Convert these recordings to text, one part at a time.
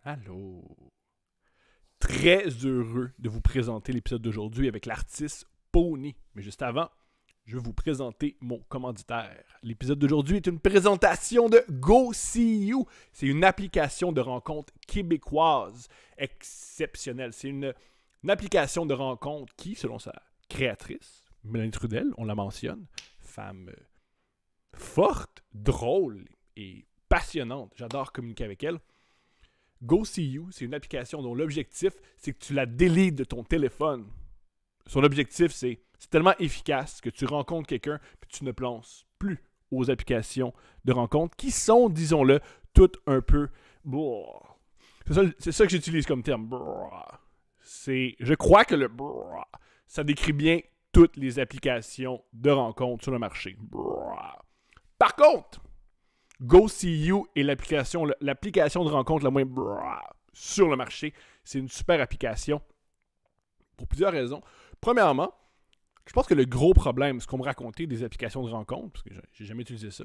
Allô. Très heureux de vous présenter l'épisode d'aujourd'hui avec l'artiste Pony. Mais juste avant, je vais vous présenter mon commanditaire. L'épisode d'aujourd'hui est une présentation de GoSeeYou. C'est une application de rencontre québécoise exceptionnelle. C'est une application de rencontre qui, selon sa créatrice, Mélanie Trudel, on la mentionne, femme forte, drôle et passionnante. J'adore communiquer avec elle. GoSeeYou, c'est une application dont l'objectif, c'est que tu la délites de ton téléphone. Son objectif, c'est tellement efficace que tu rencontres quelqu'un et tu ne penses plus aux applications de rencontre qui sont, disons-le, toutes un peu... C'est ça que j'utilise comme terme. Je crois que le... ça décrit bien toutes les applications de rencontre sur le marché. Par contre... GoSeeYou est l'application de rencontre la moins sur le marché. C'est une super application pour plusieurs raisons. Premièrement, je pense que le gros problème, ce qu'on me racontait des applications de rencontre, parce que j'ai jamais utilisé ça,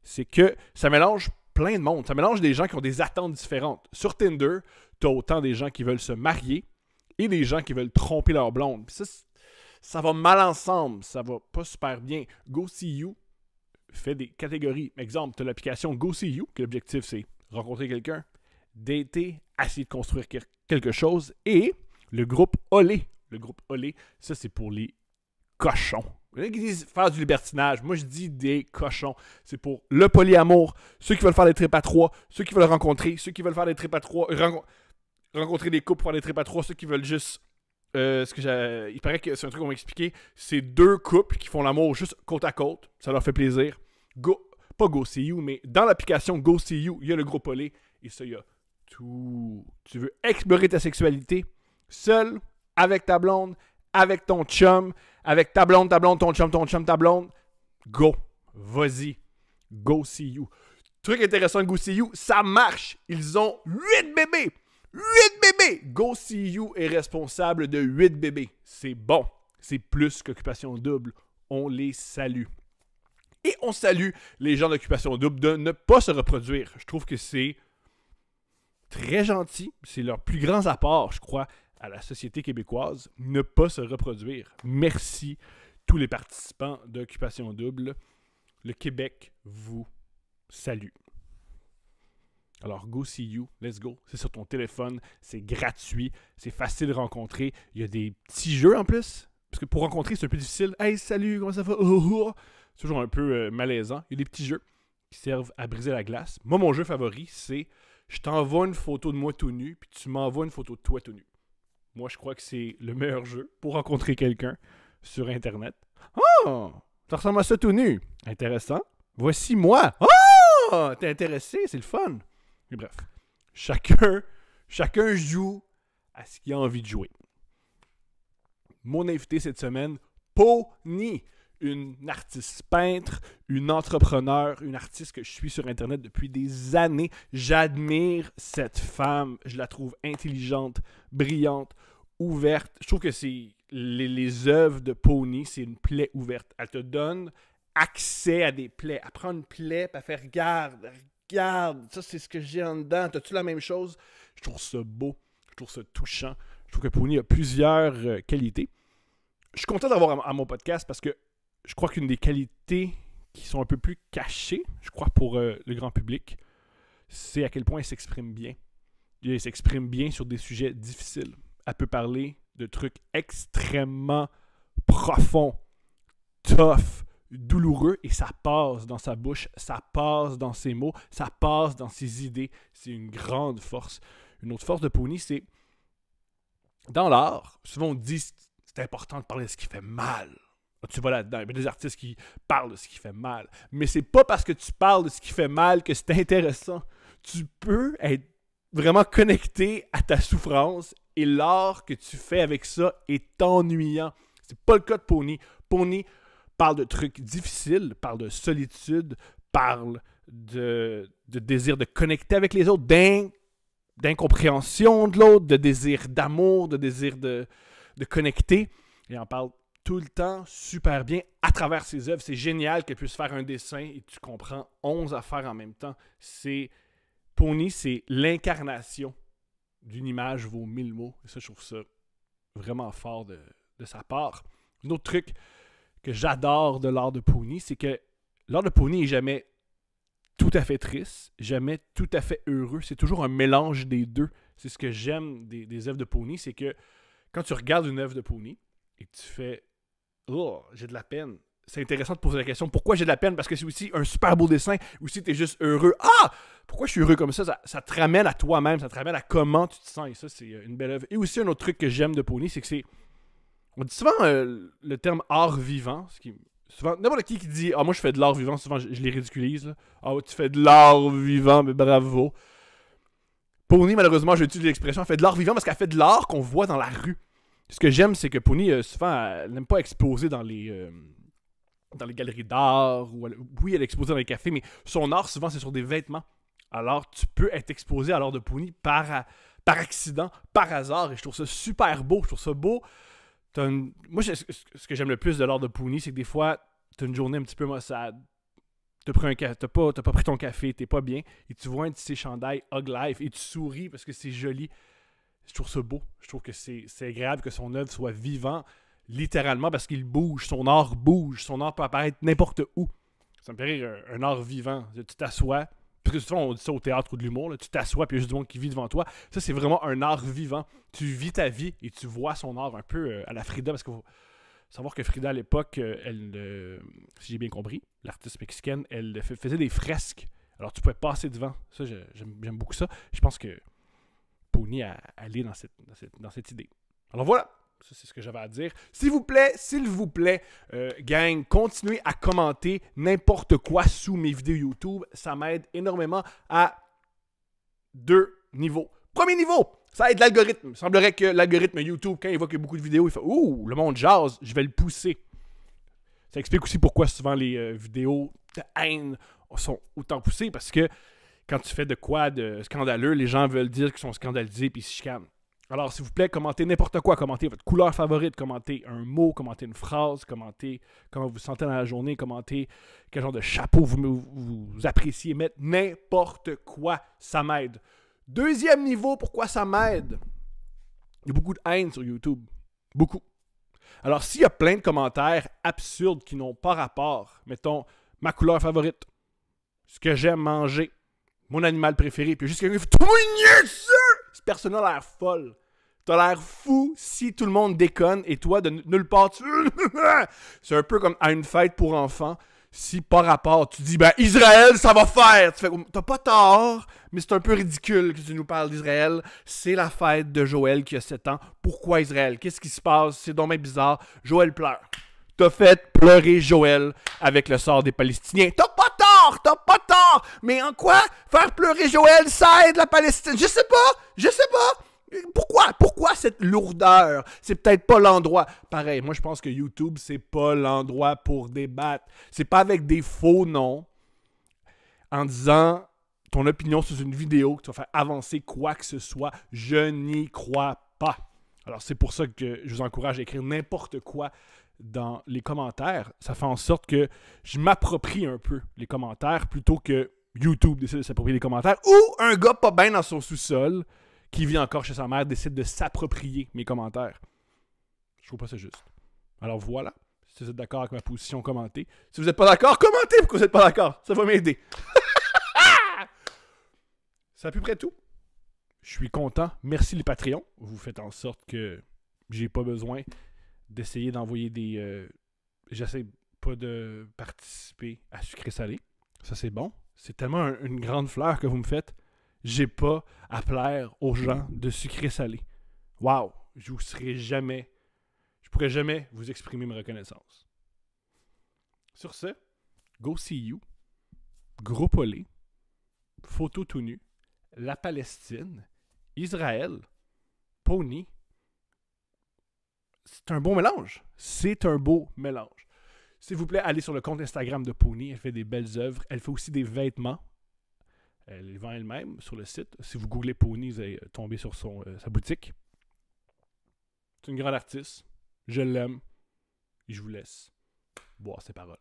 c'est que ça mélange plein de monde. Ça mélange des gens qui ont des attentes différentes. Sur Tinder, tu as autant des gens qui veulent se marier et des gens qui veulent tromper leur blonde. Puis ça va mal ensemble. Ça va pas super bien. GoSeeYou fait des catégories. Exemple, tu as l'application GoSeeYou, que l'objectif, c'est rencontrer quelqu'un, dater, essayer de construire quelque chose, et le groupe Olé. Le groupe Olé, ça, c'est pour les cochons. Il y en a qui disent faire du libertinage. Moi, je dis des cochons. C'est pour le polyamour, ceux qui veulent faire des trips à trois, ceux qui veulent rencontrer, ceux qui veulent faire des trips à trois, rencontrer des couples pour faire des trips à trois, ceux qui veulent juste... il paraît que c'est un truc qu'on m'a expliqué. C'est deux couples qui font l'amour juste côte à côte. Ça leur fait plaisir. Pas GoSeeYou, mais dans l'application GoSeeYou, il y a le groupe Olé. Et ça, il y a tout. Tu veux explorer ta sexualité seul, avec ta blonde, avec ton chum, avec ta blonde, ton chum, ta blonde. Go. Vas-y. GoSeeYou. Truc intéressant de GoSeeYou, ça marche. Ils ont 8 bébés. 8 bébés! GoSeeYou est responsable de 8 bébés. C'est bon. C'est plus qu'Occupation Double. On les salue. Et on salue les gens d'Occupation Double de ne pas se reproduire. Je trouve que c'est très gentil. C'est leur plus grand apport, je crois, à la société québécoise. Ne pas se reproduire. Merci tous les participants d'Occupation Double. Le Québec vous salue. Alors, GoSeeYou, let's go. C'est sur ton téléphone, c'est gratuit, c'est facile de rencontrer. Il y a des petits jeux en plus. Parce que pour rencontrer, c'est un peu difficile. Hey, salut, comment ça va? C'est toujours un peu malaisant. Il y a des petits jeux qui servent à briser la glace. Moi, mon jeu favori, c'est je t'envoie une photo de moi tout nu, puis tu m'envoies une photo de toi tout nu. Moi, je crois que c'est le meilleur jeu pour rencontrer quelqu'un sur Internet. Oh! Ça ressemble à ça tout nu. Intéressant. Voici moi. Oh! T'es intéressé? C'est le fun. Mais bref, chacun joue à ce qu'il a envie de jouer. Mon invité cette semaine, Pony, une artiste peintre, une entrepreneur, une artiste que je suis sur Internet depuis des années. J'admire cette femme. Je la trouve intelligente, brillante, ouverte. Je trouve que c'est les œuvres de Pony, c'est une plaie ouverte. Elle te donne accès à des plaies. Elle prend une plaie et elle fait regarde, ça c'est ce que j'ai en dedans. T'as-tu la même chose? Je trouve ça beau, je trouve ça touchant. Je trouve que Pony a plusieurs qualités. Je suis content d'avoir à mon podcast parce que je crois qu'une des qualités qui sont un peu plus cachées, je crois pour le grand public, c'est à quel point elle s'exprime bien. Elle s'exprime bien sur des sujets difficiles. Elle peut parler de trucs extrêmement profonds, tough, douloureux, et ça passe dans sa bouche, ça passe dans ses mots, ça passe dans ses idées. C'est une grande force. Une autre force de Pony, c'est dans l'art, souvent on dit c'est important de parler de ce qui fait mal. Tu vas là-dedans, il y a des artistes qui parlent de ce qui fait mal. Mais c'est pas parce que tu parles de ce qui fait mal que c'est intéressant. Tu peux être vraiment connecté à ta souffrance et l'art que tu fais avec ça est ennuyant. C'est pas le cas de Pony. Pony parle de trucs difficiles, parle de solitude, parle de désir de connecter avec les autres, d'incompréhension de l'autre, de désir d'amour, de désir de connecter. Et on parle tout le temps super bien à travers ses œuvres. C'est génial qu'elle puisse faire un dessin et tu comprends 11 affaires en même temps. Pony, c'est l'incarnation d'une image vaut 1000 mots. Et ça, je trouve ça vraiment fort de sa part. Un autre truc que j'adore de l'art de Pony, c'est que l'art de Pony n'est jamais tout à fait triste, jamais tout à fait heureux. C'est toujours un mélange des deux. C'est ce que j'aime des œuvres de Pony, c'est que quand tu regardes une œuvre de Pony et que tu fais « Oh, j'ai de la peine », c'est intéressant de poser la question « Pourquoi j'ai de la peine? » Parce que c'est aussi un super beau dessin. Aussi, tu es juste heureux. « Ah! Pourquoi je suis heureux comme ça? » Ça te ramène à toi-même, ça te ramène à comment tu te sens. Et ça, c'est une belle œuvre. Et aussi, un autre truc que j'aime de Pony, c'est que c'est... On dit souvent le terme « art vivant », ce qui... Souvent, n'importe qui dit « Ah, moi, je fais de l'art vivant », souvent, je les ridiculise. Là. « Ah, tu fais de l'art vivant, mais bravo. » Pony, malheureusement, j'utilise l'expression « elle fait de l'art vivant » parce qu'elle fait de l'art qu'on voit dans la rue. Ce que j'aime, c'est que Pony, souvent, elle n'aime pas exposer dans les galeries d'art. Oui, elle est exposée dans les cafés, mais son art, souvent, c'est sur des vêtements. Alors, tu peux être exposé à l'art de Pony par accident, par hasard, et je trouve ça super beau. Je trouve ça beau. Moi, ce que j'aime le plus de l'art de Pony, c'est que des fois, tu as une journée un petit peu maussade. T'as pas pris ton café, t'es pas bien, et tu vois un de ces chandails Hug Life, et tu souris parce que c'est joli. Je trouve ça beau. Je trouve que c'est agréable que son œuvre soit vivant, littéralement, parce qu'il bouge. Son art bouge. Son art peut apparaître n'importe où. Ça me fait rire, un art vivant. Tu t'assois, parce que souvent on dit ça au théâtre ou de l'humour, là, tu t'assois, puis il y a juste du monde qui vit devant toi. Ça, c'est vraiment un art vivant. Tu vis ta vie, et tu vois son art un peu à la Frida, parce qu'il faut savoir que Frida, à l'époque, si j'ai bien compris, l'artiste mexicaine, elle faisait des fresques. Alors, tu pouvais passer devant. Ça, j'aime beaucoup ça. Je pense que Pony aller dans cette idée. Alors voilà, ça c'est ce que j'avais à dire. S'il vous plaît, gang, continuez à commenter n'importe quoi sous mes vidéos YouTube. Ça m'aide énormément à 2 niveaux. Premier niveau, ça aide l'algorithme. Il semblerait que l'algorithme YouTube, quand il voit qu'il y a beaucoup de vidéos, il fait « Ouh, le monde jase, je vais le pousser ». Ça explique aussi pourquoi souvent les vidéos de haine sont autant poussées, parce que quand tu fais de quoi de scandaleux, les gens veulent dire qu'ils sont scandalisés puis ils se chicanent. Alors, s'il vous plaît, commentez n'importe quoi. Commentez votre couleur favorite, commentez un mot, commentez une phrase, commentez comment vous vous sentez dans la journée, commentez quel genre de chapeau vous appréciez mettre. N'importe quoi, ça m'aide. Deuxième niveau, pourquoi ça m'aide? Il y a beaucoup de haine sur YouTube. Beaucoup. Alors, s'il y a plein de commentaires absurdes qui n'ont pas rapport, mettons, ma couleur favorite, ce que j'aime manger, mon animal préféré, puis juste quelqu'un qui fait « Toi, niaiseux! » Cette personne-là a l'air folle. T'as l'air fou si tout le monde déconne et toi, de nulle part, tu... C'est un peu comme à une fête pour enfants. Si par rapport, tu dis « Ben, Israël, ça va faire! » Tu fais « T'as pas tort, mais c'est un peu ridicule que tu nous parles d'Israël. C'est la fête de Joël qui a 7 ans. Pourquoi Israël? Qu'est-ce qui se passe? C'est donc bien bizarre. Joël pleure. T'as fait pleurer Joël avec le sort des Palestiniens. T'as pas tort! Mais en quoi faire pleurer Joël, ça aide la Palestine? Je sais pas! Pourquoi cette lourdeur? C'est peut-être pas l'endroit. Pareil, moi je pense que YouTube, c'est pas l'endroit pour débattre. C'est pas avec des faux noms, en disant ton opinion sur une vidéo, que tu vas faire avancer quoi que ce soit. Je n'y crois pas. Alors c'est pour ça que je vous encourage à écrire n'importe quoi dans les commentaires. Ça fait en sorte que je m'approprie un peu les commentaires plutôt que YouTube décide de s'approprier les commentaires ou un gars pas bien dans son sous-sol qui vit encore chez sa mère décide de s'approprier mes commentaires. Je trouve pas ça juste. Alors voilà. Si vous êtes d'accord avec ma position, commentez. Si vous n'êtes pas d'accord, commentez pourquoi vous n'êtes pas d'accord. Ça va m'aider. C'est à peu près tout. Je suis content. Merci les Patreons. Vous faites en sorte que j'ai pas besoin d'essayer d'envoyer des... J'essaie pas de participer à sucré-salé. Ça, c'est bon. C'est tellement une grande fleur que vous me faites. J'ai pas à plaire aux gens de sucré-salé. Wow! Je pourrais jamais vous exprimer ma reconnaissance. Sur ce, go see you. Groupe Olé. Photo tout nu. La Palestine. Israël. Pony. C'est un beau mélange. C'est un beau mélange. S'il vous plaît, allez sur le compte Instagram de Pony. Elle fait des belles œuvres. Elle fait aussi des vêtements. Elle les vend elle-même sur le site. Si vous googlez Pony, vous allez tomber sur sa boutique. C'est une grande artiste. Je l'aime. Et je vous laisse boire ses paroles.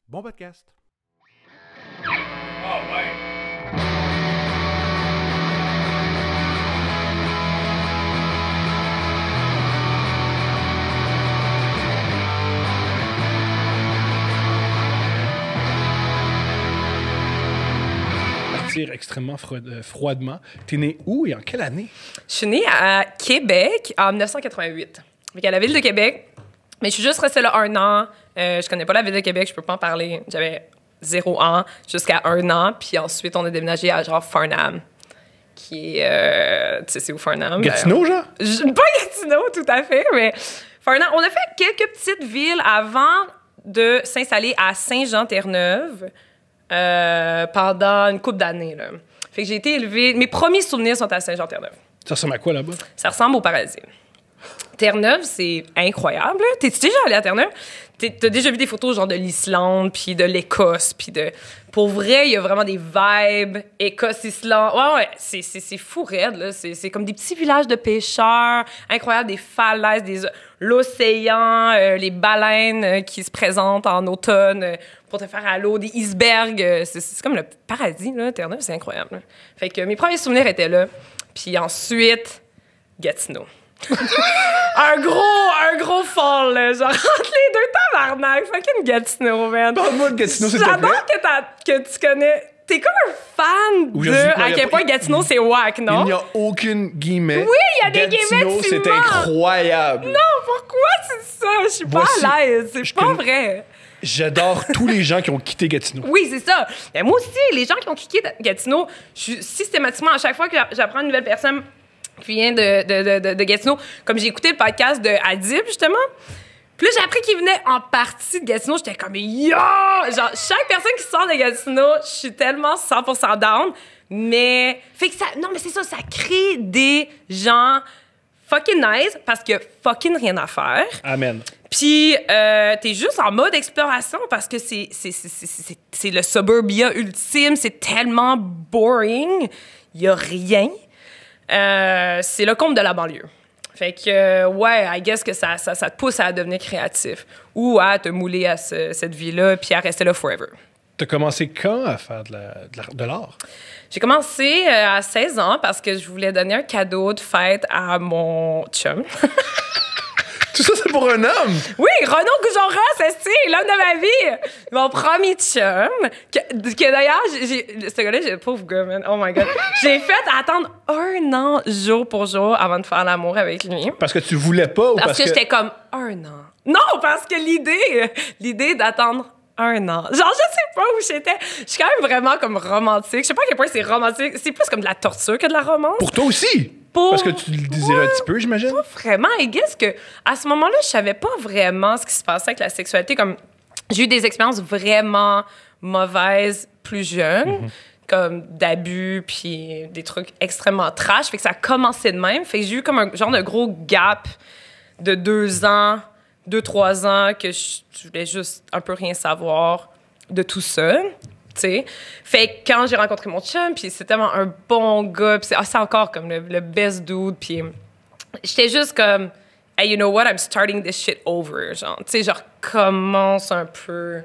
Bon podcast. Oh ouais. extrêmement froidement. T'es né où et en quelle année? Je suis née à Québec en 1988. Fait qu'à la ville de Québec. Mais je suis juste restée là 1 an. Je connais pas la ville de Québec, je peux pas en parler. J'avais 0 ans jusqu'à 1 an. Puis ensuite, on a déménagé à genre Farnham. Qui est... tu sais, c'est où Farnham? Gatineau, genre? Pas Gatineau, tout à fait, mais Farnham. On a fait quelques petites villes avant de s'installer à Saint-Jean-Terre-Neuve pendant une couple d'années, là. Fait que j'ai été élevée... Mes premiers souvenirs sont à Saint-Jean-Terre-Neuve. Ça ressemble à quoi, là-bas? Ça ressemble au paradis. Terre-Neuve, c'est incroyable. T'es-tu déjà allé à Terre-Neuve? T'as déjà vu des photos genre de l'Islande, puis de l'Écosse, puis de... Pour vrai, il y a vraiment des vibes Écosse-Islande. Ouais, c'est fou raide, là. C'est comme des petits villages de pêcheurs, incroyables, des falaises, l'océan, les baleines qui se présentent en automne pour te faire à l'eau, des icebergs. C'est comme le paradis, là. Terre-Neuve, c'est incroyable, là. Fait que mes premiers souvenirs étaient là. Puis ensuite, Gatineau. un gros fall, là, genre entre les deux tabarnak. Fucking Gatineau, man. Parle-moi de Gatineau, s'il te plaît. J'adore que tu connais... T'es comme un fan de à quel point Gatineau, c'est whack, non? Il n'y a aucune guillemets. Oui, il y a des guillemets, Gatineau, c'est incroyable. Non, pourquoi c'est ça? Je suis pas à l'aise. C'est pas vrai. J'adore tous les gens qui ont quitté Gatineau. Oui, c'est ça. Mais moi aussi, les gens qui ont quitté Gatineau, je suis systématiquement, à chaque fois que j'apprends une nouvelle personne qui vient de Gatineau, comme j'ai écouté le podcast de Adib, justement, puis là, j'ai appris qu'il venait en partie de Gatineau. J'étais comme, yo! Genre, chaque personne qui sort de Gatineau, je suis tellement 100% down. Mais, fait que ça, non, mais c'est ça, ça crée des gens fucking nice parce que fucking rien à faire. Amen. Puis, t'es juste en mode exploration parce que c'est le suburbia ultime. C'est tellement boring. Il y a rien. C'est le comble de la banlieue. Fait que, ouais, I guess que ça te pousse à devenir créatif ou à te mouler à cette vie-là puis à rester là forever. T'as commencé quand à faire de l'art? J'ai commencé à 16 ans parce que je voulais donner un cadeau de fête à mon chum. Tout ça, c'est pour un homme? Oui, Renaud Goujonra, c'est l'homme de ma vie. Mon premier chum. Que d'ailleurs, ce gars-là, pauvre gars, man. Oh my God. J'ai fait attendre 1 an, jour pour jour, avant de faire l'amour avec lui. Parce que tu voulais pas ou parce que j'étais comme 1 an. Non, parce que l'idée d'attendre 1 an. Genre, je sais pas où j'étais. Je suis quand même vraiment comme romantique. Je sais pas à quel point c'est romantique. C'est plus comme de la torture que de la romance. Pour toi aussi? Parce que tu le désirais un petit peu, j'imagine? Pas vraiment. Et guess que à ce moment-là, je savais pas vraiment ce qui se passait avec la sexualité. Comme j'ai eu des expériences vraiment mauvaises plus jeunes, comme d'abus puis des trucs extrêmement trash. Fait que ça a commencé de même. Fait que j'ai eu comme un genre de gros gap de 2 ans, 2-3 ans que je voulais juste un peu rien savoir de tout ça. T'sais. Fait que quand j'ai rencontré mon chum, puis c'est tellement un bon gars, puis c'est encore comme le best dude, puis j'étais juste comme, hey, you know what, I'm starting this shit over, genre, tu sais, je recommence un peu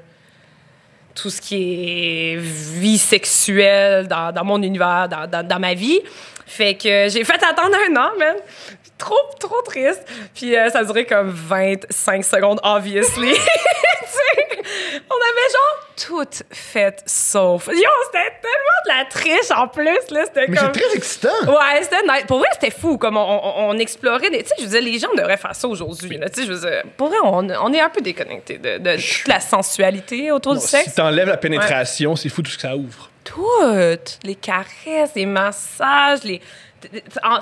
tout ce qui est vie sexuelle dans mon univers, dans ma vie. Fait que j'ai fait attendre 1 an, man. Trop triste. Puis ça a duré comme 25 secondes, obviously. On avait genre tout fait sauf. Yo, c'était tellement de la triche en plus, là. C'était mais comme... c'est très excitant. Ouais, c'était nice. Pour vrai, c'était fou. Comme on explorait des... Tu sais, je veux dire, les gens devraient faire ça aujourd'hui, là. Tu sais, je veux dire, pour vrai, on est un peu déconnectés de toute la sensualité autour du sexe. Si t'enlèves la pénétration, c'est fou tout ce que ça ouvre. Tout. Les caresses, les massages,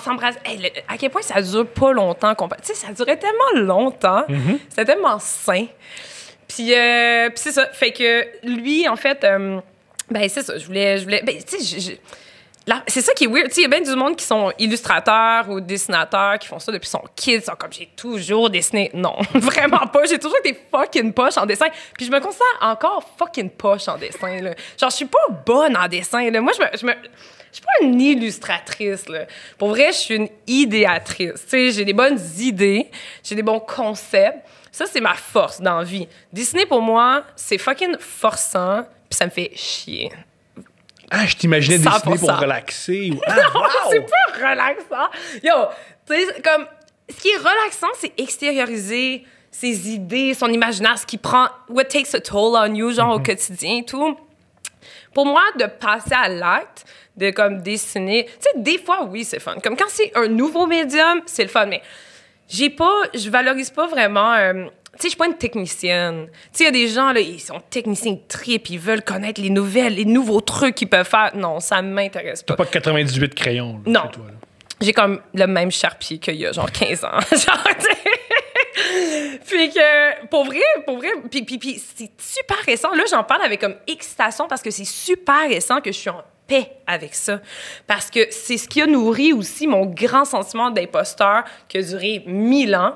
s'embrasser. Hey, à quel point ça dure pas longtemps. Tu sais, ça durait tellement longtemps. C'était tellement sain. Puis c'est ça. Fait que lui, en fait, ben c'est ça. Je voulais ben, tu sais, c'est ça qui est weird. Tu sais, il y a bien du monde qui sont illustrateurs ou dessinateurs qui font ça depuis son kid. Ils sont comme, j'ai toujours dessiné. Non, vraiment pas. J'ai toujours été fucking poche en dessin. Puis je me considère encore fucking poche en dessin, là. Genre, je suis pas bonne en dessin, là. Moi, je suis pas une illustratrice, là. Pour vrai, je suis une idéatrice. Tu sais, j'ai des bonnes idées, j'ai des bons concepts. Ça, c'est ma force dans la vie. Dessiner, pour moi, c'est fucking forçant, puis ça me fait chier. Ah, je t'imaginais 100%. dessiner pour relaxer. Ah, non, wow! c'est pas relaxant. Yo, tu sais, comme... Ce qui est relaxant, c'est extérioriser ses idées, son imaginaire, ce qui prend... What takes a toll on you, genre, au quotidien et tout. Pour moi, de passer à l'acte, de comme dessiner, tu sais, des fois, oui, c'est fun. Comme quand c'est un nouveau médium, c'est le fun, mais je valorise pas vraiment... tu sais, je suis pas une technicienne. Tu sais, il y a des gens, là, ils sont techniciens, ils trippent, ils veulent connaître les nouvelles, les nouveaux trucs qu'ils peuvent faire. Non, ça m'intéresse pas. T'as pas 98 crayons, là, non. toi, là. J'ai comme le même Sharpie qu'il y a genre 15 ans. Genre, puis que, pour vrai, puis c'est super récent. Là, j'en parle avec comme excitation parce que c'est super récent que je suis en paix avec ça. Parce que c'est ce qui a nourri aussi mon grand sentiment d'imposteur qui a duré 1000 ans.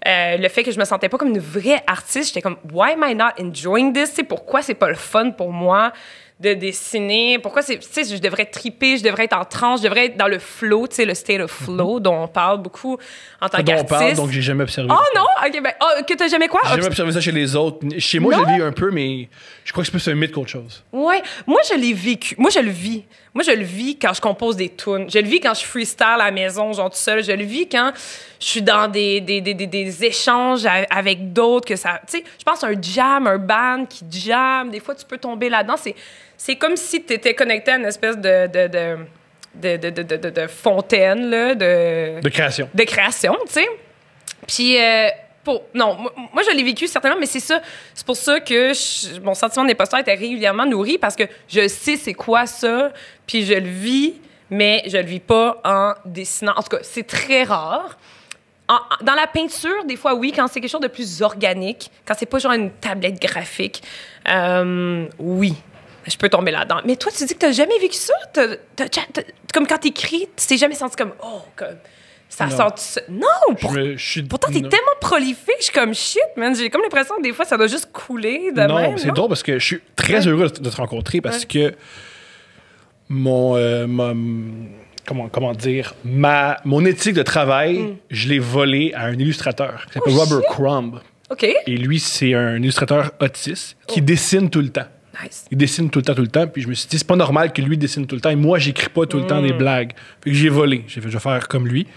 Le fait que je me sentais pas comme une vraie artiste, j'étais comme « Why am I not enjoying this? » T'sais, pourquoi c'est pas le fun pour moi de dessiner? Pourquoi je devrais triper, je devrais être en transe, je devrais être dans le flow, tu sais, le state of flow dont on parle beaucoup en tant qu'artiste. Dont on parle, donc j'ai jamais observé. Oh non? OK, ben, que t'as jamais quoi? J'ai jamais observé ça chez les autres. Chez moi, je le vis un peu, mais je crois que c'est plus un mythe qu'autre chose. Ouais, moi, je l'ai vécu. Moi, je le vis. Moi, je le vis quand je compose des tunes. Je le vis quand je freestyle à la maison, genre tout seul. Je le vis quand je suis dans des échanges avec d'autres. Que ça, tu sais, je pense à un jam, un band qui jam. Des fois, tu peux tomber là-dedans. C'est comme si tu étais connecté à une espèce de fontaine, là, de création. De création, tu sais. Puis, non, moi, je l'ai vécu certainement, mais c'est ça. C'est pour ça que mon sentiment d'imposteur était régulièrement nourri parce que je sais c'est quoi ça, puis je le vis, mais je le vis pas en dessinant. En tout cas, c'est très rare. Dans la peinture, des fois, oui, quand c'est quelque chose de plus organique, quand c'est pas genre une tablette graphique, oui, je peux tomber là-dedans. Mais toi, tu dis que t'as jamais vécu ça? Comme quand t'écris, tu t'es jamais senti comme, oh, comme... Ça sort tout ça. Non! Pourtant, t'es tellement prolifique, je suis comme shit, man. J'ai comme l'impression que des fois, ça doit juste couler de même. Non, c'est drôle parce que je suis très heureux de te rencontrer parce que mon éthique de travail, je l'ai volée à un illustrateur qui s'appelle Robert Crumb. OK. Et lui, c'est un illustrateur autiste qui dessine tout le temps. Nice. Il dessine tout le temps. Puis je me suis dit, c'est pas normal que lui dessine tout le temps. Et moi, j'écris pas tout le temps des blagues. Fait que j'ai volé. J'ai fait, je vais faire comme lui.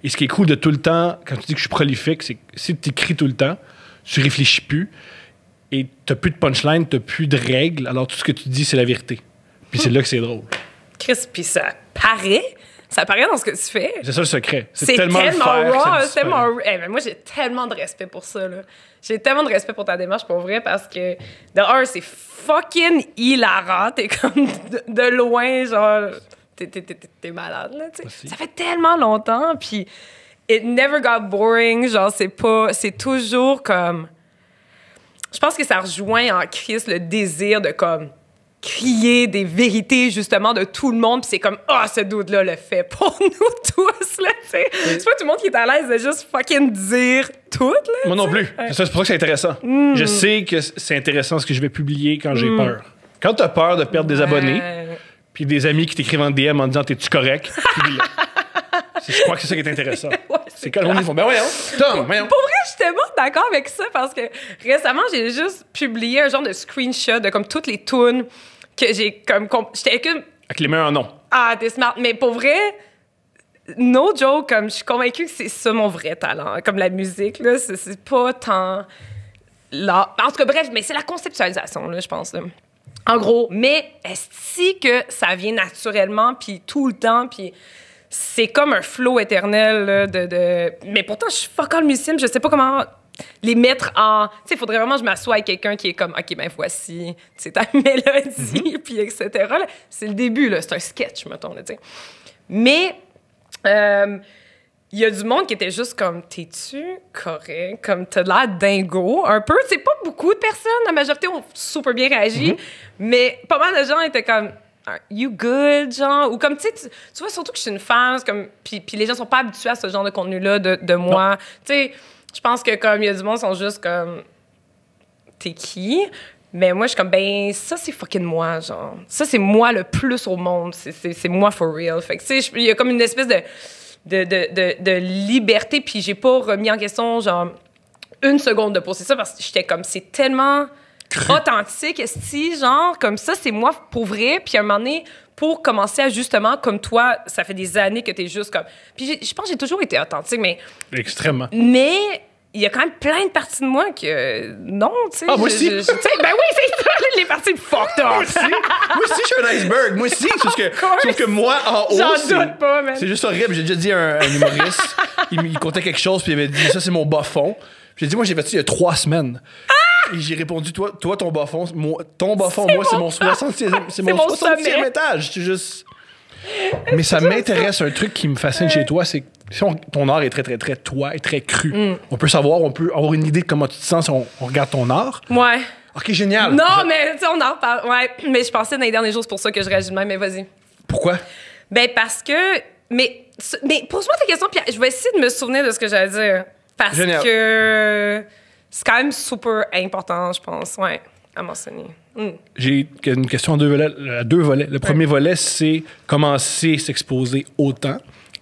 Et ce qui est cool de tout le temps, quand tu dis que je suis prolifique, c'est que si tu écris tout le temps, tu réfléchis plus et t'as plus de punchline, t'as plus de règles. Alors tout ce que tu dis, c'est la vérité. Puis c'est là que c'est drôle. Chris, puis ça paraît dans ce que tu fais. C'est ça le secret. C'est tellement raw. C'est tellement raw. Hey, mais moi, j'ai tellement de respect pour ça, là. J'ai tellement de respect pour ta démarche, pour vrai, parce que, de un, c'est fucking hilarant. T'es comme de loin, genre... T'es malade, là, tu sais. Ça fait tellement longtemps, puis it never got boring. Genre, c'est toujours comme... Je pense que ça rejoint en Chris le désir de, comme... crier des vérités, justement, de tout le monde. Puis c'est comme, ce dude-là le fait pour nous tous, là, tu sais. C'est pas tout le monde qui est à l'aise de juste fucking dire tout, là. Moi non plus. Ouais. C'est pour ça que c'est intéressant. Je sais que c'est intéressant ce que je vais publier quand j'ai peur. Quand t'as peur de perdre des abonnés, puis des amis qui t'écrivent en DM en disant « T'es-tu correct? » Je crois que c'est ça qui est intéressant. Ouais, c'est quand le monde, ils font « Ben voyons, Tom, voyons. » Pour vrai, je suis tellement d'accord avec ça parce que récemment, j'ai juste publié un genre de screenshot de comme toutes les tunes que j'ai comme... J'étais comme... Avec les mains en nom. Ah, t'es smart. Mais pour vrai, no joke, comme je suis convaincue que c'est ça mon vrai talent. Comme la musique, là, c'est pas tant... Là. En tout cas, bref, mais c'est la conceptualisation, là, je pense, là. En gros, mais est-ce que ça vient naturellement, puis tout le temps, puis c'est comme un flow éternel là, Mais pourtant, je suis fucking musicienne, je sais pas comment les mettre en... Tu sais, il faudrait vraiment que je m'assoie avec quelqu'un qui est comme, OK, ben voici, c'est ta mélodie, puis etc. Là. C'est le début, là, c'est un sketch, mettons, là, tu sais. Mais... il y a du monde qui était juste comme, t'es-tu correct? Comme, t'as l'air dingo, un peu. C'est pas beaucoup de personnes. La majorité ont super bien réagi. Mais pas mal de gens étaient comme, are you good, genre? Ou comme, tu sais, tu vois, surtout que je suis une fan, comme, puis les gens sont pas habitués à ce genre de contenu-là de moi. Tu sais, je pense que comme, il y a du monde qui sont juste comme, t'es qui? Mais moi, je suis comme, ben, ça, c'est fucking moi, genre. Ça, c'est moi le plus au monde. C'est moi for real. Fait que, tu sais, il y a comme une espèce de liberté, puis j'ai pas remis en question, genre, une seconde de poster ça, parce que j'étais comme, c'est tellement authentique, esti, genre, comme ça, c'est moi pour vrai, puis à un moment donné, pour commencer à, justement, comme toi, ça fait des années que t'es juste comme... Puis je pense que j'ai toujours été authentique, mais... Extrêmement. Mais il y a quand même plein de parties de moi que non, tu sais. Ah, moi aussi. Ben oui, c'est ça, les parties fucked up. Moi aussi, je suis un iceberg. Moi aussi. Sauf que moi, en haut, J'en doute pas, man. c'est juste horrible. J'ai déjà dit à un humoriste, il comptait quelque chose, puis il avait dit, ça, c'est mon bas fond. J'ai dit, moi, j'ai fait ça il y a 3 semaines. Et j'ai répondu, toi, ton bas fond, moi, c'est mon 60e étage. C'est juste. Mais ça m'intéresse, un truc qui me fascine chez toi, c'est que si ton art est très, très, très toi et très cru. On peut savoir, on peut avoir une idée de comment tu te sens si on regarde ton art. Ouais. Ok, génial. Non, mais tu sais, on en reparle. Ouais, mais je pensais dans les derniers jours, c'est pour ça que je réagis de même, mais vas-y. Pourquoi? Ben parce que... Mais pose-moi ta question, puis je vais essayer de me souvenir de ce que j'allais dire. Parce que c'est quand même super important, je pense, ouais, à mentionner. J'ai une question à 2 volets. Le premier volet, c'est commencer à s'exposer autant.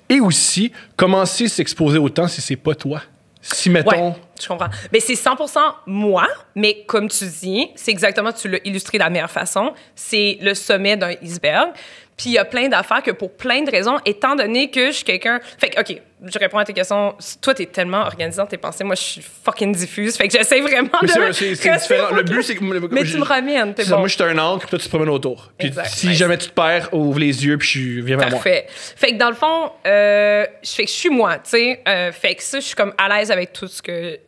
Et aussi, commencer à s'exposer autant si c'est pas toi. Si, mettons... Ouais, je comprends. Mais c'est 100% moi, mais comme tu dis, c'est exactement, tu l'as illustré de la meilleure façon, c'est le sommet d'un iceberg. Puis il y a plein d'affaires que pour plein de raisons, étant donné que je suis quelqu'un... Fait que, OK, je réponds à tes questions. Toi, t'es tellement organisé dans tes pensées. Moi, je suis fucking diffuse. Fait que j'essaie vraiment c'est différent. Le but, c'est que... Mais tu me ramènes, t'es bon. Moi, je suis un ancre, puis toi, tu te promènes autour. Puis si jamais tu te perds, ouvre les yeux, puis viens vers moi. Parfait. Fait que dans le fond, je suis moi, tu sais. Fait que ça, je suis comme à l'aise avec tout ce que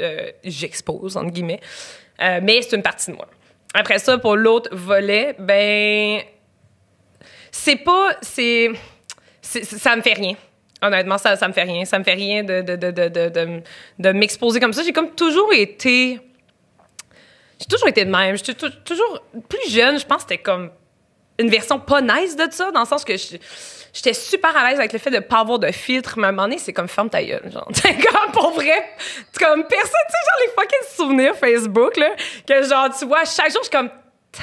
j'expose, entre guillemets. Mais c'est une partie de moi. Après ça, pour l'autre volet, ben... ça me fait rien. Honnêtement, ça me fait rien. Ça me fait rien de m'exposer comme ça. J'ai toujours été de même. J'étais toujours plus jeune. Je pense que c'était comme une version pas nice de ça, dans le sens que j'étais super à l'aise avec le fait de pas avoir de filtre. Mais à un moment donné, c'est comme ferme ta gueule, genre. Comme pour vrai, comme personne, tu sais, genre les fucking souvenirs Facebook, là, que genre, tu vois, chaque jour, je suis comme ta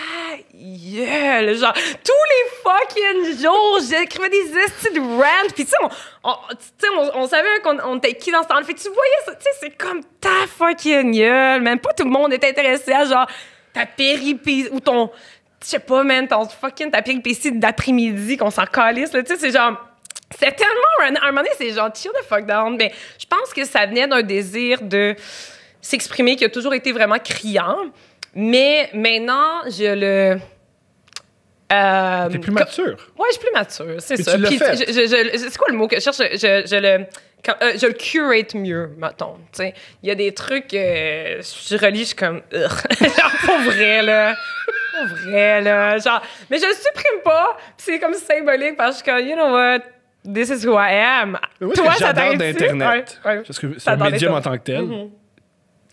gueule, genre, tous les fucking jours, j'écrivais des estis de rant, pis tu sais, on savait qu'on était qui dans ce temps-là, fait que tu voyais ça, tu sais, c'est comme ta fucking gueule, même pas tout le monde était intéressé à, genre, ta péripétie, ou ton, je sais pas, man, ta péripétie d'après-midi, qu'on s'en calisse, là, tu sais, c'est genre, c'est tellement, à un moment donné, c'est genre, chill the fuck down, mais je pense que ça venait d'un désir de s'exprimer qui a toujours été vraiment criant. Mais maintenant, je le... T'es plus mature. Ouais, je suis plus mature, c'est et ça. Tu l'as fait. C'est quoi le mot que je cherche? Je le curate mieux, mettons. T'sais. Il y a des trucs que je relis, je suis comme... genre, pour vrai, là. Pour vrai, là. Genre, mais je le supprime pas. C'est comme symbolique parce que, you know what? This is who I am. Mais moi, toi, ce que j'adore d'Internet, ouais. parce que c'est un médium en tant que tel.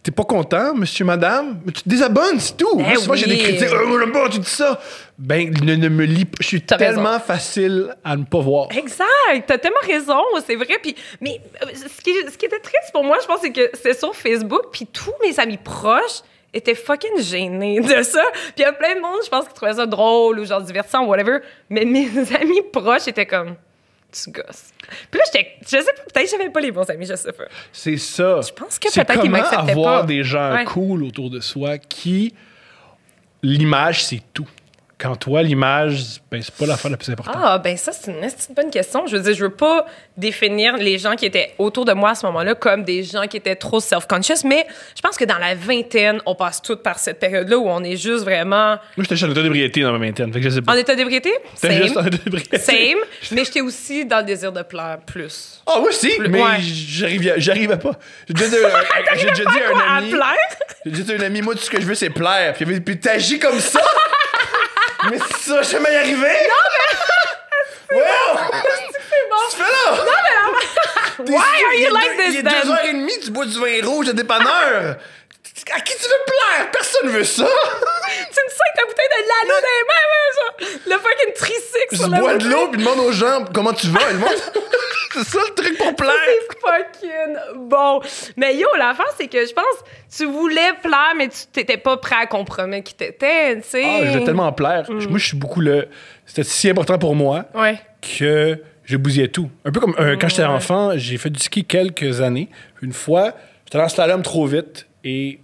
T'es pas content, monsieur, madame, mais tu te désabonnes, c'est tout. Ben Moi, j'ai des critiques. Moi, tu dis ça. Ben, ne me lis pas. Je suis tellement facile à ne pas voir. Exact. T'as tellement raison, c'est vrai. Puis, mais ce qui était triste pour moi, je pense, c'est que c'est sur Facebook, puis tous mes amis proches étaient fucking gênés de ça. Puis il y a plein de monde, je pense, qui trouvaient ça drôle ou genre divertissant ou whatever. Mais mes amis proches étaient comme... Tu gosses. Puis là, je sais pas, peut-être que j'avais pas les bons amis, je sais pas. C'est ça. Je pense que peut-être qu'ils m'acceptaient pas. C'est comment avoir des gens cool autour de soi qui... L'image, c'est tout. Quand toi, l'image, ben, c'est pas l'affaire la plus importante. Ah, ben ça, c'est une bonne question. Je veux dire, je veux pas définir les gens qui étaient autour de moi à ce moment-là comme des gens qui étaient trop self-conscious, mais je pense que dans la vingtaine, on passe toutes par cette période-là où on est juste vraiment... Moi, j'étais juste en état d'ébriété dans ma vingtaine, fait que je sais pas. En état d'ébriété? J'étais juste en état d'ébriété. Same, mais j'étais aussi dans le désir de plaire plus. Ah, moi aussi, mais j'arrivais pas. J'ai déjà dit à un ami... J'ai dit à un ami, moi, tout ce que je veux, c'est plaire. Puis t'agis comme ça! Mais ça, je vais m'y arriver! Non, mais... Wow! C'est bon! Tu fais là! Non, mais... Why are you like this, then? Il est 2h30, tu bois du vin rouge de dépanneur! À qui tu veux plaire? Personne veut ça! Tu me sens que ta bouteille de l'anneau dans les mains, genre, le fucking tricycle sur la bois de l'eau puis demande aux gens comment tu vas. C'est ça le truc pour plaire. C'est fucking bon. Mais yo, l'affaire, c'est que je pense tu voulais plaire, mais tu t'étais pas prêt à compromettre qui t'étais, tu sais. Ah, je voulais tellement plaire. Moi, je suis beaucoup le... C'était si important pour moi que je bousillais tout. Un peu comme quand j'étais enfant, j'ai fait du ski quelques années. Une fois, j'étais dans le slalom trop vite et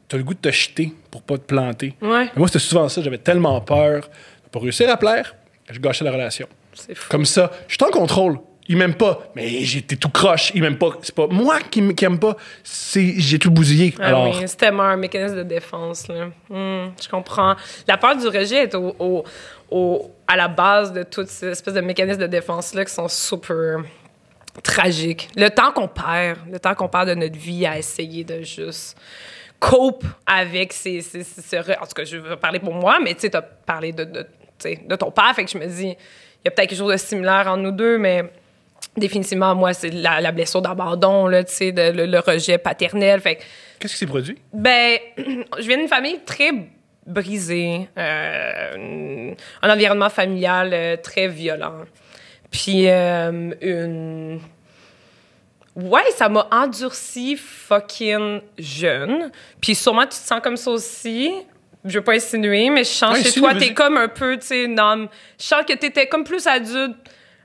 t'as le goût de te jeter pour pas te planter. Ouais. Mais moi, c'était souvent ça. J'avais tellement peur de pas réussir à plaire, je gâchais la relation. C'est fou. Comme ça, je suis en contrôle. il m'aime pas. Mais j'étais tout croche, il m'aime pas. C'est pas moi qui aime pas, j'ai tout bousillé. Ah Alors, oui, c'est tellement un mécanisme de défense. Là. Je comprends. La peur du rejet est à la base de toutes ces espèces de mécanismes de défense-là qui sont super tragiques. Le temps qu'on perd de notre vie à essayer de juste cope avec en tout cas, je veux parler pour moi, mais tu sais, t'as parlé de ton père, fait que je me dis, il y a peut-être quelque chose de similaire entre nous deux, mais définitivement, moi, c'est la blessure d'abandon, là, tu sais, le rejet paternel, fait que... Qu'est-ce qui s'est produit? Ben, je viens d'une famille très brisée, un environnement familial très violent, puis ouais, ça m'a endurci fucking jeune. Puis sûrement, tu te sens comme ça aussi. Je veux pas insinuer, mais je sens chez toi, t'es comme un peu, tu sais, une âme. Je sens que t'étais comme plus adulte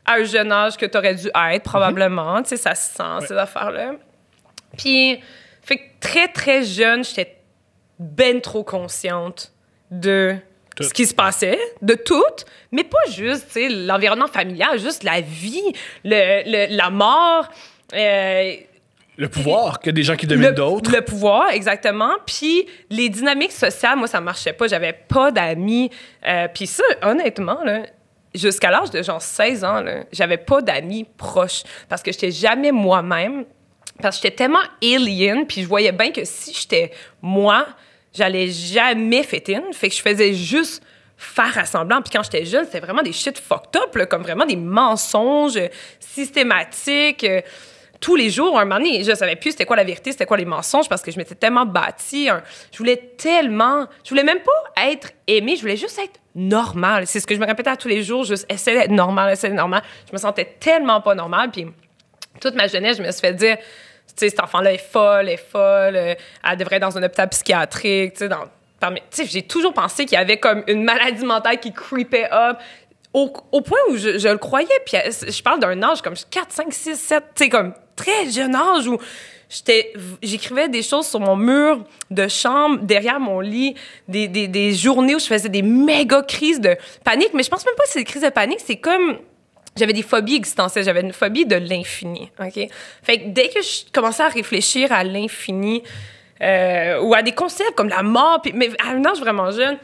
à un jeune âge que t'aurais dû être, probablement. Tu sais, ça se sent, ces affaires-là. Puis, fait que très, très jeune, j'étais ben trop consciente de ce qui se passait, de tout, mais pas juste, tu sais, l'environnement familial, juste la vie, la mort... le pouvoir, que des gens qui dominent d'autres. Le pouvoir, exactement. Puis les dynamiques sociales, moi, ça marchait pas. J'avais pas d'amis. Puis ça, honnêtement, là, jusqu'à l'âge de genre 16 ans, là, j'avais pas d'amis proches parce que j'étais jamais moi-même. Parce que j'étais tellement alien, puis je voyais bien que si j'étais moi, j'allais jamais fit in. Fait que je faisais juste faire assemblant. Puis quand j'étais jeune, c'était vraiment des shit fucked up, là, comme vraiment des mensonges systématiques. Tous les jours, un moment donné, je savais plus c'était quoi la vérité, c'était quoi les mensonges, parce que je m'étais tellement bâtie. Je voulais même pas être aimée, je voulais juste être normale. C'est ce que je me répétais à tous les jours, juste essayer d'être normale. Je me sentais tellement pas normale, puis toute ma jeunesse, je me suis fait dire, tu sais, cet enfant-là est folle, elle devrait être dans un hôpital psychiatrique, tu sais, j'ai toujours pensé qu'il y avait comme une maladie mentale qui creepait up. Au point où je le croyais, puis je parle d'un âge comme 4, 5, 6, 7, tu sais, comme très jeune âge où j'écrivais des choses sur mon mur de chambre, derrière mon lit, des journées où je faisais des méga crises de panique, mais je pense même pas que c'est des crises de panique, c'est comme... J'avais des phobies existentielles, j'avais une phobie de l'infini, OK? Fait que dès que je commençais à réfléchir à l'infini ou à des concepts comme la mort, mais à un âge vraiment jeune,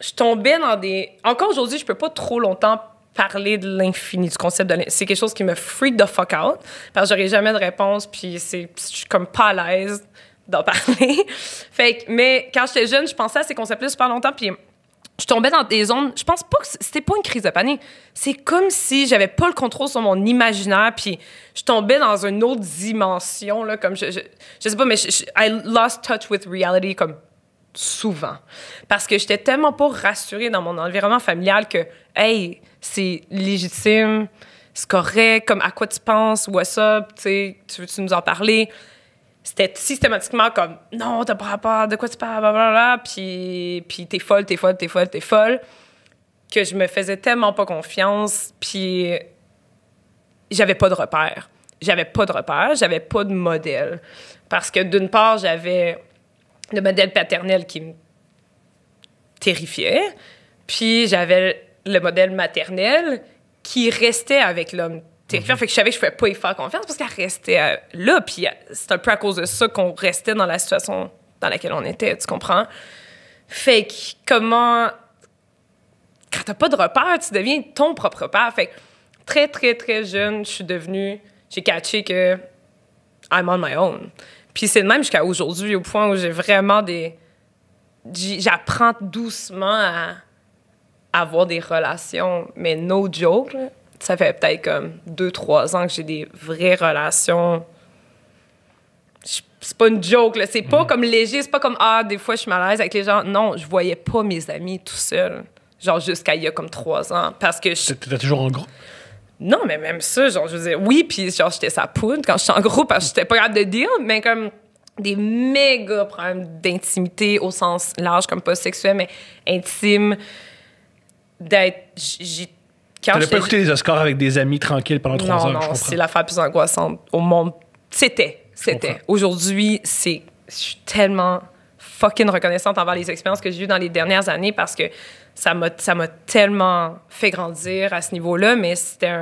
je tombais dans des... Encore aujourd'hui, je peux pas trop longtemps parler de l'infini, du concept de l'infini. C'est quelque chose qui me freak the fuck out, parce que j'aurais jamais de réponse, puis je suis comme pas à l'aise d'en parler. Fait que, mais quand j'étais jeune, je pensais à ces concepts-là super longtemps, puis je tombais dans des zones... Je pense pas que c'était pas une crise de panique. C'est comme si j'avais pas le contrôle sur mon imaginaire, puis je tombais dans une autre dimension, là, comme je sais pas, mais I lost touch with reality, comme souvent. Parce que j'étais tellement pas rassurée dans mon environnement familial que, hey, c'est légitime, c'est correct, comme à quoi tu penses, what's up, tu sais, tu veux-tu nous en parler? C'était systématiquement comme, non, t'as pas rapport, de quoi tu parles, blablabla, puis t'es folle, que je me faisais tellement pas confiance, puis j'avais pas de repères. J'avais pas de modèle. Parce que d'une part, j'avais le modèle paternel qui me terrifiait, puis j'avais le modèle maternel qui restait avec l'homme terrifiant. Fait que je savais que je pouvais pas y faire confiance parce qu'elle restait là, puis c'est un peu à cause de ça qu'on restait dans la situation dans laquelle on était, tu comprends? Fait que comment... Quand t'as pas de repère, tu deviens ton propre père. Fait que très, très, très jeune, j'ai catché que I'm on my own. Puis c'est de même jusqu'à aujourd'hui, au point où j'ai vraiment j'apprends doucement à avoir des relations, mais no joke, là. Ça fait peut-être comme 2-3 ans que j'ai des vraies relations. C'est pas une joke, là. C'est pas comme léger, c'est pas comme, des fois, je suis mal à l'aise avec les gens. Non, je voyais pas mes amis tout seul. Genre, jusqu'à il y a comme 3 ans. Parce que T'étais toujours en groupe? Non, mais même ça, genre, je veux dire, oui, puis genre, j'étais sa poudre quand j'étais en groupe parce que j'étais pas capable de dire, mais comme des méga problèmes d'intimité au sens large, comme pas sexuel, mais intime, d'être... T'avais pas écouté les Oscars avec des amis tranquilles pendant 3 heures, je comprends. Non, c'est l'affaire la plus angoissante au monde. C'était. Aujourd'hui, je suis tellement fucking reconnaissante envers les expériences que j'ai eues dans les dernières années parce que ça m'a tellement fait grandir à ce niveau-là, mais c'était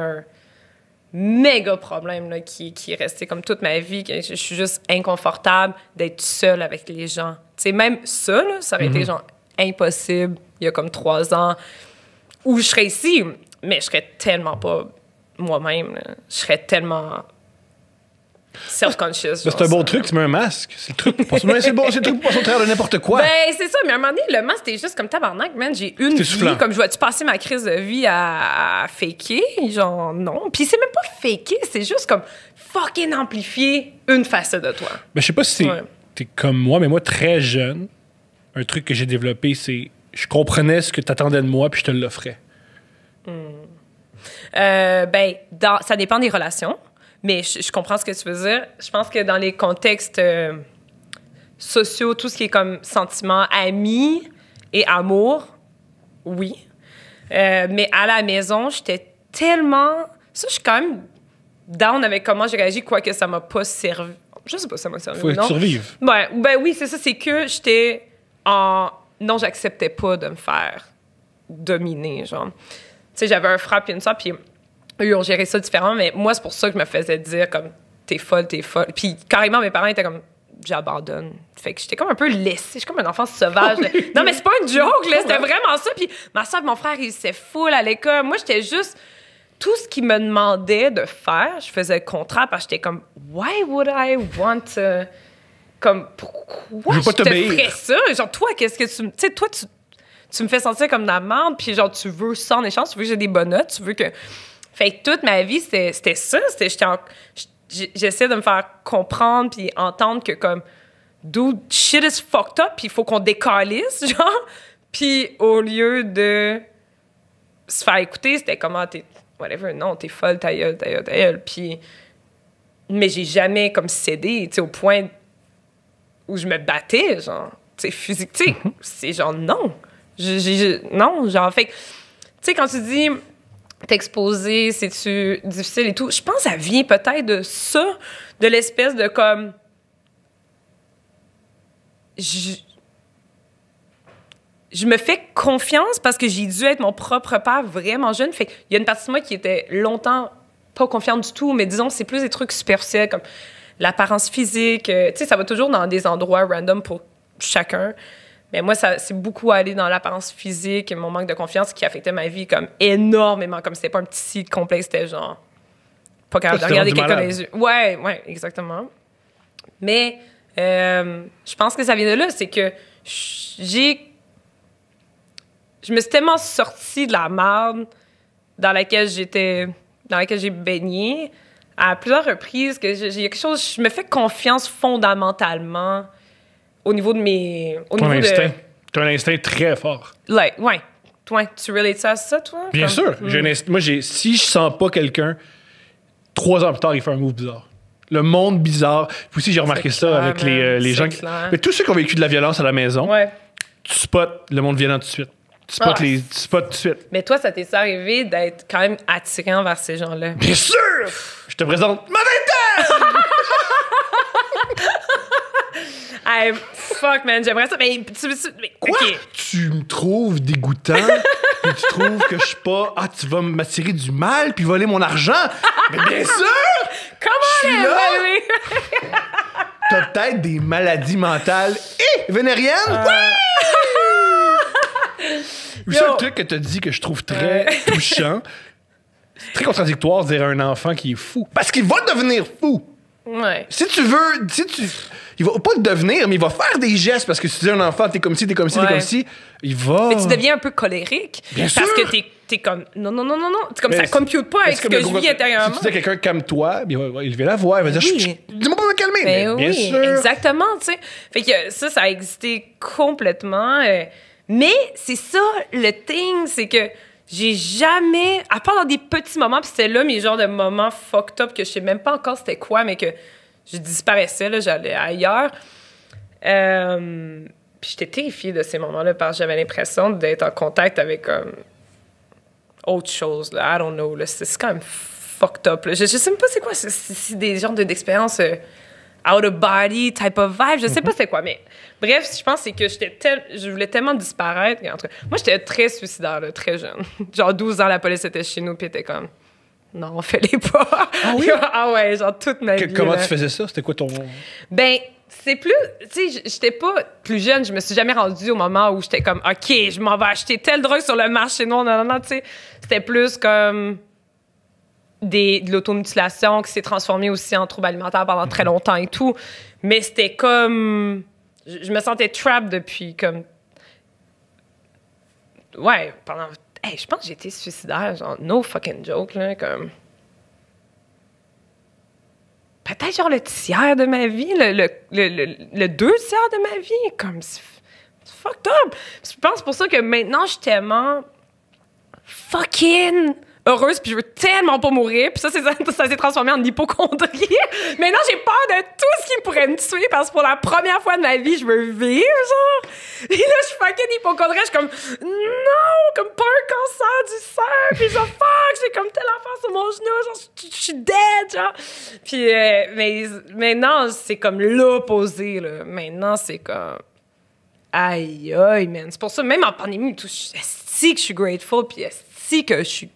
méga problème là, qui est resté comme toute ma vie. Que je suis juste inconfortable d'être seule avec les gens. Tu sais, même ça, là, ça aurait été genre impossible il y a comme 3 ans où je serais ici, mais je serais tellement pas moi-même. Là. Je serais tellement self-conscious. C'est un bon truc, tu mets un masque. C'est le truc pour passer, c'est le truc pour passer au travers de n'importe quoi. Ben, c'est ça, mais à un moment donné, le masque, c'était juste comme tabarnak, man. J'ai une vie, soufflant. comme je vois-tu passer ma crise de vie à faker? Genre, non. Puis c'est même pas faker, c'est juste comme fucking amplifier une facette de toi. Ben, je sais pas si t'es comme moi, mais moi, très jeune, un truc que j'ai développé, c'est je comprenais ce que t'attendais de moi, puis je te l'offrais. Ben, ça dépend des relations. Mais je comprends ce que tu veux dire. Je pense que dans les contextes sociaux, tout ce qui est comme sentiment, amis et amour, oui. Mais à la maison, j'étais tellement... Ça, je suis quand même down avec comment j'ai réagi, quoique ça m'a pas servi. Je sais pas si ça m'a servi. Faut non. survivre. Ben oui, c'est ça. C'est que j'étais en... Non, j'acceptais pas de me faire dominer, genre. Tu sais, j'avais un frère et une soeur, puis... Eux ont géré ça différemment, mais moi, c'est pour ça que je me faisais dire comme t'es folle. Puis carrément, mes parents étaient comme j'abandonne. Fait que j'étais comme un peu laissée. Je suis comme un enfant sauvage. Non, mais c'est pas une joke, là. C'était vraiment ça. Puis ma soeur et mon frère, ils étaient full à l'école. Moi, j'étais juste. Tout ce qu'ils me demandaient de faire, je faisais le contraire parce que j'étais comme why would I want to. Comme pourquoi je te ferais ça? Genre, toi, qu'est-ce que tu. Tu sais, toi, tu me fais sentir comme de la merde, puis genre, tu veux ça en échange, tu veux que j'ai des bonnes notes, tu veux que. Fait que toute ma vie, c'était ça. J'essayais de me faire comprendre puis entendre que comme dude, shit is fucked up puis il faut qu'on décalisse, genre. Puis au lieu de se faire écouter, c'était comment t'es... Whatever, non, t'es folle, ta gueule. Puis... Mais j'ai jamais comme cédé, tu sais, au point où je me battais, genre, tu sais, physique. Tu sais, c'est genre non. Non, genre, fait que... Tu sais, quand tu dis... T'exposer, c'est-tu difficile et tout? Je pense que ça vient peut-être de ça, de l'espèce de comme... Je me fais confiance parce que j'ai dû être mon propre père vraiment jeune. Fait qu'il y a une partie de moi qui était longtemps pas confiante du tout, mais disons, c'est plus des trucs superficiels comme l'apparence physique. Tu sais, ça va toujours dans des endroits random pour chacun. Mais moi, c'est beaucoup allé dans l'apparence physique et mon manque de confiance qui affectait ma vie comme énormément. Comme c'était pas un petit complexe, c'était genre pas capable de regarder quelqu'un dans les yeux. Ouais, exactement. Mais je pense que ça vient de là. C'est que je me suis tellement sortie de la merde dans laquelle j'ai baigné à plusieurs reprises que j'ai quelque chose... Je me fais confiance fondamentalement au niveau de mes... T'as un instinct très fort. Ouais. Toi, tu relates ça à ça, toi? Bien sûr. Si je sens pas quelqu'un, 3 ans plus tard, il fait un move bizarre. Le monde bizarre. Puis aussi, j'ai remarqué ça avec les gens... Mais tous ceux qui ont vécu de la violence à la maison, tu spots le monde violent tout de suite. Tu spots tout de suite. Mais toi, ça t'est arrivé d'être quand même attirant vers ces gens-là? Bien sûr! Je te présente ma vingtaine! Hey, fuck, man, j'aimerais ça. Mais quoi? Okay. Tu me trouves dégoûtant? Et tu trouves que je suis pas... Ah, tu vas m'attirer du mal puis voler mon argent? Mais bien sûr! Comment baby? T'as peut-être des maladies mentales et vénériennes? Le seul truc que t'as dit que je trouve très touchant, c'est très contradictoire de dire à un enfant qui est fou. Parce qu'il va devenir fou! Ouais. Si tu veux... Il va pas le devenir, mais il va faire des gestes parce que si tu dis à un enfant, t'es comme ci, t'es comme ci, il va... Mais tu deviens un peu colérique. Bien sûr! Parce que t'es comme... Non. C'est comme ça compute pas avec ce que je vis intérieurement. Si tu dis à quelqu'un, calme-toi, il va élever la voix, il va dire, dis-moi pas me calmer. Mais bien sûr! Exactement, tu sais. Fait que ça a existé complètement. Mais c'est ça, le thing, c'est que j'ai jamais... À part dans des petits moments, puis c'était là mes genres de moments fucked up que je sais même pas encore c'était quoi, mais que... Je disparaissais, là, j'allais ailleurs. Puis j'étais terrifiée de ces moments-là parce que j'avais l'impression d'être en contact avec autre chose. Là. I don't know. Là. C'est quand même fucked up. Là. Je sais même pas c'est quoi. C'est des genres d'expériences out of body type of vibe. Je sais pas c'est quoi. Mais bref, je pense que c'est que je voulais tellement disparaître. Moi, j'étais très suicidaire, là, très jeune. Genre 12 ans, la police était chez nous puis était comme... Non, fais-les pas. Ah oui? Ah ouais, genre toute ma vie. Comment là. tu faisais ça? C'était quoi ton... Ben, c'est plus... Tu sais, j'étais pas plus jeune. Je me suis jamais rendue au moment où j'étais comme, OK, je m'en vais acheter telle drogue sur le marché noir. Non, tu sais. C'était plus comme de l'automutilation qui s'est transformée aussi en trouble alimentaire pendant très longtemps et tout. Mais c'était comme... Je me sentais trapped depuis comme... Ouais, pendant... Hey, je pense que j'ai été suicidaire, genre, no fucking joke, là, comme... Peut-être genre le tiers de ma vie, le 2 tiers de ma vie, comme... C'est fucked up! Je pense pour ça que maintenant, je suis tellement fucking heureuse, puis je veux tellement pas mourir, puis ça s'est transformé en hypocondrie. Maintenant, j'ai peur de tout ce qui pourrait me tuer, parce que pour la première fois de ma vie, je veux vivre, genre. Et là, je suis fucking hypocondriaque, je suis comme, non, comme pas un cancer du sein, puis genre, fuck, j'ai comme telle affaire sur mon genou, genre, je suis dead, genre. Puis, mais maintenant, c'est comme l'opposé, là. Maintenant, c'est comme, aïe, aïe, man. C'est pour ça, même en pandémie, tout, esti que je suis grateful, puis esti que je suis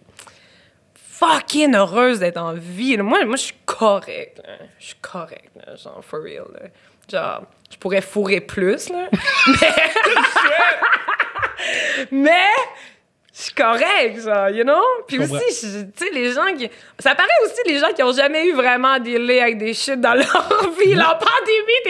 fucking heureuse d'être en vie. Là. Moi, je suis correcte. Là. Je suis correcte, là, genre, for real. Là. Genre, je pourrais fourrer plus, là. Mais je suis correcte, genre, you know? Puis aussi, tu sais, les gens qui... Ça paraît aussi, les gens qui ont jamais eu vraiment à dealer avec des shit dans leur vie. Là, en pandémie,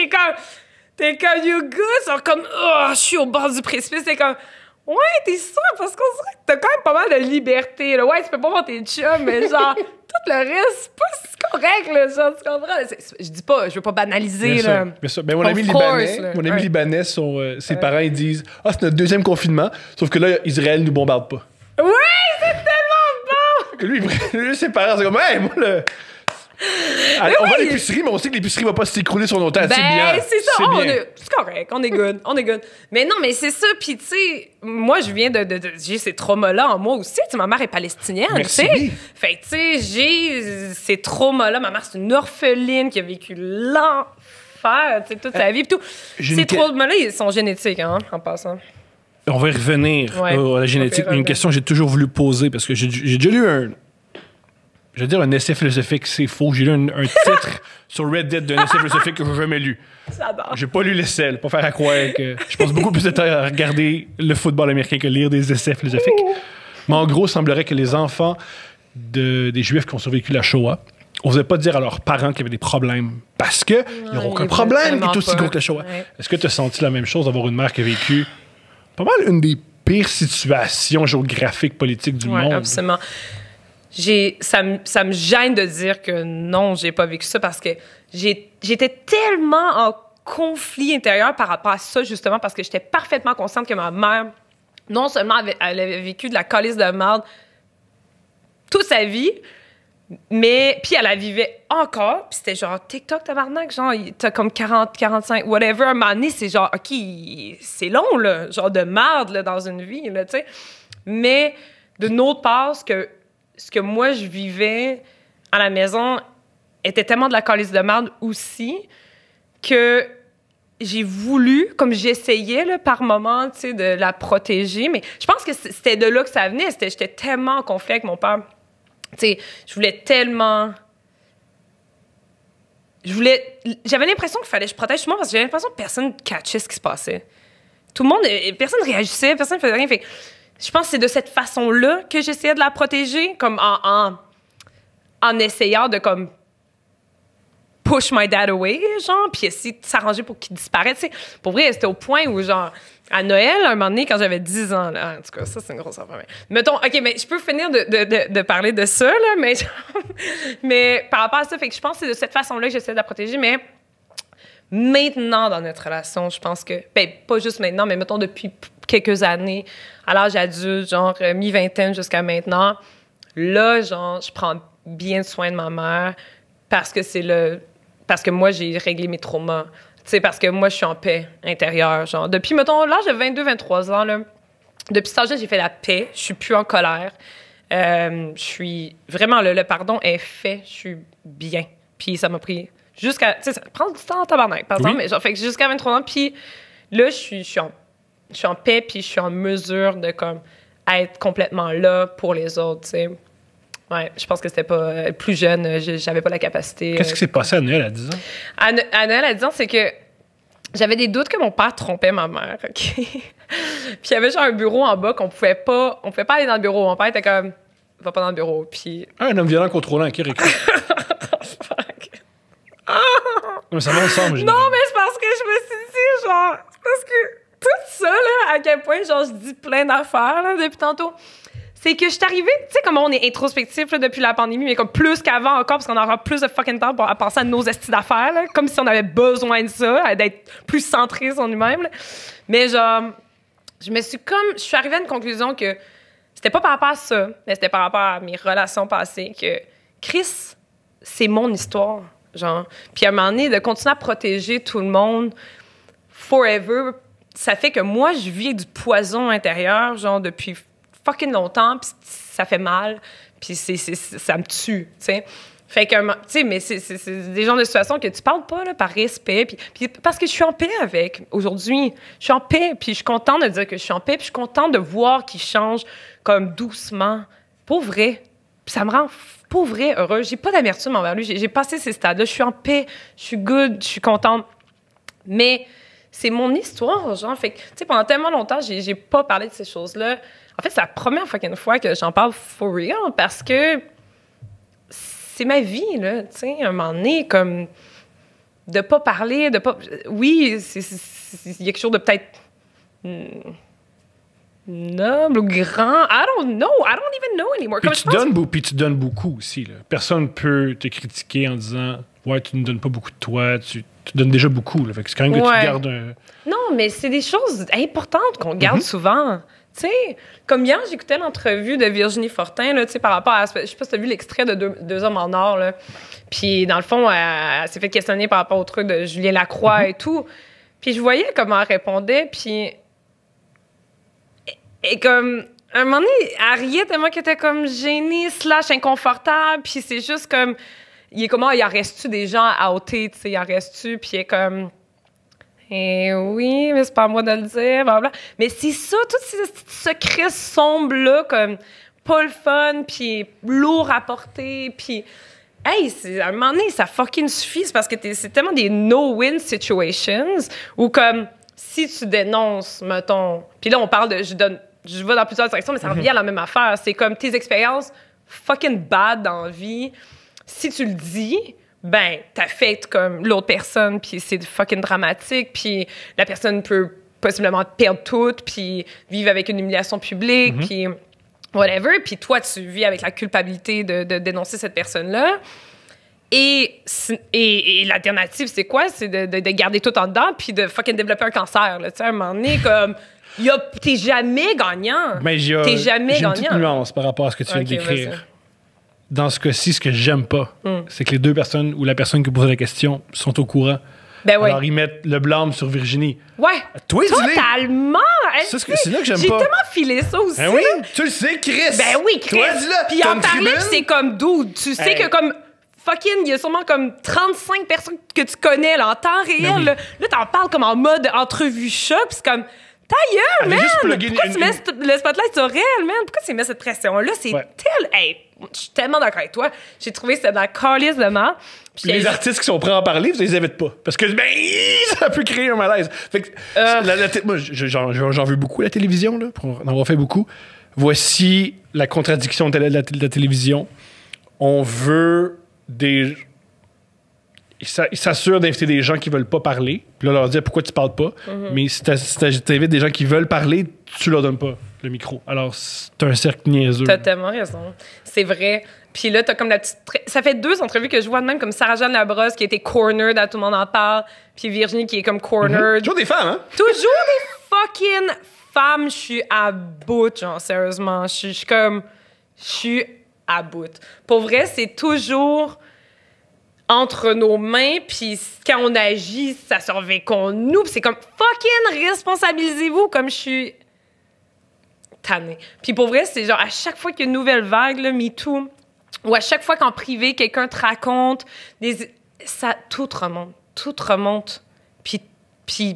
t'es comme, you good? Genre comme, oh, je suis au bord du précipice. T'es comme... Ouais, t'es sûr, parce qu'on dirait que t'as quand même pas mal de liberté. Là. Ouais, tu peux pas voir tes chums, mais genre, tout le reste, c'est pas si correct, là, genre, tu comprends? Je dis pas, je veux pas banaliser, bien là. Sûr, bien sûr. Ben, mon ami libanais, ses parents, ils disent « Ah, c'est notre deuxième confinement, sauf que là, Israël nous bombarde pas. » Ouais, c'est tellement bon! Que lui, ses parents, c'est comme « Hey, moi, là... » on va à l'épicerie, mais on sait que l'épicerie va pas s'écrouler sur nos têtes. C'est bien. C'est ça. C'est correct. On est good. On est good. Mais non, mais c'est ça. Puis, tu sais, moi, je viens j'ai ces traumas-là en moi aussi. Tu sais, ma mère est palestinienne. Merci. Tu sais. Fait que, tu sais, j'ai ces traumas-là. Ma mère, c'est une orpheline qui a vécu l'enfer, tu sais, toute sa vie. Puis tout. Ces traumas-là, ils sont génétiques, hein, en passant. On va y revenir à la génétique. Une question que j'ai toujours voulu poser parce que j'ai déjà lu je veux dire un essai philosophique, c'est faux. J'ai lu un titre sur Reddit d'un essai philosophique que je n'ai jamais lu. J'adore. J'ai pas lu l'essai, pour faire à croire que je passe beaucoup plus de temps à regarder le football américain que lire des essais philosophiques. Mais en gros, il semblerait que les enfants des Juifs qui ont survécu la Shoah n'osaient pas dire à leurs parents qu'il y avait des problèmes parce qu'ils n'auront aucun problème qui est aussi gros que la Shoah. Ouais. Est-ce que tu as senti la même chose d'avoir une mère qui a vécu pas mal une des pires situations géographiques, politiques du monde? Absolument. Ça me gêne de dire que non, j'ai pas vécu ça parce que j'étais tellement en conflit intérieur par rapport à ça, justement, parce que j'étais parfaitement consciente que ma mère, non seulement elle avait vécu de la calice de merde toute sa vie, mais puis elle la vivait encore, puis c'était genre TikTok, tabarnak, genre t'as comme 40, 45, whatever, un moment donné, c'est genre, OK, c'est long, là, genre de merde, là, dans une vie, là, tu sais. Mais d'une autre part, ce que moi, je vivais à la maison était tellement de la calice de merde aussi que j'ai voulu, comme j'essayais là, par moment, tu sais, de la protéger. Mais je pense que c'était de là que ça venait. J'étais tellement en conflit avec mon père. Tu sais, je voulais tellement... J'avais l'impression qu'il fallait que je protège tout le monde parce que j'avais l'impression que personne ne catchait ce qui se passait. Tout le monde... Personne ne réagissait, personne ne faisait rien. Fait je pense que c'est de cette façon-là que j'essayais de la protéger, comme en essayant de comme push my dad away, genre, puis essayer de s'arranger pour qu'il disparaisse. T'sais. Pour vrai, c'était au point où, genre, à Noël, un moment donné, quand j'avais 10 ans, là, en tout cas, ça, c'est une grosse affaire. Mettons, OK, mais je peux finir de parler de ça, là, mais par rapport à ça, fait que je pense que c'est de cette façon-là que j'essaie de la protéger, mais maintenant, dans notre relation, je pense que, ben, pas juste maintenant, mais mettons depuis quelques années, à l'âge adulte, genre mi-vingtaine jusqu'à maintenant, là, genre, je prends bien soin de ma mère parce que moi, j'ai réglé mes traumas. Tu sais, parce que moi, je suis en paix intérieure, genre. Depuis, mettons, l'âge de 22, 23 ans, là, depuis cet âge-là, j'ai fait la paix. Je suis plus en colère. Je suis... Vraiment, le pardon est fait. Je suis bien. Puis ça m'a pris jusqu'à... Tu sais, ça prend du temps en tabarnak, par exemple, mais genre, fait que jusqu'à 23 ans, puis là, je suis en paix, puis je suis en mesure de, comme, être complètement là pour les autres, tu sais. Ouais, je pense que c'était pas... Plus jeune, j'avais pas la capacité... Qu'est-ce qui s'est passé à Noël à 10 ans? À Noël à 10 ans, c'est que j'avais des doutes que mon père trompait ma mère, OK? Puis il y avait genre un bureau en bas qu'on pouvait pas... On pouvait pas aller dans le bureau. Mon père était comme... Va pas dans le bureau, puis... Un homme violent contrôlant, qui récupère. Non, mais ça va ensemble, non, mais c'est parce que je me suis dit, genre... C'est parce que tout ça, là, à quel point, genre, je dis plein d'affaires, là, depuis tantôt... C'est que je suis arrivée, tu sais, comment on est introspectif là, depuis la pandémie, mais comme plus qu'avant encore, parce qu'on a encore plus de fucking temps pour penser à nos estis d'affaires, là, comme si on avait besoin de ça, d'être plus centré sur nous-mêmes. Là. Mais genre, je suis arrivée à une conclusion que c'était pas par rapport à ça, mais c'était par rapport à mes relations passées, que Chris, c'est mon histoire, genre. Puis à un moment donné, de continuer à protéger tout le monde forever, ça fait que moi, je vis avec du poison intérieur, genre, depuis fucking longtemps, puis ça fait mal, puis ça me tue, tu sais. Fait que, tu sais, mais c'est des genres de situations que tu parles pas, là, par respect, puis parce que je suis en paix avec, aujourd'hui. Je suis en paix, puis je suis contente de dire que je suis en paix, puis je suis contente de voir qu'il change comme doucement, pour vrai. Puis ça me rend, pour vrai, heureuse. J'ai pas d'amertume envers lui. J'ai passé ces stades-là. Je suis en paix, je suis good, je suis contente. Mais c'est mon histoire, genre. Fait que, tu sais, pendant tellement longtemps, j'ai pas parlé de ces choses-là. En fait, c'est la première fucking fois que j'en parle for real parce que c'est ma vie, là. Tu sais, à un moment donné, comme de pas parler, de pas. Oui, il y a quelque chose de peut-être noble ou grand. I don't know. I don't even know anymore. Puis tu donnes beaucoup aussi, là. Personne peut te critiquer en disant ouais, tu ne donnes pas beaucoup de toi, tu donnes déjà beaucoup, là. Fait que c'est quand même que tu gardes un. Non, mais c'est des choses importantes qu'on garde souvent. Tu sais, comme hier, j'écoutais l'entrevue de Virginie Fortin, là, tu sais, par rapport à... Je sais pas si t'as vu l'extrait de Deux hommes en or, là. Puis, dans le fond, elle s'est fait questionner par rapport au truc de Julien Lacroix et tout. Puis, je voyais comment elle répondait, puis... Et comme... À un moment donné, elle riait tellement qu'elle était comme gênée / inconfortable, puis c'est juste comme... Il en reste-tu des gens à ôter, tu sais, il en reste-tu, puis il est comme... Eh oui, mais c'est pas à moi de le dire, blablabla. Mais c'est ça, tous ces secrets sombres-là, comme pas le fun, puis lourd à porter, puis... Hey, à un moment donné, ça fucking suffit, c'est parce que c'est tellement des no-win situations, où comme, si tu dénonces, mettons... Puis là, on parle de... Je vais dans plusieurs directions, mais ça revient à la même affaire. C'est comme tes expériences fucking bad dans la vie. Si tu le dis... ben, t'affectes comme l'autre personne, puis c'est fucking dramatique, puis la personne peut possiblement perdre tout, puis vivre avec une humiliation publique, puis whatever, puis toi, tu vis avec la culpabilité de dénoncer cette personne-là. Et l'alternative, c'est quoi? C'est de garder tout en dedans, puis de fucking développer un cancer, là, tu sais, à un moment donné, comme... T'es jamais gagnant. Mais t'es jamais gagnant. J'ai une petite nuance par rapport à ce que tu viens de décrire. Vas-y. Dans ce cas-ci, ce que j'aime pas, c'est que les deux personnes ou la personne qui pose la question sont au courant. Ben oui. Alors, ils mettent le blâme sur Virginie. Ouais. Toi, totalement. C'est là que j'aime pas. J'ai tellement filé ça aussi. Ben oui, tu le sais, Chris. Ben oui, Chris. Toi, dis-le. Puis en parler, c'est comme dude. Tu sais que comme fucking, il y a sûrement comme 35 personnes que tu connais là, en temps réel. Ben oui. Là, t'en parles comme en mode entrevue choc. Puis c'est comme... Ta gueule, man! Pourquoi tu mets le spotlight sur elle, man? Pourquoi tu mets cette pression-là? C'est Hey, je suis tellement d'accord avec toi. J'ai trouvé que c'était dans la calice de mort. Puis les artistes qui sont prêts à en parler, vous les invites pas. Parce que, ben, ça peut créer un malaise. Fait que, moi, j'en veux beaucoup, la télévision, là, pour en avoir fait beaucoup. Voici la contradiction de la télévision. On veut des... Ils s'assurent d'inviter des gens qui veulent pas parler. Puis là, leur dire pourquoi tu parles pas. Mais si t'invites des gens qui veulent parler, tu leur donnes pas le micro. Alors, c'est un cercle niaiseux. T'as tellement raison. C'est vrai. Puis là, t'as comme la petite... Ça fait 2 entrevues que je vois de même, comme Sarah-Jeanne Labrosse qui a été cornered, à tout le monde en parle. Puis Virginie qui est comme cornered. Toujours des femmes, hein? Toujours des fucking femmes. Je suis à bout, genre, sérieusement. Je suis à bout. Pour vrai, c'est toujours... entre nos mains, puis quand on agit, ça surveille qu'on nous, puis c'est comme fucking responsabilisez-vous, comme je suis tannée. Puis pour vrai, c'est genre à chaque fois qu'il y a une nouvelle vague, là, MeToo, ou à chaque fois qu'en privé, quelqu'un te raconte, tout remonte. Puis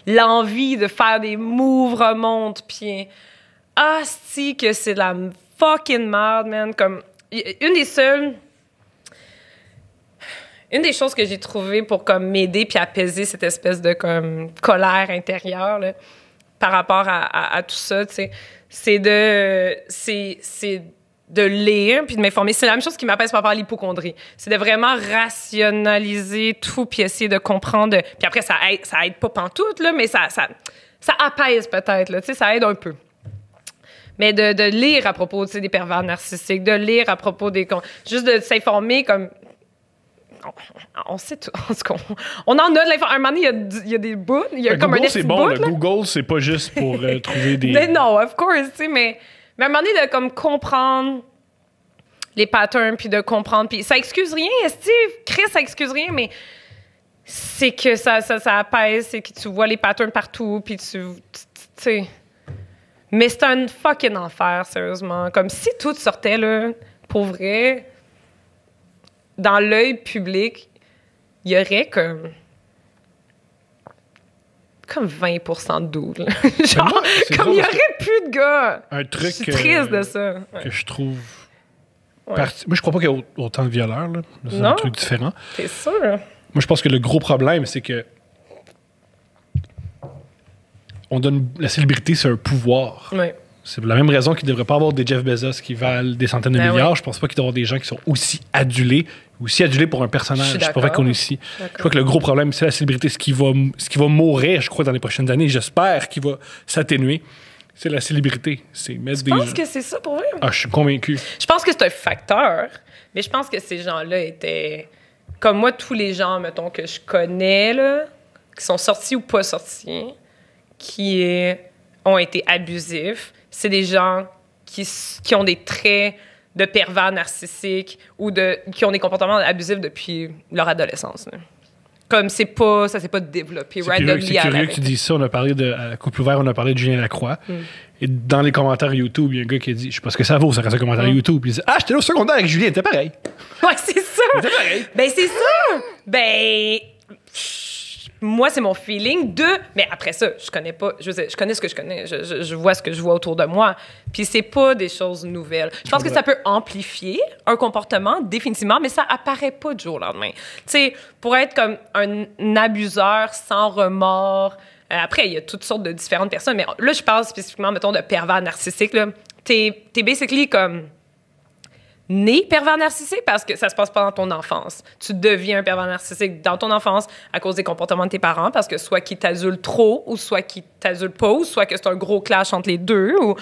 l'envie de faire des moves remonte, puis si que c'est de la fucking mad, man. Comme, une des choses que j'ai trouvées pour comme m'aider puis apaiser cette espèce de comme colère intérieure là, par rapport à tout ça, tu sais, c'est de lire puis de m'informer. C'est la même chose qui m'apaise par rapport à l'hypocondrie. C'est de vraiment rationaliser tout puis essayer de comprendre. Puis après, ça aide pas pantoute, là, mais ça apaise peut-être, là, tu sais, ça aide un peu. Mais de lire à propos, tu sais, des pervers narcissiques, de lire à propos des... Juste de s'informer comme... On sait tout. On en a de l'information. Un moment donné, il y a des bouts. Il y a comme Google, un c'est bon. Google, c'est pas juste pour trouver des... Mais non, of course, tu sais, mais à un moment donné, de comme comprendre les patterns, puis de comprendre... Puis ça excuse rien, Steve. Chris, ça excuse rien, mais c'est que ça apaise, c'est que tu vois les patterns partout, puis tu sais... Mais c'est un fucking enfer, sérieusement. Comme si tout sortait, là, pour vrai... Dans l'œil public, il y aurait comme 20% de doutes. Genre, moi, comme il y aurait plus de gars. Un truc. Je suis triste de ça. Que je trouve. Moi, je crois pas qu'il y ait autant de violeurs. Là. C'est un truc différent. C'est sûr. Moi, je pense que le gros problème, c'est que. On donne. La célébrité, c'est un pouvoir. Oui. C'est pour la même raison qu'il ne devrait pas avoir des Jeff Bezos qui valent des centaines de milliards. Oui. Je pense pas qu'il doit y avoir des gens qui sont aussi adulés pour un personnage. C'est pas vrai qu'on est ici. Je crois que le gros problème, c'est la célébrité. Ce qui va mourir, je crois, dans les prochaines années, j'espère qu'il va s'atténuer, c'est la célébrité. C'est mettre je pense que c'est ça pour vrai. Ah, je suis convaincu. Je pense que c'est un facteur, mais je pense que ces gens-là étaient... Comme moi, tous les gens, mettons, que je connais, là, qui sont sortis ou pas sortis, qui ont été abusifs, c'est des gens qui ont des traits de pervers narcissiques ou qui ont des comportements abusifs depuis leur adolescence. Là. Comme ça s'est pas développé. C'est curieux que tu dises ça. On a parlé à Couple ouvert, on a parlé de Julien Lacroix. Et dans les commentaires YouTube, il y a un gars qui a dit, je sais pas ce que ça vaut, ça reste un commentaire YouTube. Il dit, j'étais là au secondaire avec Julien, c'était pareil. Ouais, c'est ça. C'était pareil. Ben, c'est ça. Ben... Moi, c'est mon feeling mais après ça, je connais ce que je connais. Je vois ce que je vois autour de moi. Puis c'est pas des choses nouvelles. Je pense que ça peut amplifier un comportement, définitivement, mais ça apparaît pas du jour au lendemain. Tu sais, pour être comme un abuseur sans remords, après, il y a toutes sortes de différentes personnes, mais là, je parle spécifiquement, mettons, de pervers narcissiques, là. T'es basically comme... né pervers narcissique parce que ça se passe pas dans ton enfance. Tu deviens un pervers narcissique dans ton enfance à cause des comportements de tes parents parce que soit qu'ils t'adulent trop ou soit qu'ils t'adulent pas ou soit que c'est un gros clash entre les deux ou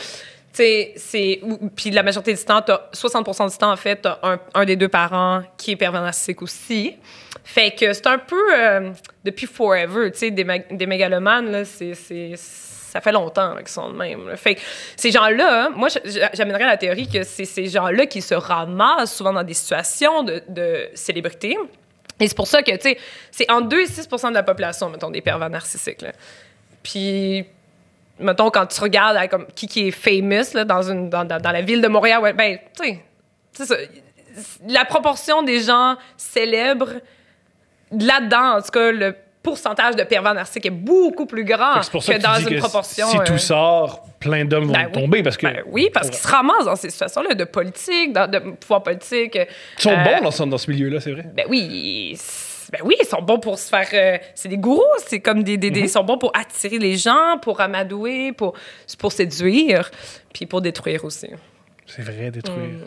puis la majorité du temps, 60% du temps en fait, t'as un des deux parents qui est pervers narcissique aussi. Fait que c'est un peu depuis forever, tu sais, des mégalomanes là, ça fait longtemps qu'ils sont de même. Là. Fait que ces gens-là, moi, j'amènerais la théorie que c'est ces gens-là qui se ramassent souvent dans des situations de célébrité. Et c'est pour ça que, tu sais, c'est entre 2 et 6% de la population, mettons, des pervers narcissiques. Là. Puis, mettons, quand tu regardes comme, qui est famous là, dans la ville de Montréal, ouais, ben, tu sais, ça, la proportion des gens célèbres, là-dedans, en tout cas, le pourcentage de pervers narcissiques est beaucoup plus grand que dans une proportion... Si tout sort, plein d'hommes vont tomber parce que... oui, parce qu'ils se ramassent dans ces situations-là de politique, de pouvoir politique. Ils sont bons dans ce milieu-là, c'est vrai. Ben oui, ils sont bons pour se faire... c'est des gourous, c'est comme ils sont bons pour attirer les gens, pour amadouer, pour séduire, puis pour détruire aussi. C'est vrai, détruire.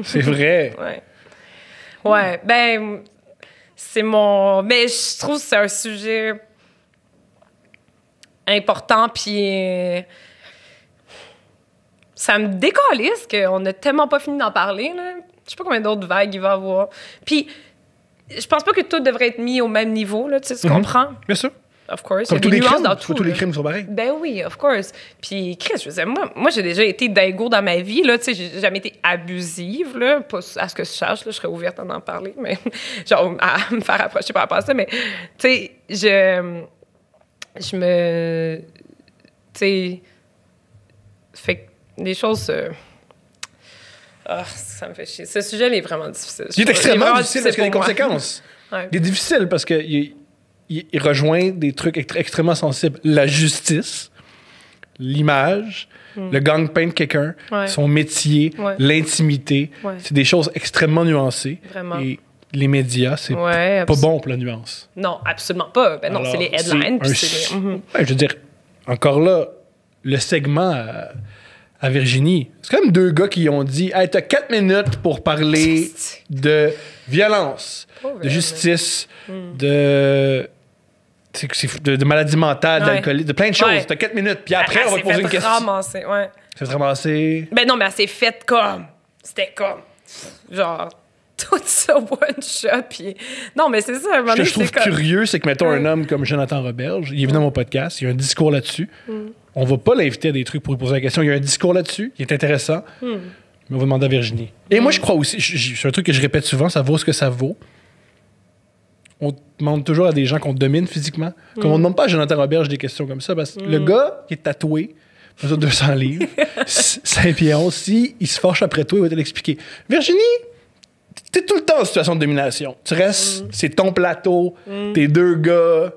C'est vrai. Ouais, ben... C'est mon... Mais je trouve que c'est un sujet important, puis ça me décalisse qu'on n'a tellement pas fini d'en parler, là. Je sais pas combien d'autres vagues il va y avoir. Puis, je pense pas que tout devrait être mis au même niveau, là, tu sais, tu comprends? Bien sûr. Of course. Comme tous les crimes, tous les crimes sont pareils. Ben oui, of course. Puis, Chris, je veux dire, moi j'ai déjà été dingo dans ma vie, là, tu sais, j'ai jamais été abusive, là, pas à ce que je sache, là, je serais ouverte à en parler, mais genre, à me faire approcher par rapport à ça, mais, tu sais, je me... Tu sais... Fait que des choses... ça me fait chier. Ce sujet, il est vraiment difficile. Il est extrêmement difficile parce qu'il y a des conséquences. Ouais. Il est difficile parce que il rejoint des trucs extrêmement sensibles. La justice, l'image, le gang-pain de quelqu'un, son métier, l'intimité. Ouais. C'est des choses extrêmement nuancées. Vraiment. Et les médias, c'est pas bon pour la nuance. Non, absolument pas. Ben non, c'est les headlines. Je veux dire, encore là, le segment à Virginie, c'est quand même 2 gars qui ont dit « Hey, t'as 4 minutes pour parler de violence, de justice, de maladies mentales, d'alcoolisme, de plein de choses. T'as 4 minutes. Puis après, on va te poser une question. Ramasser, C'est ramassé. Ben non, mais elle s'est faite comme... C'était comme... Genre... Tout ça one shot. Puis... Non, mais c'est ça. Ce que je trouve curieux, c'est que, mettons, un homme comme Jonathan Roberge, il est venu dans mon podcast, il y a un discours là-dessus. On va pas l'inviter à des trucs pour lui poser la question. Il y a un discours là-dessus qui est intéressant. Mais on va demander à Virginie. Et moi, je crois aussi, c'est un truc que je répète souvent, ça vaut ce que ça vaut. On demande toujours à des gens qu'on domine physiquement. Comme on ne demande pas à Jonathan Roberge des questions comme ça, parce que le gars qui est tatoué, mesure 200 livres, 5 pieds 11, si il se fâche après toi, il va te l'expliquer. Virginie, t'es tout le temps en situation de domination. Tu restes, c'est ton plateau, t'es 2 gars.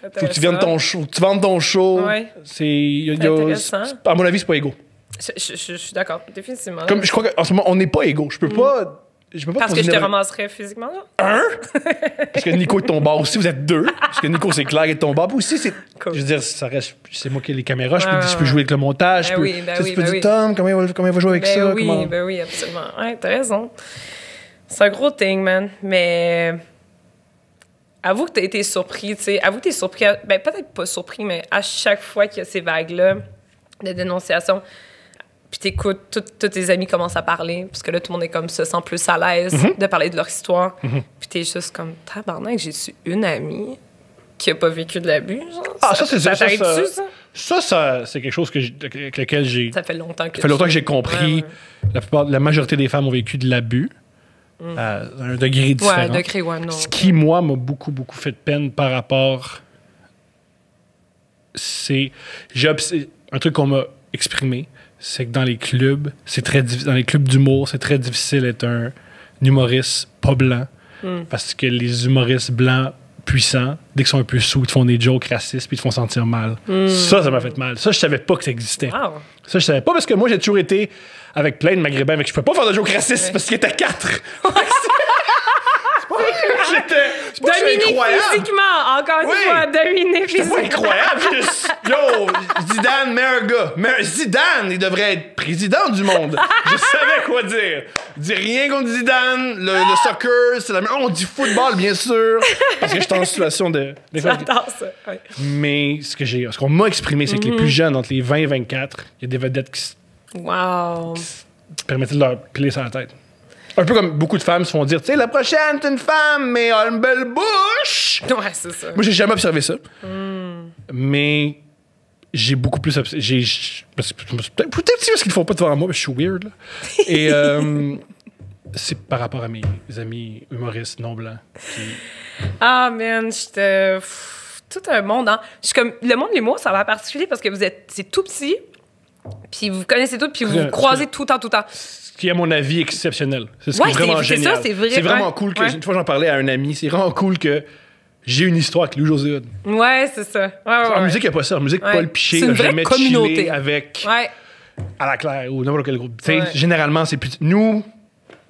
Faut que tu viennes ton show. Tu vendes ton show. C'est à mon avis, c'est pas égaux. Je suis d'accord, définitivement. Comme je crois qu'en ce moment, on n'est pas égaux. Je peux pas. Parce que je te ramasserais physiquement, là? 1, parce que Nico est de ton bord aussi, vous êtes 2. Parce que Nico, c'est clair, est de ton bord. Puis aussi, c'est. Cool. Je veux dire, ça reste. C'est moi qui ai les caméras, je peux jouer avec le montage. Tu peux dire, Tom, comment il va jouer avec ça? Oui, absolument. Ouais, t'as raison. C'est un gros thing, man. Mais. Avoue que t'as été surpris, tu sais. Avoue que t'es surpris. Ben, peut-être pas surpris, mais à chaque fois qu'il y a ces vagues-là de dénonciation, puis t'écoutes, tous tes amis commencent à parler, parce que là, tout le monde est comme se sent plus à l'aise de parler de leur histoire. Puis t'es juste comme, tabarnak, j'ai su une amie qui a pas vécu de l'abus, genre. Ah, ça c'est ça. Ça, c'est quelque chose avec lequel j'ai... Ça fait longtemps que j'ai compris. La majorité des femmes ont vécu de l'abus. À un degré différent. Ouais, un degré, non. Ce qui, moi, m'a beaucoup, beaucoup fait de peine par rapport... C'est... Un truc qu'on m'a exprimé, c'est que dans les clubs, dans les clubs d'humour, c'est très difficile d'être un humoriste pas blanc. Parce que les humoristes blancs puissants, dès qu'ils sont un peu sous, ils te font des jokes racistes puis ils te font sentir mal. Ça m'a fait mal. Ça, je savais pas que ça existait. Wow. Ça, je savais pas parce que moi, j'ai toujours été avec plein de Maghrébins, mais je peux pas faire de jokes racistes parce qu'ils étaient 4. Dominique physiquement, encore une fois, Dominique physiquement. C'est incroyable. Yo, Zidane, meilleur gars. Zidane, il devrait être président du monde. Je savais quoi dire. Dis rien contre Zidane, le soccer, c'est la même. On dit football, bien sûr, parce que j'étais en situation de... J'adore ça. Ouais. Mais ce qu'on m'a exprimé, c'est que les plus jeunes, entre les 20 et 24, il y a des vedettes qui permettaient de leur piler sur la tête. Un peu comme beaucoup de femmes se font dire, tu sais, la prochaine, c'est une femme, mais elle a une belle bouche. Ouais, c'est ça. Moi, j'ai jamais observé ça. Mais j'ai beaucoup plus observé. Peut-être parce qu'ils le font pas devant moi, mais je suis weird. Là. Et c'est par rapport à mes amis humoristes non blancs. Ah, man, j'étais. Tout un monde, hein. Je suis comme. Le monde de l'humour, ça va particulier parce que c'est tout petit, puis vous connaissez tout, puis vous vous croisez tout le temps. Qui est, à mon avis, exceptionnel. C'est ce qui est vraiment génial. Ça, c'est vraiment cool que... Une fois, j'en parlais à un ami. C'est vraiment cool que j'ai une histoire avec Louis-José Hood. Ouais, c'est ça. En musique, il n'y a pas ça. En musique, Paul Piché n'a jamais chillé avec À la Claire ou n'importe quel groupe. Généralement, c'est plus... Nous,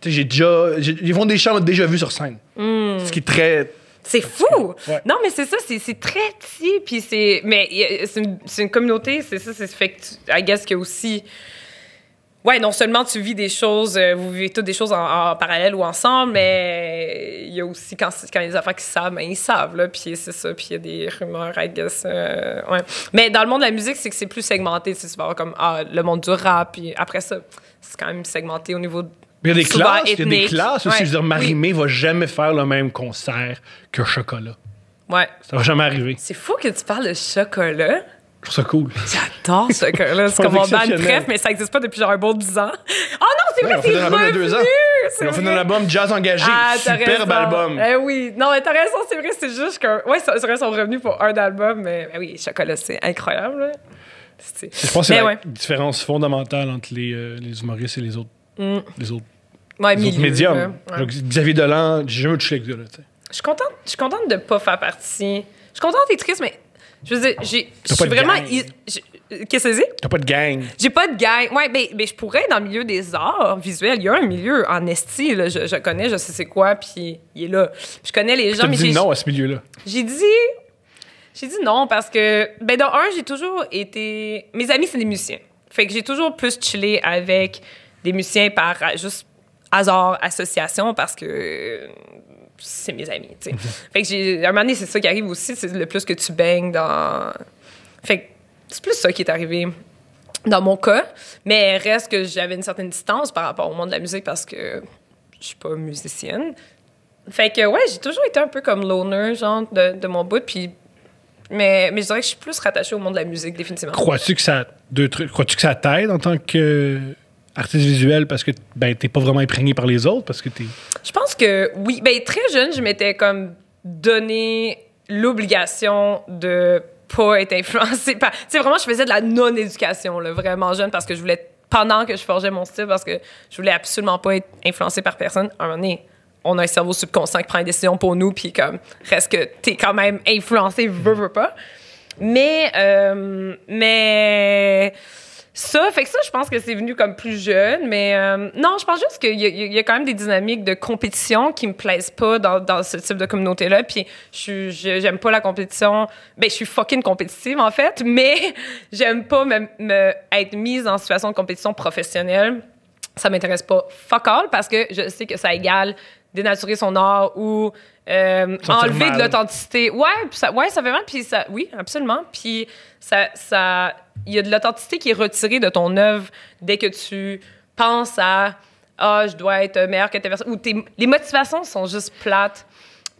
ils font des chants déjà vus sur scène. Ce qui est très... C'est fou! Ouais. Non, mais c'est ça, c'est très petit, puis c'est... Mais c'est une communauté, c'est ça, c'est fait que... I guess que aussi... Ouais, non seulement tu vis des choses, vous vivez toutes des choses en parallèle ou ensemble, mais il y a aussi, quand les affaires qui savent, ben ils savent, là, puis c'est ça, puis il y a des rumeurs, I guess, ouais. Mais dans le monde de la musique, c'est que c'est plus segmenté, tu vas avoir comme, le monde du rap, puis après ça, c'est quand même segmenté au niveau de... Il y a des classes aussi. Je veux dire, Marie-Mé va jamais faire le même concert que Chocolat. Ouais. Ça va jamais arriver. C'est fou que tu parles de Chocolat. Je trouve ça cool. J'adore Chocolat. C'est comme mon band préf, mais ça n'existe pas depuis genre un bon 10 ans. Oh non, c'est vrai, c'est revenu! 2 ans. Ils ont fait un album Jazz Engagé. Superbe album. Oui. Non, mais t'as raison, c'est vrai, c'est juste que... Ouais, c'est vrai, ils sont revenus pour un album, mais oui, Chocolat, c'est incroyable. Je pense que c'est la différence fondamentale entre les humoristes et les autres. Les autres médiums. Ouais. Xavier Dolan, j'ai jamais touché avec ça. Je suis contente de ne pas faire partie. Je suis contente et triste, mais je veux dire, je suis vraiment. Qu'est-ce que c'est? T'as pas de gang. J'ai pas de gang. Ouais, ben je pourrais dans le milieu des arts visuels. Il y a un milieu en esti, là, je connais, je sais c'est quoi, puis il est là. Je connais les gens, mais j'ai dit non à ce milieu-là. J'ai dit non parce que, ben dans un, j'ai toujours été... Mes amis, c'est des musiciens. Fait que j'ai toujours plus chillé avec des musiciens par juste hasard, association, parce que c'est mes amis, tu sais. Fait que à un moment donné, c'est ça qui arrive aussi, c'est le plus que tu baignes dans... Fait que c'est plus ça qui est arrivé dans mon cas, mais reste que j'avais une certaine distance par rapport au monde de la musique parce que je suis pas musicienne. Fait que, ouais, j'ai toujours été un peu comme loner, genre, de mon bout, puis... Mais je dirais que je suis plus rattachée au monde de la musique, définitivement. Crois-tu que ça t'aide en tant qu'artiste visuel parce que t'es pas vraiment imprégné par les autres? Parce que Je pense que oui. Ben, très jeune, je m'étais comme donné l'obligation de pas être influencée par... Tu sais, vraiment, je faisais de la non-éducation, là, vraiment jeune, parce que je voulais... Pendant que je forgeais mon style, parce que je voulais absolument pas être influencée par personne. À un moment donné, on a un cerveau subconscient qui prend des décisions pour nous, puis comme, reste que t'es quand même influencé, veux pas. Mais ça, fait que ça, je pense que c'est venu comme plus jeune, mais non, je pense juste qu'il y a quand même des dynamiques de compétition qui me plaisent pas dans ce type de communauté-là, puis j'aime pas la compétition. Ben, je suis fucking compétitive, en fait, mais j'aime pas être mise en situation de compétition professionnelle. Ça m'intéresse pas fuck all, parce que je sais que ça égale dénaturer son art ou enlever de l'authenticité. Ouais, ça fait mal, puis ça... Oui, absolument. Puis ça... Il y a de l'authenticité qui est retirée de ton œuvre dès que tu penses à « Ah, je dois être meilleure que telle personne » ou les motivations sont juste plates,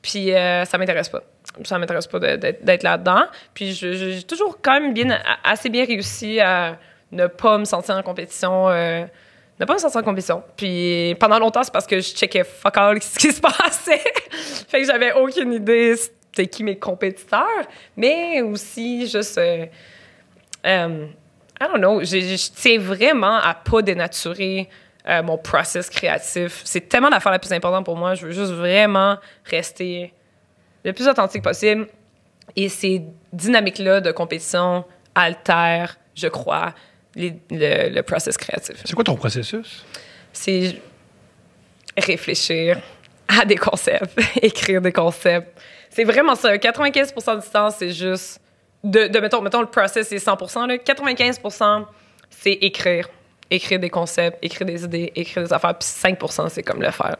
puis ça m'intéresse pas. Ça m'intéresse pas d'être là-dedans. Puis j'ai toujours quand même assez bien réussi à ne pas me sentir en compétition... Ne pas me sentir en compétition. Puis pendant longtemps, c'est parce que je checkais fuck all ce qui se passait. Fait que j'avais aucune idée c'était qui mes compétiteurs. Mais aussi, juste... I don't know. Je tiens vraiment à pas dénaturer mon process créatif. C'est tellement l'affaire la plus importante pour moi. Je veux juste vraiment rester le plus authentique possible. Et ces dynamiques-là de compétition altèrent, je crois, le process créatif. C'est quoi ton processus? C'est réfléchir à des concepts, écrire des concepts. C'est vraiment ça. 95% du temps, c'est juste... mettons, le process, c'est 100%. Là, 95%, c'est écrire. Écrire des concepts, écrire des idées, écrire des affaires. Puis 5%, c'est comme le faire.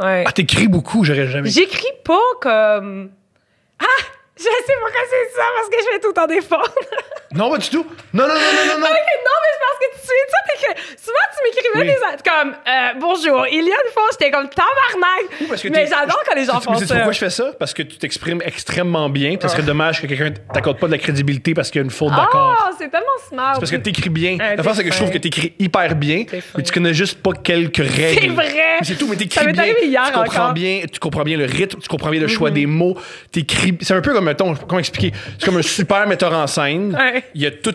Ouais. Ah, t'écris beaucoup, j'aurais jamais... J'écris pas comme... Ah! Je sais pourquoi c'est ça, parce que je fais tout le temps des fautes. Non, pas du tout. Non. OK, non, mais c'est parce que tu sais, souvent, tu m'écrivais comme bonjour, il y a une fois, j'étais comme tabarnak. Mais j'adore quand les gens font ça. Mais c'est pourquoi je fais ça? Parce que tu t'exprimes extrêmement bien. Ça serait dommage que quelqu'un t'accorde pas de la crédibilité parce qu'il y a une faute d'accord. Ah, c'est tellement smart. C'est parce que t'écris bien. La force, c'est que je trouve que t'écris hyper bien, mais tu connais juste pas quelques règles. C'est vrai. Mais c'est tout, mais t'écris bien. Tu comprends bien le rythme, tu comprends bien le choix des mots. T'écris. C'est un peu comme, mettons, comment expliquer? C'est comme un super metteur en scène. Ouais. Il y a tout.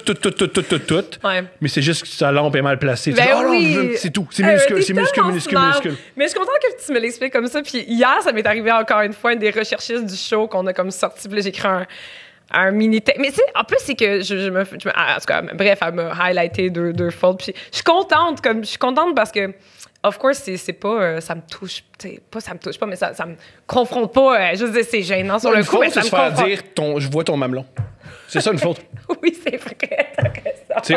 Ouais. Mais c'est juste que sa lampe est mal placée. Ben oui. C'est tout. C'est minuscule. Mais je suis contente que tu me l'expliques comme ça. Puis hier, ça m'est arrivé encore une fois, une des recherchistes du show qu'on a comme sorti. Puis là, j'ai écrit un mini texte. Mais tu sais, en plus, c'est que en tout cas, bref, elle m'a highlighté deux fautes. Puis je suis contente parce que, of course, c'est pas... ça me touche, pas ça me touche pas, mais ça me confronte pas. Je veux dire, c'est gênant sur le coup, mais ça me confronte. C'est se faire dire, je vois ton mamelon. C'est ça, une faute. Oui, c'est vrai, t'as raison. C'est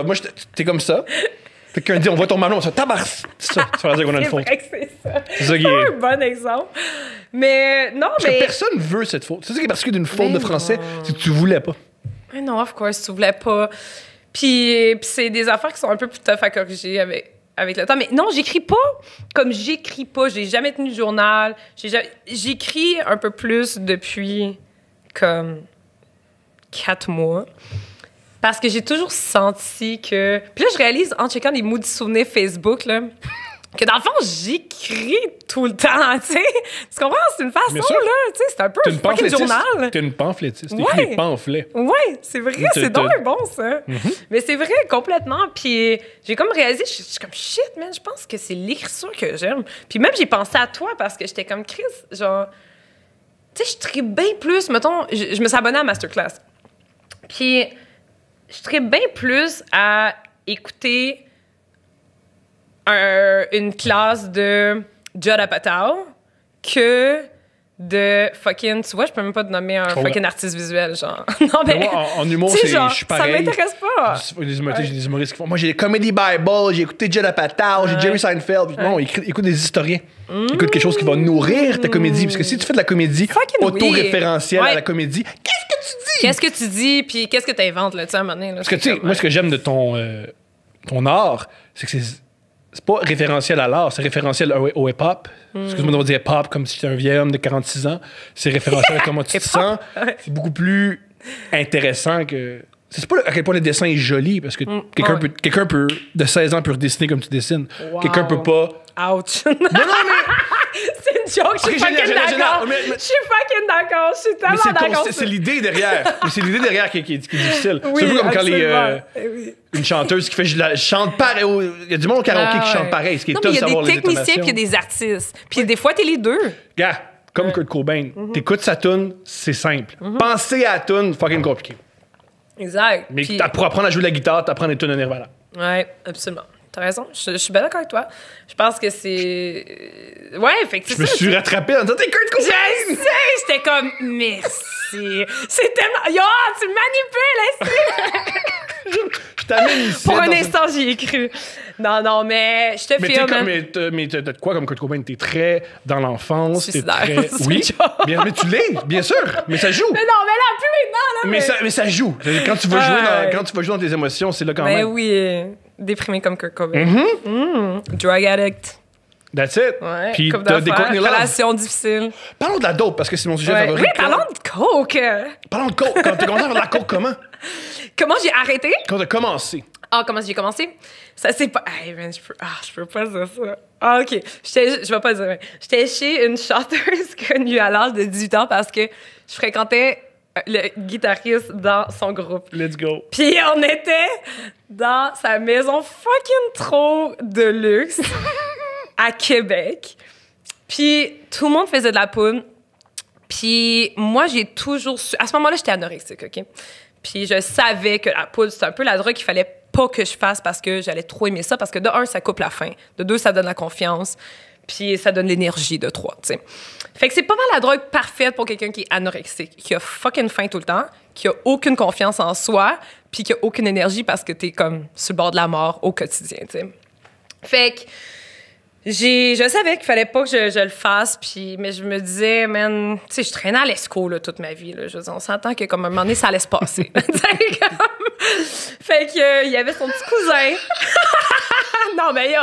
moi, t'es comme ça. Quelqu'un dit, on voit ton mamelon, on se tabarre. C'est ça, ça veut dire qu'on a une faute. C'est vrai que c'est ça. C'est ça qui est... un bon exemple. Mais non, Parce que personne veut cette faute. C'est ça qui est particulier d'une faute de français, c'est que tu voulais pas. Mais non, of course, tu voulais pas. Puis c'est des affaires qui sont un peu plus tough à corriger avec le temps. Mais non, j'écris pas comme j'écris pas. J'ai jamais tenu de journal. J'écris un peu plus depuis comme 4 mois. Parce que j'ai toujours senti que... Puis là, je réalise, en checkant des maudits souvenirs Facebook, là, que dans le fond, j'écris tout le temps, tu sais. Tu comprends? C'est une façon, là, tu sais, c'est un peu un journal. T'es une pamphlétiste. T'écris des pamphlets. Ouais, c'est vrai, c'est donc bon, ça. Mais c'est vrai, complètement. Puis j'ai comme réalisé, je suis comme, shit, man, je pense que c'est l'écriture que j'aime. Puis même, j'ai pensé à toi parce que j'étais comme, Chris, genre... Tu sais, je tripe bien plus. Mettons, je me suis abonnée à Masterclass. Puis... je serais bien plus à écouter une classe de Judd Apatow que de fucking... Tu vois, je peux même pas te nommer un fucking artiste visuel, genre. Non, mais... Moi, en humour, je suis pareil. Ça m'intéresse pas. J'ai des humoristes qui font... Moi, j'ai les Comedy Bible, j'ai écouté Judd Apatow, j'ai Jerry Seinfeld. Non, écoute des historiens. Écoute quelque chose qui va nourrir ta comédie. Parce que si tu fais de la comédie auto-référentielle à la comédie, qu'est-ce que tu dis? Qu'est-ce que tu dis, puis qu'est-ce que tu inventes, là, tu sais, à un moment donné. Là, parce que, tu sais, moi, ce que j'aime de ton art, c'est que c'est pas référentiel à l'art, c'est référentiel au hip-hop. Excuse-moi de dire hip-hop comme si j'étais un vieil homme de 46 ans. C'est référentiel à comment tu te sens. C'est beaucoup plus intéressant que... C'est pas à quel point le dessin est joli, parce que quelqu'un peut, de 16 ans, peut redessiner comme tu dessines. Wow. Quelqu'un peut pas... Ouch! Non, mais... C'est une joke, je suis fucking d'accord. Je suis fucking d'accord, je suis tellement d'accord. C'est l'idée derrière. C'est l'idée derrière qui est difficile. Oui, c'est un peu comme quand une chanteuse qui fait... chante pareil. Il y a du monde au karaoké qui chante pareil, ce qui est top de savoir les intonations. Il y a des techniciens puis il y a des artistes. Puis des fois, t'es les deux. Gars, comme Kurt Cobain, t'écoutes sa tune, c'est simple. Penser à la tune, fucking compliqué. Exact. Mais pour apprendre à jouer de la guitare, t'apprends les tunes de Nirvana. Ouais, absolument. T'as raison. Je suis bien d'accord avec toi. Je pense que c'est... Ouais, effectivement. Je me suis rattrapé en disant « T'es Kurt Cobain! » Je sais! J'étais comme « Merci! » C'est tellement... Yo, tu me manipules, Je t'amène ici. Pour un instant, j'y ai cru. Non, mais je te filme. Mais t'as de quoi comme Kurt Cobain? T'es très dans l'enfance. Suicidaire. T'es très... Oui, bien, mais tu l'es, bien sûr. Mais ça joue. Mais non, mais là, plus maintenant. Mais ça joue. Quand tu vas jouer dans tes émotions, c'est là quand même. Mais oui, déprimé comme Kurt Cobain. Drug addict. That's it. Ouais, puis t'as des Courtney Love. Relation difficile. Parlons de la dope, parce que c'est mon sujet favori. Oui, parlons de coke. Parlons de coke. Quand t'as commencé à faire de la coke, comment? Comment j'ai arrêté? Quand t'as commencé. Ah, comment j'ai commencé? Ça, c'est pas... Hey, man, je peux pas dire ça. Ah, OK. Je vais pas dire. J'étais chez une chanteuse connue à l'âge de 18 ans parce que je fréquentais le guitariste dans son groupe. Let's go. Puis on était dans sa maison fucking trop de luxe à Québec. Puis tout le monde faisait de la poudre. Puis moi, j'ai toujours su... À ce moment-là, j'étais anorexique, OK? Puis je savais que la poudre, c'est un peu la drogue qu'il fallait pas que je fasse parce que j'allais trop aimer ça. Parce que de 1, ça coupe la faim. De 2, ça donne la confiance. Puis ça donne l'énergie de 3, tu sais. Fait que c'est pas mal la drogue parfaite pour quelqu'un qui est anorexique, qui a fucking faim tout le temps, qui a aucune confiance en soi, puis qui a aucune énergie parce que t'es comme sur le bord de la mort au quotidien, tu sais. Fait que je savais qu'il fallait pas que je le fasse, puis mais je me disais, man, tu sais, je traînais à l'esco là, toute ma vie. Là. Je veux dire, on s'entend que comme à un moment donné, ça allait se passer. Fait que il y avait son petit cousin. Non, mais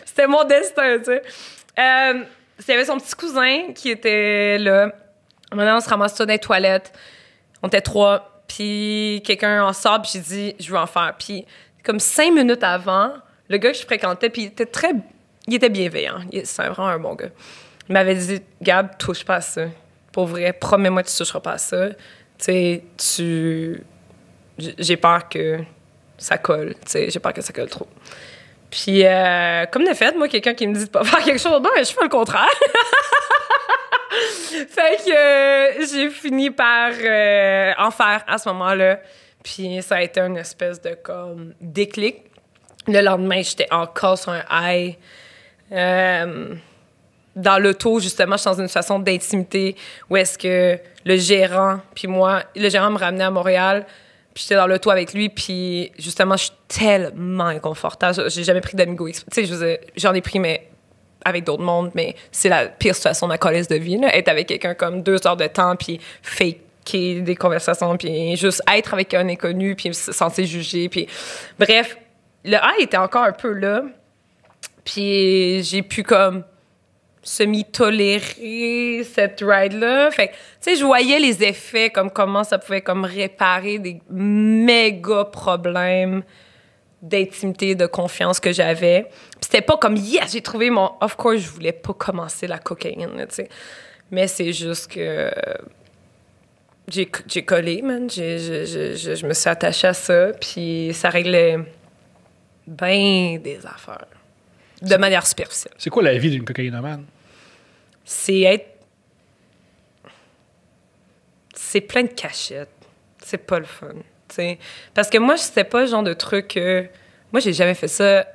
c'était mon destin, tu sais. Il y avait son petit cousin qui était là. Maintenant, on se ramasse ça dans les toilettes. On était 3, puis quelqu'un en sort, puis j'ai dit, je veux en faire. Puis comme 5 minutes avant, le gars que je fréquentais, puis il était bienveillant. C'est vraiment un bon gars. Il m'avait dit, Gab, touche pas à ça. Pour vrai, promets-moi que tu toucheras pas à ça. Tu sais, j'ai peur que ça colle. Tu sais, j'ai peur que ça colle trop. Puis, comme de fait, moi, quelqu'un qui me dit de pas faire quelque chose, je fais le contraire. Fait que j'ai fini par en faire à ce moment-là. Puis ça a été une espèce de comme déclic. Le lendemain, j'étais encore sur un high. Dans l'auto, justement, je suis dans une situation d'intimité où est-ce que le gérant, puis moi, le gérant me ramenait à Montréal, puis j'étais dans l'auto avec lui, puis justement, je suis tellement inconfortable. J'ai jamais pris d'Amigo. Tu sais, j'en ai pris, mais avec d'autres mondes, mais c'est la pire situation de ma colère de vie, là. Être avec quelqu'un comme 2 heures de temps, puis faker des conversations, puis juste être avec un inconnu, puis se sentir jugé, puis... Bref, le high était encore un peu là, puis j'ai pu comme semi-tolérer cette ride-là. Fait que, tu sais, je voyais les effets, comme comment ça pouvait comme réparer des méga problèmes d'intimité, de confiance que j'avais. Puis c'était pas comme, yes, j'ai trouvé mon... Of course, je voulais pas commencer la cocaïne, tu sais. Mais c'est juste que... J'ai collé, man. Je me suis attachée à ça, puis ça réglait bien des affaires. De manière superficielle. C'est quoi la vie d'une cocaïnomane? C'est plein de cachettes. C'est pas le fun. sais. Parce que moi, c'était pas le genre de truc... moi, j'ai jamais fait ça...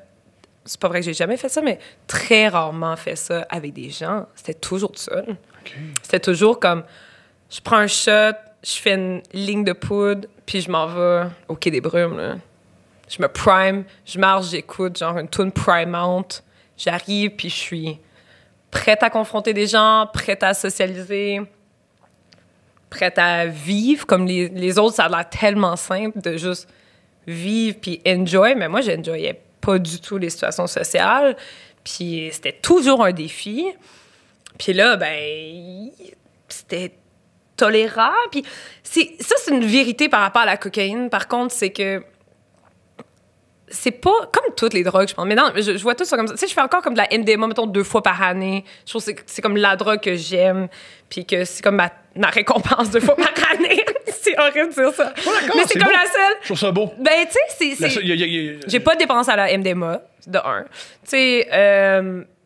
C'est pas vrai que j'ai jamais fait ça, mais très rarement fait ça avec des gens. C'était toujours tout seul. Okay. C'était toujours comme... Je prends un shot, je fais une ligne de poudre, puis je m'en vais au Quai des Brumes, là. Je me prime, je marche, j'écoute, genre une tune primante. J'arrive, puis je suis prête à confronter des gens, prête à socialiser, prête à vivre. Comme les autres, ça a l'air tellement simple de juste vivre puis enjoy. Mais moi, j'enjoyais pas du tout les situations sociales. Puis c'était toujours un défi. Puis là, ben, c'était tolérable. Puis ça, c'est une vérité par rapport à la cocaïne. Par contre, c'est que c'est pas comme toutes les drogues, je pense. Mais non, je vois tout ça comme ça. Tu sais, je fais encore comme de la MDMA, mettons, 2 fois par année. Je trouve que c'est comme la drogue que j'aime, puis que c'est comme ma récompense 2 fois par année. C'est horrible de dire ça. Mais c'est comme beau. la seule. Je trouve ça beau. Ben, tu sais, j'ai pas de dépense à la MDMA, de 1. Tu sais,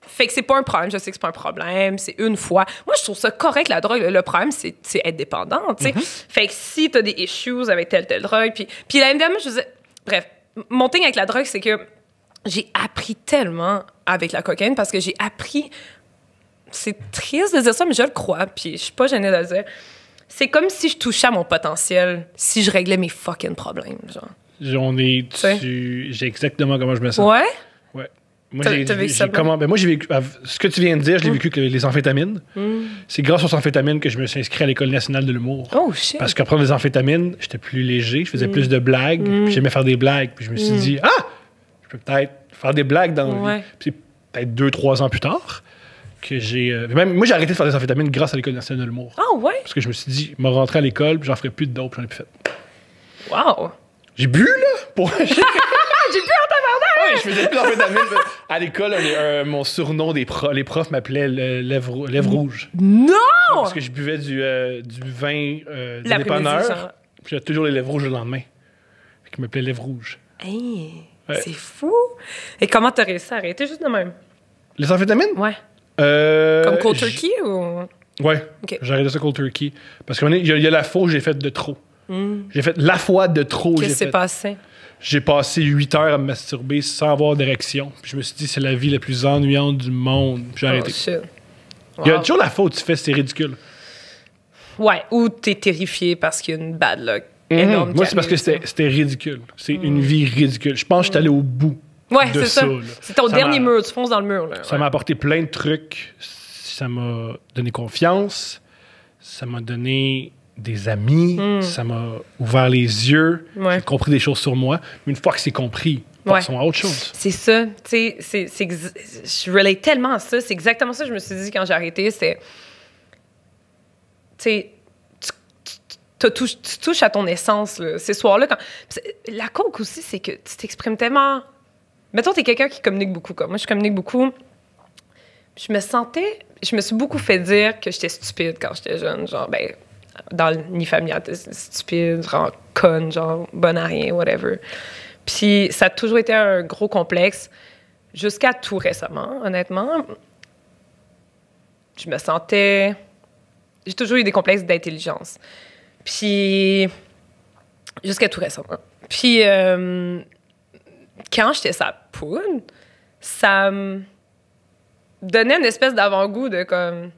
fait que c'est pas un problème. Je sais que c'est pas un problème. C'est une fois. Moi, je trouve ça correct, la drogue. Le problème, c'est être dépendant, tu sais. Fait que si t'as des issues avec telle drogue, puis la MDMA, je veux dire, bref. Mon thing avec la drogue, c'est que j'ai appris tellement avec la cocaïne parce que j'ai appris... C'est triste de dire ça, mais je le crois, puis je suis pas gênée de le dire. C'est comme si je touchais à mon potentiel si je réglais mes fucking problèmes, genre. J'ai exactement comment je me sens. Ouais? Ouais. Moi, T'as vécu ça? Moi, j'ai vécu... Ce que tu viens de dire, je l'ai vécu avec les amphétamines. C'est grâce aux amphétamines que je me suis inscrit à l'École nationale de l'humour. Oh, shit! Parce qu'après les amphétamines, j'étais plus léger, je faisais plus de blagues, puis j'aimais faire des blagues. Puis je me suis dit, je peux peut-être faire des blagues dans la vie. Puis peut-être 2-3 ans plus tard, que j'ai... moi, j'ai arrêté de faire des amphétamines grâce à l'École nationale de l'humour. Ah, ouais? Parce que je me suis dit, je vais rentrer à l'école, puis j'en ferai plus de dope, j'en ai plus fait. Wow! J'ai bu, là! J'ai plus en tabarnak! Ouais, je faisais plus d'amphétamines. À l'école, mon surnom les profs m'appelaient lèvres rouges. Non! Parce que je buvais du vin du L'après-midi, dépanneur. genre. Puis j'avais toujours les lèvres rouges le lendemain. Fait qu'ils m'appelaient lèvres rouges. Hey, Ouais. c'est fou! Et comment t'as réussi à arrêter juste de même? Les amphétamines? Ouais. Comme cold turkey ou... Ouais. Ok. J'ai arrêté ça cold turkey. Parce qu'il y a la fois où j'ai fait de trop. J'ai fait la fois de trop. Qu'est-ce qui s'est passé? J'ai passé 8 heures à me masturber sans avoir d'érection. Puis je me suis dit, c'est la vie la plus ennuyante du monde. Puis j'ai arrêté. Oh, shit. Il y a Wow. toujours la fois où tu fais, c'est ridicule. Ouais, ou t'es terrifié parce qu'il y a une bad luck énorme. Moi, c'est parce que c'était ridicule. C'est une vie ridicule. Je pense que je suis allé au bout Ouais, de c'est ça. là. C'est ton Ça dernier m'a- mur, tu fonces dans le mur. Là. Ça m'a apporté plein de trucs. Ça m'a donné confiance. Ça m'a donné des amis. Ça m'a ouvert les yeux. Ouais. J'ai compris des choses sur moi. Mais une fois que c'est compris, passons à autre chose. C'est ça. Tu sais, je relate tellement à ça. C'est exactement ça que je me suis dit quand j'ai arrêté. C'est. Tu sais, tu touches à ton essence, là. Ces soirs-là. La coke aussi, c'est que tu t'exprimes tellement. Mettons, t'es quelqu'un qui communique beaucoup. Comme moi, je communique beaucoup. Je me suis beaucoup fait dire que j'étais stupide quand j'étais jeune. Genre, ben, dans le nid familial, t'es stupide, genre conne, genre bonne à rien, whatever. Puis ça a toujours été un gros complexe jusqu'à tout récemment, honnêtement. Je me sentais... J'ai toujours eu des complexes d'intelligence. Puis... Jusqu'à tout récemment. Puis quand j'étais sa poudre, ça me donnait une espèce d'avant-goût de comme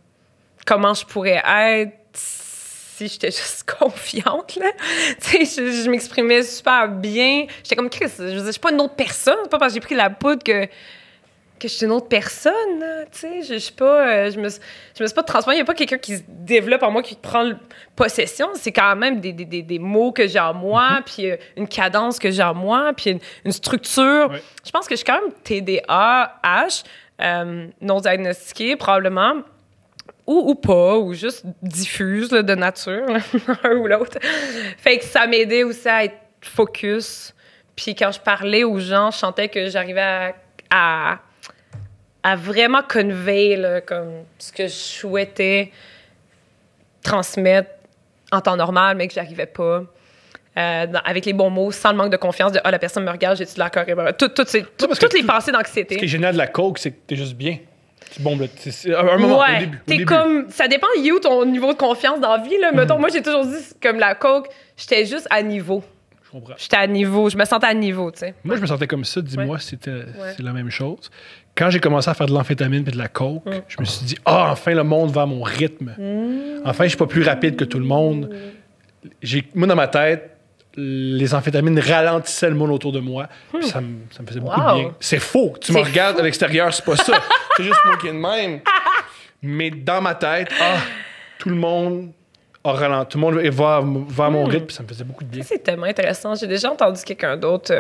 comment je pourrais être si j'étais juste confiante, là. Tu sais, je m'exprimais super bien. J'étais comme, Chris, je veux dire, je suis pas une autre personne. C'est pas parce que j'ai pris la poudre que je suis une autre personne, là. Tu sais, je suis pas... je me suis pas transformée. Il y a pas quelqu'un qui se développe en moi, qui prend possession. C'est quand même des mots que j'ai en moi, puis une cadence que j'ai en moi, puis une structure. Ouais. Je pense que je suis quand même TDAH, non diagnostiquée, probablement. Ou pas, ou juste diffuse là, de nature, là, un ou l'autre. Fait que ça m'aidait aussi à être focus. Puis quand je parlais aux gens, je sentais que j'arrivais à vraiment convey là, comme ce que je souhaitais transmettre en temps normal, mais que j'arrivais pas. Avec les bons mots, sans le manque de confiance de « Ah, la personne me regarde, j'ai-tu de la carrière? » Toutes les pensées d'anxiété. Ce qui est génial de la coke, c'est que t'es juste bien. C'est bon, là, à un moment, ouais, au début. t'es comme... Ça dépend ton niveau de confiance dans la vie, là. Mettons, moi, j'ai toujours dit, comme la coke, j'étais juste à niveau. comprends. J'étais à niveau, je me sentais à niveau, tu sais. Moi, je me sentais comme ça. Dis-moi si c'est la même chose. Quand j'ai commencé à faire de l'amphétamine et de la coke, je me suis dit, enfin, le monde va à mon rythme. Enfin, je suis pas plus rapide que tout le monde. Moi, dans ma tête, les amphétamines ralentissaient le monde autour de moi. Puis ça me faisait beaucoup de bien. C'est faux. Tu me regardes à l'extérieur, c'est pas ça. C'est juste moi qui est de même. Mais dans ma tête, tout le monde a ralenti. Tout le monde va à mon rythme, puis ça me faisait beaucoup de bien. C'est tellement intéressant. J'ai déjà entendu quelqu'un d'autre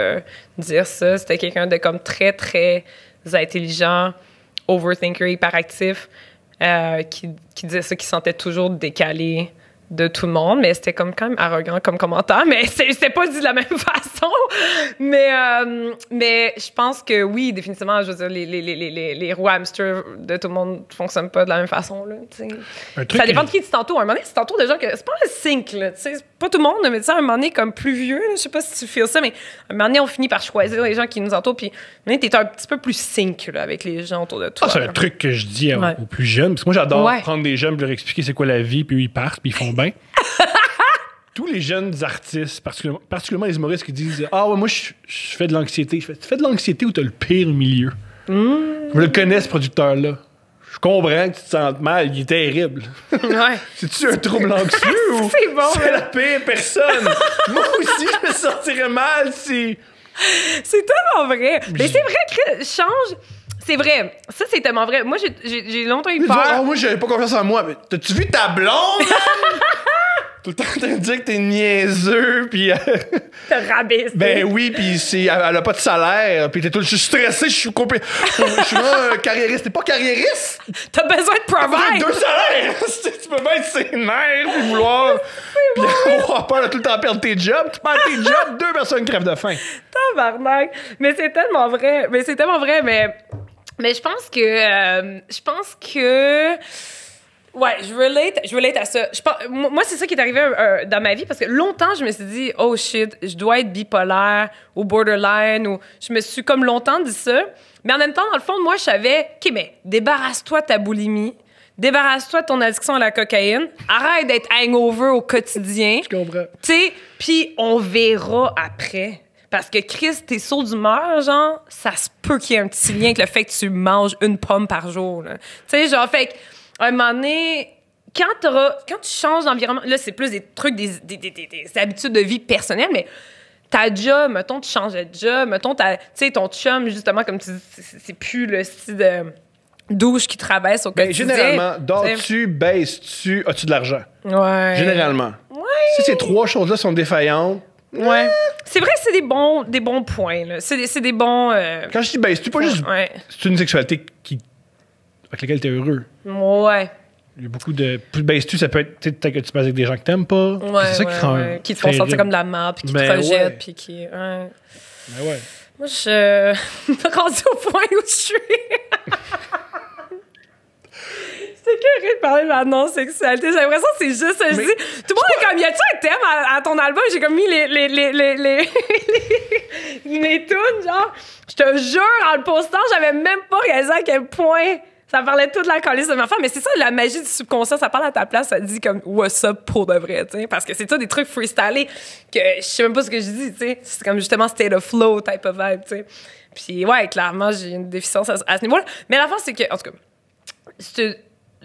dire ça. C'était quelqu'un de comme très, très intelligent, overthinker, hyperactif, qui disait ça, qui se sentait toujours décalé de tout le monde, mais c'était comme quand même arrogant comme commentaire, mais c'est pas dit de la même façon. Mais je pense que oui, définitivement, je veux dire, les roues hamster de tout le monde fonctionnent pas de la même façon, là, tu sais. Ça dépend de qui dit tantôt. À un moment donné, c'est tantôt des gens que c'est pas un sync, là, tu sais. C'est pas tout le monde, mais tu sais, à un moment donné, comme plus vieux, là, je sais pas si tu feels ça, mais à un moment donné, on finit par choisir les gens qui nous entourent, puis à un moment donné, t'es un petit peu plus sync, là, avec les gens autour de toi. C'est un truc que je dis aux plus jeunes, parce que moi, j'adore prendre des jeunes, leur expliquer c'est quoi la vie, puis ils partent, puis ils font bien. Tous les jeunes artistes, particulièrement les humoristes qui disent moi je fais de l'anxiété. Tu fais de l'anxiété ou t'as le pire milieu? Je le connais, ce producteur-là. Je comprends que tu te sentes mal, il est terrible. Ouais. C'est-tu un trouble anxieux ou c'est bon, c'est la pire personne? Moi aussi, je me sentirais mal si... C'est tellement vrai. Mais c'est vrai que change... C'est vrai. Ça, c'est tellement vrai. Moi, j'ai longtemps eu peur. Moi, j'avais pas confiance en moi. Mais t'as-tu vu ta blonde? Tout le temps en train de dire que t'es niaiseux, puis... Te rabaisser. Ben oui, puis elle a pas de salaire, puis je suis stressé, je suis vraiment carriériste. T'es pas carriériste? T'as besoin de provide! 2 salaires! Tu peux bien être ses nerfs, puis vouloir... Puis avoir peur de tout le temps perdre tes jobs. Tu perds tes jobs, 2 personnes crèvent de faim. Tabarnak! Mais c'est tellement vrai. Mais je pense que... Ouais, je relate à ça. Moi, c'est ça qui est arrivé dans ma vie parce que longtemps, je me suis dit, oh shit, je dois être bipolaire ou borderline ou je me suis comme longtemps dit ça. Mais en même temps, dans le fond, moi, je savais, OK, mais débarrasse-toi de ta boulimie, débarrasse-toi de ton addiction à la cocaïne, arrête d'être hangover au quotidien. Je comprends. Tu sais, puis on verra après. Parce que Chris, tes sauts d'humeur, genre, ça se peut qu'il y ait un petit lien avec le fait que tu manges une pomme par jour. Tu sais, genre, fait que à un moment donné, quand tu changes d'environnement, là, c'est plus des trucs, des habitudes de vie personnelles, mais ta job, mettons, tu changes de job, mettons, tu sais, ton chum, justement, comme tu dis, c'est plus le style de douche qui traverse au quotidien. Généralement, dors-tu, baisses-tu, as-tu de l'argent? Ouais. Généralement. Ouais. Si ces 3 choses-là sont défaillantes, ouais. C'est vrai que c'est des bons points, là. C'est des bons... Quand je dis baisse, c'est pas juste... Ouais. C'est une sexualité avec laquelle t'es heureux. Ouais. Il y a beaucoup de... Baisses-tu, ça peut être... Peut-être que tu passes avec des gens que t'aimes pas. Ouais, c'est ça qui rend... Qui te font sentir comme de la merde, puis qui te rejettent, puis qui... Ouais. Ben ouais. Moi, je suis rendue au point où je suis. C'est curieux de parler de ma non-sexualité. J'ai l'impression que c'est juste ça. Je dis, tout le monde est comme, y a-tu un thème à ton album? J'ai comme mis les tunes, genre. Je te jure, en le postant, j'avais même pas réalisé à quel point ça parlait tout de la calice de ma femme. Mais c'est ça, la magie du subconscient. Ça parle à ta place, ça dit comme, what's up pour de vrai, tu sais. Parce que c'est ça, des trucs freestylés que je sais même pas ce que je dis, tu sais. C'est comme justement state of flow type of vibe, tu sais. Puis ouais, clairement, j'ai une déficience à ce niveau-là. Mais la fin, c'est que, en tout cas,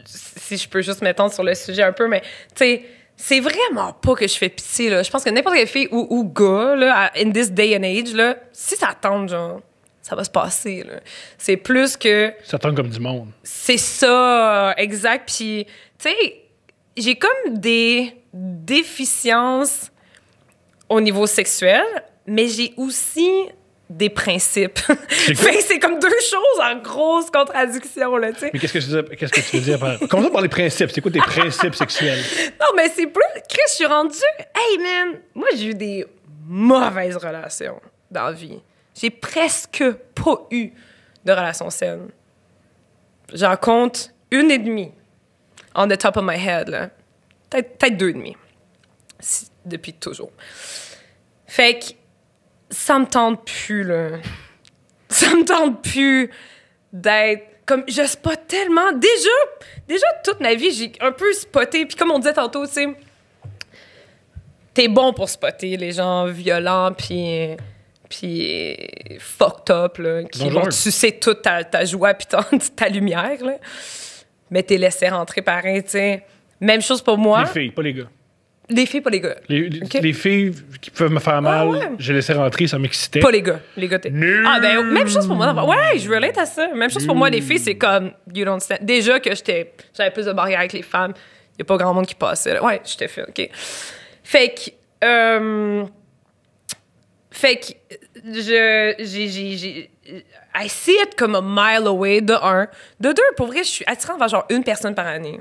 si je peux juste m'étendre sur le sujet un peu, mais tu sais, c'est vraiment pas que je fais pitié, là. Je pense que n'importe quelle fille ou gars, là, in this day and age, là, si ça tente, genre, ça va se passer, là. C'est plus que... Ça tente comme du monde. C'est ça, exact. Puis, tu sais, j'ai comme des déficiences au niveau sexuel, mais j'ai aussi des principes. Fait que c'est comme 2 choses en grosse contradiction, là, tu sais. Mais qu'est-ce que tu veux dire par... Commençons par les principes. C'est quoi tes principes sexuels? Non, mais c'est plus... Chris, je suis rendue... Hey, man! Moi, j'ai eu des mauvaises relations dans la vie. J'ai presque pas eu de relations saines. J'en compte 1,5 on the top of my head, là. Peut-être 2,5. Depuis toujours. Fait que ça me tente plus, là. Ça me tente plus d'être... Comme, je spot tellement... Déjà, toute ma vie, j'ai un peu spoté. Puis comme on disait tantôt, tu sais, t'es bon pour spotter les gens violents, puis fucked up, là, qui vont sucer toute ta joie puis ta lumière, là. Mais t'es laissé rentrer pareil, tu sais. Même chose pour moi. Les filles, pas les gars. Les filles, pas les gars. Les filles qui peuvent me faire mal, j'ai laissé rentrer, ça m'excitait. Pas les gars. Les gars, même chose pour moi. Ouais, je relate à ça. Même chose pour moi, les filles, c'est comme, you don't stand. Déjà que j'avais plus de barrières avec les femmes, il y a pas grand monde qui passait, là. Ouais, j'étais fait, OK. Fait que, I see it comme a mile away, de un. De deux, pour vrai, je suis attirante vers genre une personne par année.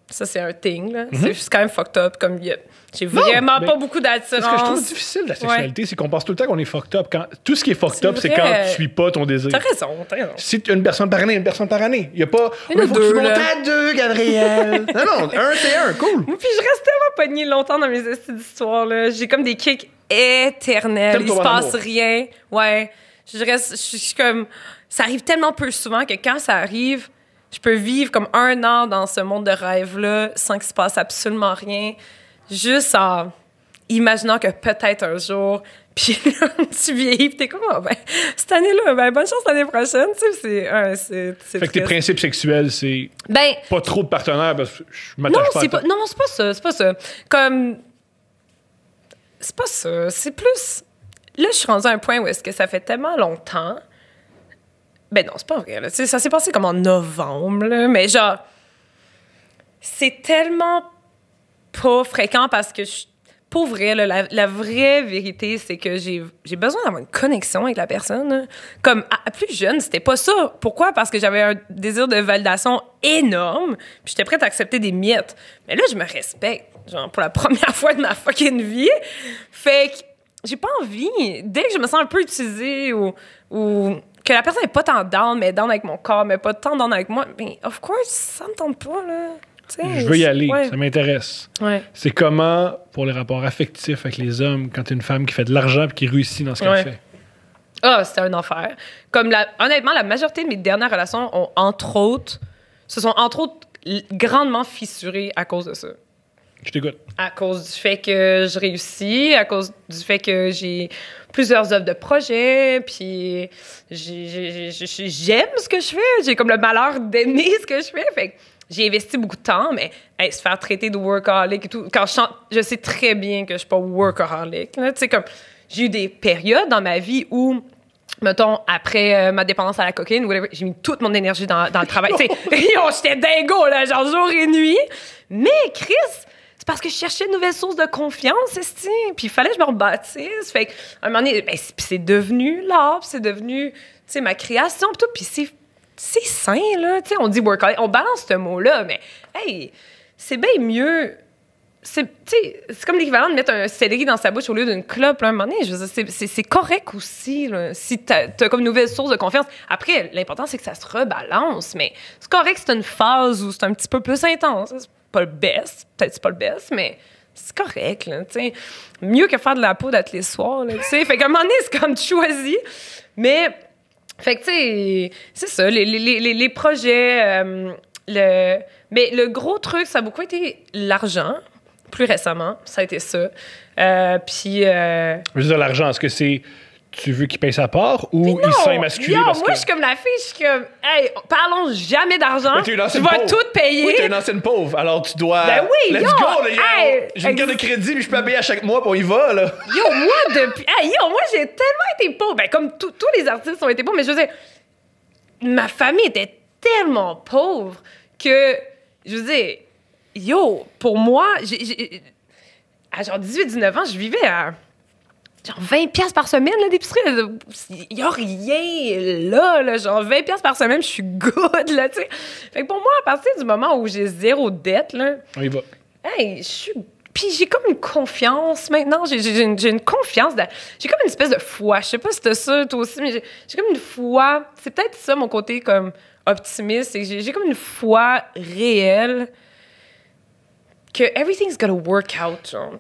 Ça, c'est un thing, là. C'est juste quand même fucked up. Comme j'ai vraiment pas beaucoup d'attirance. Ce que je trouve difficile de la sexualité, c'est qu'on pense tout le temps qu'on est fucked up. Tout ce qui est fucked up, c'est quand tu suis pas ton désir. T'as raison. Si une personne par année, une personne par année. Il y a pas... Il faut que tu montes à 2, Gabriel. non, un, c'est un. Cool. Puis je reste tellement pognée longtemps dans mes d'histoire, là. J'ai comme des kicks éternels. Il se passe rien. Ouais. Je suis comme... Ça arrive tellement peu souvent que quand ça arrive... Je peux vivre comme 1 an dans ce monde de rêve-là sans qu'il se passe absolument rien, juste en imaginant que peut-être un jour, puis tu vieillis, puis t'es comme, cette année-là, bonne chance l'année prochaine, tu sais, c'est fait que tes principes sexuels, c'est pas trop de partenaires, parce que je m'attache pas à non, c'est pas ça. Comme, c'est pas ça, c'est plus... Là, je suis rendue à un point où est-ce que ça fait tellement longtemps. Ben non, c'est pas vrai. Là. Ça s'est passé comme en novembre, là, mais genre, c'est tellement pas fréquent parce que, pour vrai, là, la vraie vérité, c'est que j'ai besoin d'avoir une connexion avec la personne. Là. Comme, à plus jeune, c'était pas ça. Pourquoi? Parce que j'avais un désir de validation énorme, puis j'étais prête à accepter des miettes. Mais là, je me respecte, genre, pour la première fois de ma fucking vie. Fait que j'ai pas envie, dès que je me sens un peu utilisée ou que la personne n'est pas tant down, mais down avec mon corps, mais pas tant down avec moi, mais of course, ça me tente pas, là. T'sais, je veux y aller, ça m'intéresse. Ouais. C'est comment, pour les rapports affectifs avec les hommes, quand t'es une femme qui fait de l'argent et qui réussit dans ce qu'elle fait? Ah, c'était un enfer. Comme honnêtement, la majorité de mes dernières relations se sont entre autres grandement fissurées à cause de ça. Je t'écoute. À cause du fait que je réussis, à cause du fait que j'ai plusieurs offres de projet, puis j'aime ce que je fais. J'ai comme le malheur d'aimer ce que je fais. Fait que j'ai investi beaucoup de temps, mais se faire traiter de workaholic et tout. Quand je sais très bien que je suis pas workaholic. Tu sais, comme j'ai eu des périodes dans ma vie où, mettons, après ma dépendance à la cocaïne, whatever, j'ai mis toute mon énergie dans le travail. J'étais dingo, là, genre jour et nuit. Mais Chris, c'est parce que je cherchais une nouvelle source de confiance, esti. Puis il fallait que je me rebâtisse. Fait qu'à un moment donné, c'est devenu l'art, c'est devenu, tu sais, ma création, pis tout. Puis c'est sain, là. Tu sais, on dit workaholic, on balance ce mot-là, mais hey, c'est bien mieux. C'est comme l'équivalent de mettre un céleri dans sa bouche au lieu d'une clope, là, à un moment donné. Je veux dire, c'est correct aussi, là, si t'as comme une nouvelle source de confiance. Après, l'important, c'est que ça se rebalance, mais c'est correct, c'est une phase où c'est un petit peu plus intense. C'est pas le best, peut-être c'est pas le best, mais c'est correct, là, tu sais. Mieux que faire de la peau tous les soirs, là, tu sais. Fait qu'à un moment donné, c'est comme tu choisis, mais... Fait que, tu sais, c'est ça, les projets, mais le gros truc, ça a beaucoup été l'argent. Plus récemment, ça a été ça. Puis... Je veux dire, l'argent, est-ce que c'est... Tu veux qu'il paye sa part ou il s'est émasculé parce moi, je suis comme la fille, je suis comme... Hey, parlons jamais d'argent. Tu vas tout payer. Oui, t'es une ancienne pauvre, alors tu dois... Ben oui, let's go, là, j'ai une carte de crédit, puis je peux payer à chaque mois, puis on y va, là. Moi, j'ai tellement été pauvre. Ben, comme tous les artistes ont été pauvres, mais je veux dire, ma famille était tellement pauvre que, je veux dire, pour moi, à genre 18-19 ans, je vivais à... genre 20$ par semaine, là, d'épicerie. Il n'y a rien là, genre 20$ par semaine, je suis good, là, tu sais. Fait que pour moi, à partir du moment où j'ai zéro dette, là... On y va. Hey, je suis... Puis j'ai comme une confiance maintenant. J'ai une confiance. J'ai comme une espèce de foi. Je sais pas si t'as ça, toi aussi, mais j'ai comme une foi. C'est peut-être ça, mon côté, comme, optimiste. C'est que j'ai comme une foi réelle que everything's gonna work out, genre.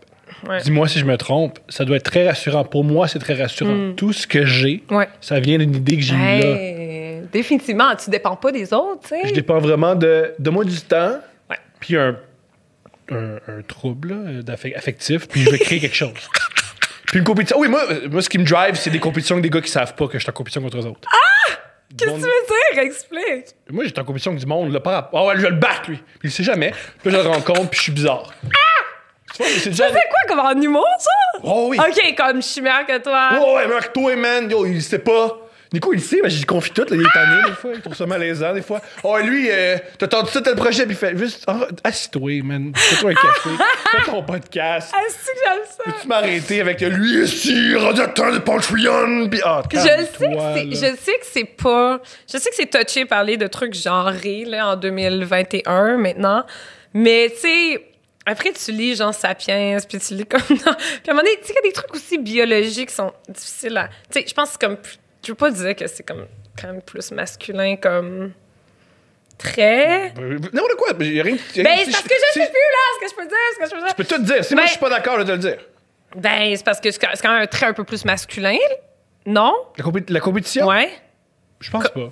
Ouais. Dis-moi si je me trompe, ça doit être très rassurant. Pour moi, c'est très rassurant. Tout ce que j'ai, ça vient d'une idée que j'ai eue là. Définitivement, tu dépends pas des autres, tu sais. Je dépends vraiment de moi du temps, puis un trouble affectif, puis je veux créer quelque chose. Puis une compétition. Oui, moi, ce qui me drive, c'est des compétitions avec des gars qui savent pas que je suis en compétition contre eux autres. Ah! Qu'est-ce que tu veux dire? Explique. Moi, j'étais en compétition avec du monde, là, par rapport. Ah ouais, je vais le battre, lui. Puis il sait jamais. Puis là, je le rencontre, puis je suis bizarre. Tu vois, c'est déjà. Ça fait quoi comme en humour, ça? Oh oui. OK, comme je suis meilleure que toi. Oh ouais, meilleur que toi, man. Yo, il sait pas. Nico, il sait, mais j'y confie tout, là, il est tanné des fois, il trouve ça malaisant des fois. Oh, lui, t'as tendu ça tel projet, puis il fait juste, assis-toi, man, fais-toi un café, fais ton podcast. Est-ce que j'aime ça? Peux-tu m'arrêter avec lui ici, radiateur de Patreon, puis je sais que c'est pas, je sais que c'est touché parler de trucs genrés, là, en 2021, maintenant, mais, tu sais, après, tu lis genre Sapiens, puis tu lis comme... Puis à un moment donné, tu sais, il y a des trucs aussi biologiques qui sont difficiles à... Tu sais, je pense que c'est comme... Je veux pas dire que c'est comme quand même plus masculin comme très... N'importe quoi. Rien, c'est parce que je sais plus, là, ce que je peux dire, Je peux tout te dire. Si moi, je suis pas d'accord, je vais te le dire. Ben, c'est parce que c'est quand même un trait un peu plus masculin, non? La compétition? Ouais. Je pense pas.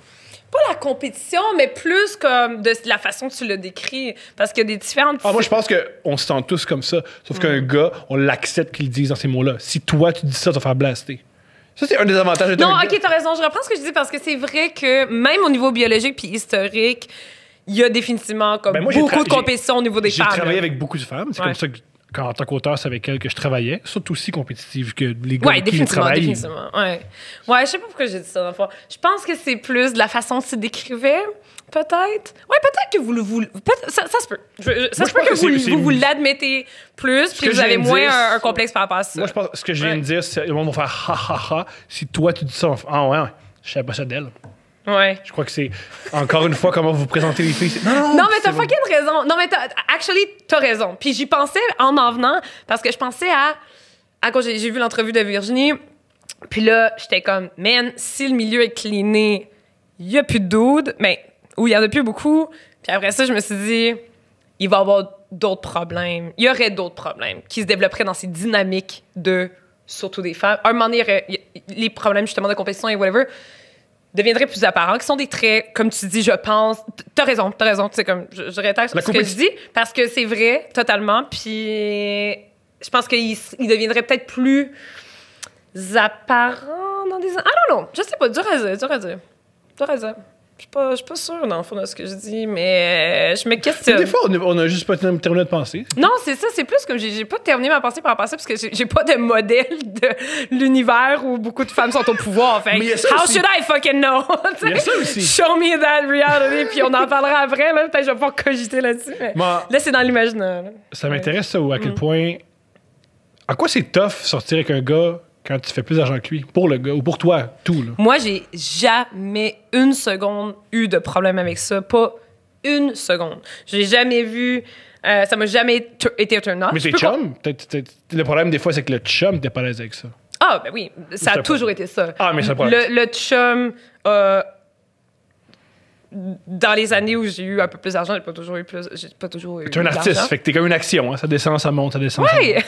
Pas la compétition, mais plus comme de la façon que tu le décris. Parce qu'il y a des différentes... moi, je pense qu'on se sent tous comme ça. Sauf qu'un gars, on l'accepte qu'il dise dans ces mots-là. Si toi, tu dis ça, tu vas faire blaster. Ça, c'est un des avantages de Non, OK, t'as raison. Je reprends ce que je dis parce que c'est vrai que même au niveau biologique puis historique, il y a définitivement comme beaucoup de compétition au niveau des femmes. J'ai travaillé avec beaucoup de femmes. C'est comme ça que, en tant qu'auteur, c'est avec elles que je travaillais. Surtout aussi compétitive que les gars qui travaillent. Définitivement. Ouais, je sais pas pourquoi j'ai dit ça. Je pense que c'est plus de la façon que tu décrivais. Peut-être. Ouais, peut-être que ça se peut. Ça se peut que vous l'admettez plus, puis vous avez moins un complexe par rapport à ça. Moi, je pense que ce que je viens de dire, c'est le monde va faire ha ha ha. Si toi, tu dis ça, ouais, je savais pas ça d'elle. Ouais. Je crois que c'est, encore une fois, comment vous présentez les filles. Non, mais t'as fucking raison. Non, mais t'as raison. Puis j'y pensais en venant, parce que je pensais quand j'ai vu l'entrevue de Virginie, puis là, j'étais comme, man, si le milieu est cleané, il y a plus de dudes, mais... où il y en a plus beaucoup. Puis après ça, je me suis dit, il va y avoir d'autres problèmes. Il y aurait d'autres problèmes qui se développeraient dans ces dynamiques surtout des femmes. À un moment donné, les problèmes justement de compétition et whatever deviendraient plus apparents, qui sont des traits, comme tu dis, je pense. T'as raison. Tu sais, comme, je réitère ce que je dis, parce que c'est vrai, totalement. Puis je pense qu'il deviendrait peut-être plus apparent dans des... Ah non, je sais pas, dur à dire. T'as raison. Je suis pas sûre, dans le fond, de ce que je dis, mais je me questionne. Des fois, on a juste pas terminé de penser. Non, c'est ça. C'est plus comme j'ai pas terminé ma pensée par rapport à ça, parce que j'ai pas de modèle de l'univers où beaucoup de femmes sont au pouvoir. Fait, how should I fucking know? Il y a ça aussi. Show me that reality, puis on en parlera après. Là, peut-être que je vais pouvoir cogiter là-dessus. Mais là, c'est dans l'imaginaire. Ça m'intéresse, ça, ou à quel point... À quoi c'est tough sortir avec un gars quand tu fais plus d'argent que lui, pour le gars, ou pour toi, tout, là? Moi, j'ai jamais une seconde eu de problème avec ça. Pas une seconde. J'ai jamais vu... ça m'a jamais été un turn-off. Mais c'est chum? Le problème, des fois, c'est que le chum, t'es pas à l'aise avec ça. Ah, ben oui. Ça a toujours été ça. Ah, mais c'est le problème. Le chum... dans les années où j'ai eu un peu plus d'argent, j'ai pas toujours eu t'es un artiste, fait que t'es comme une action, hein? Ça descend, ça monte, ça descend. Oui, 100%,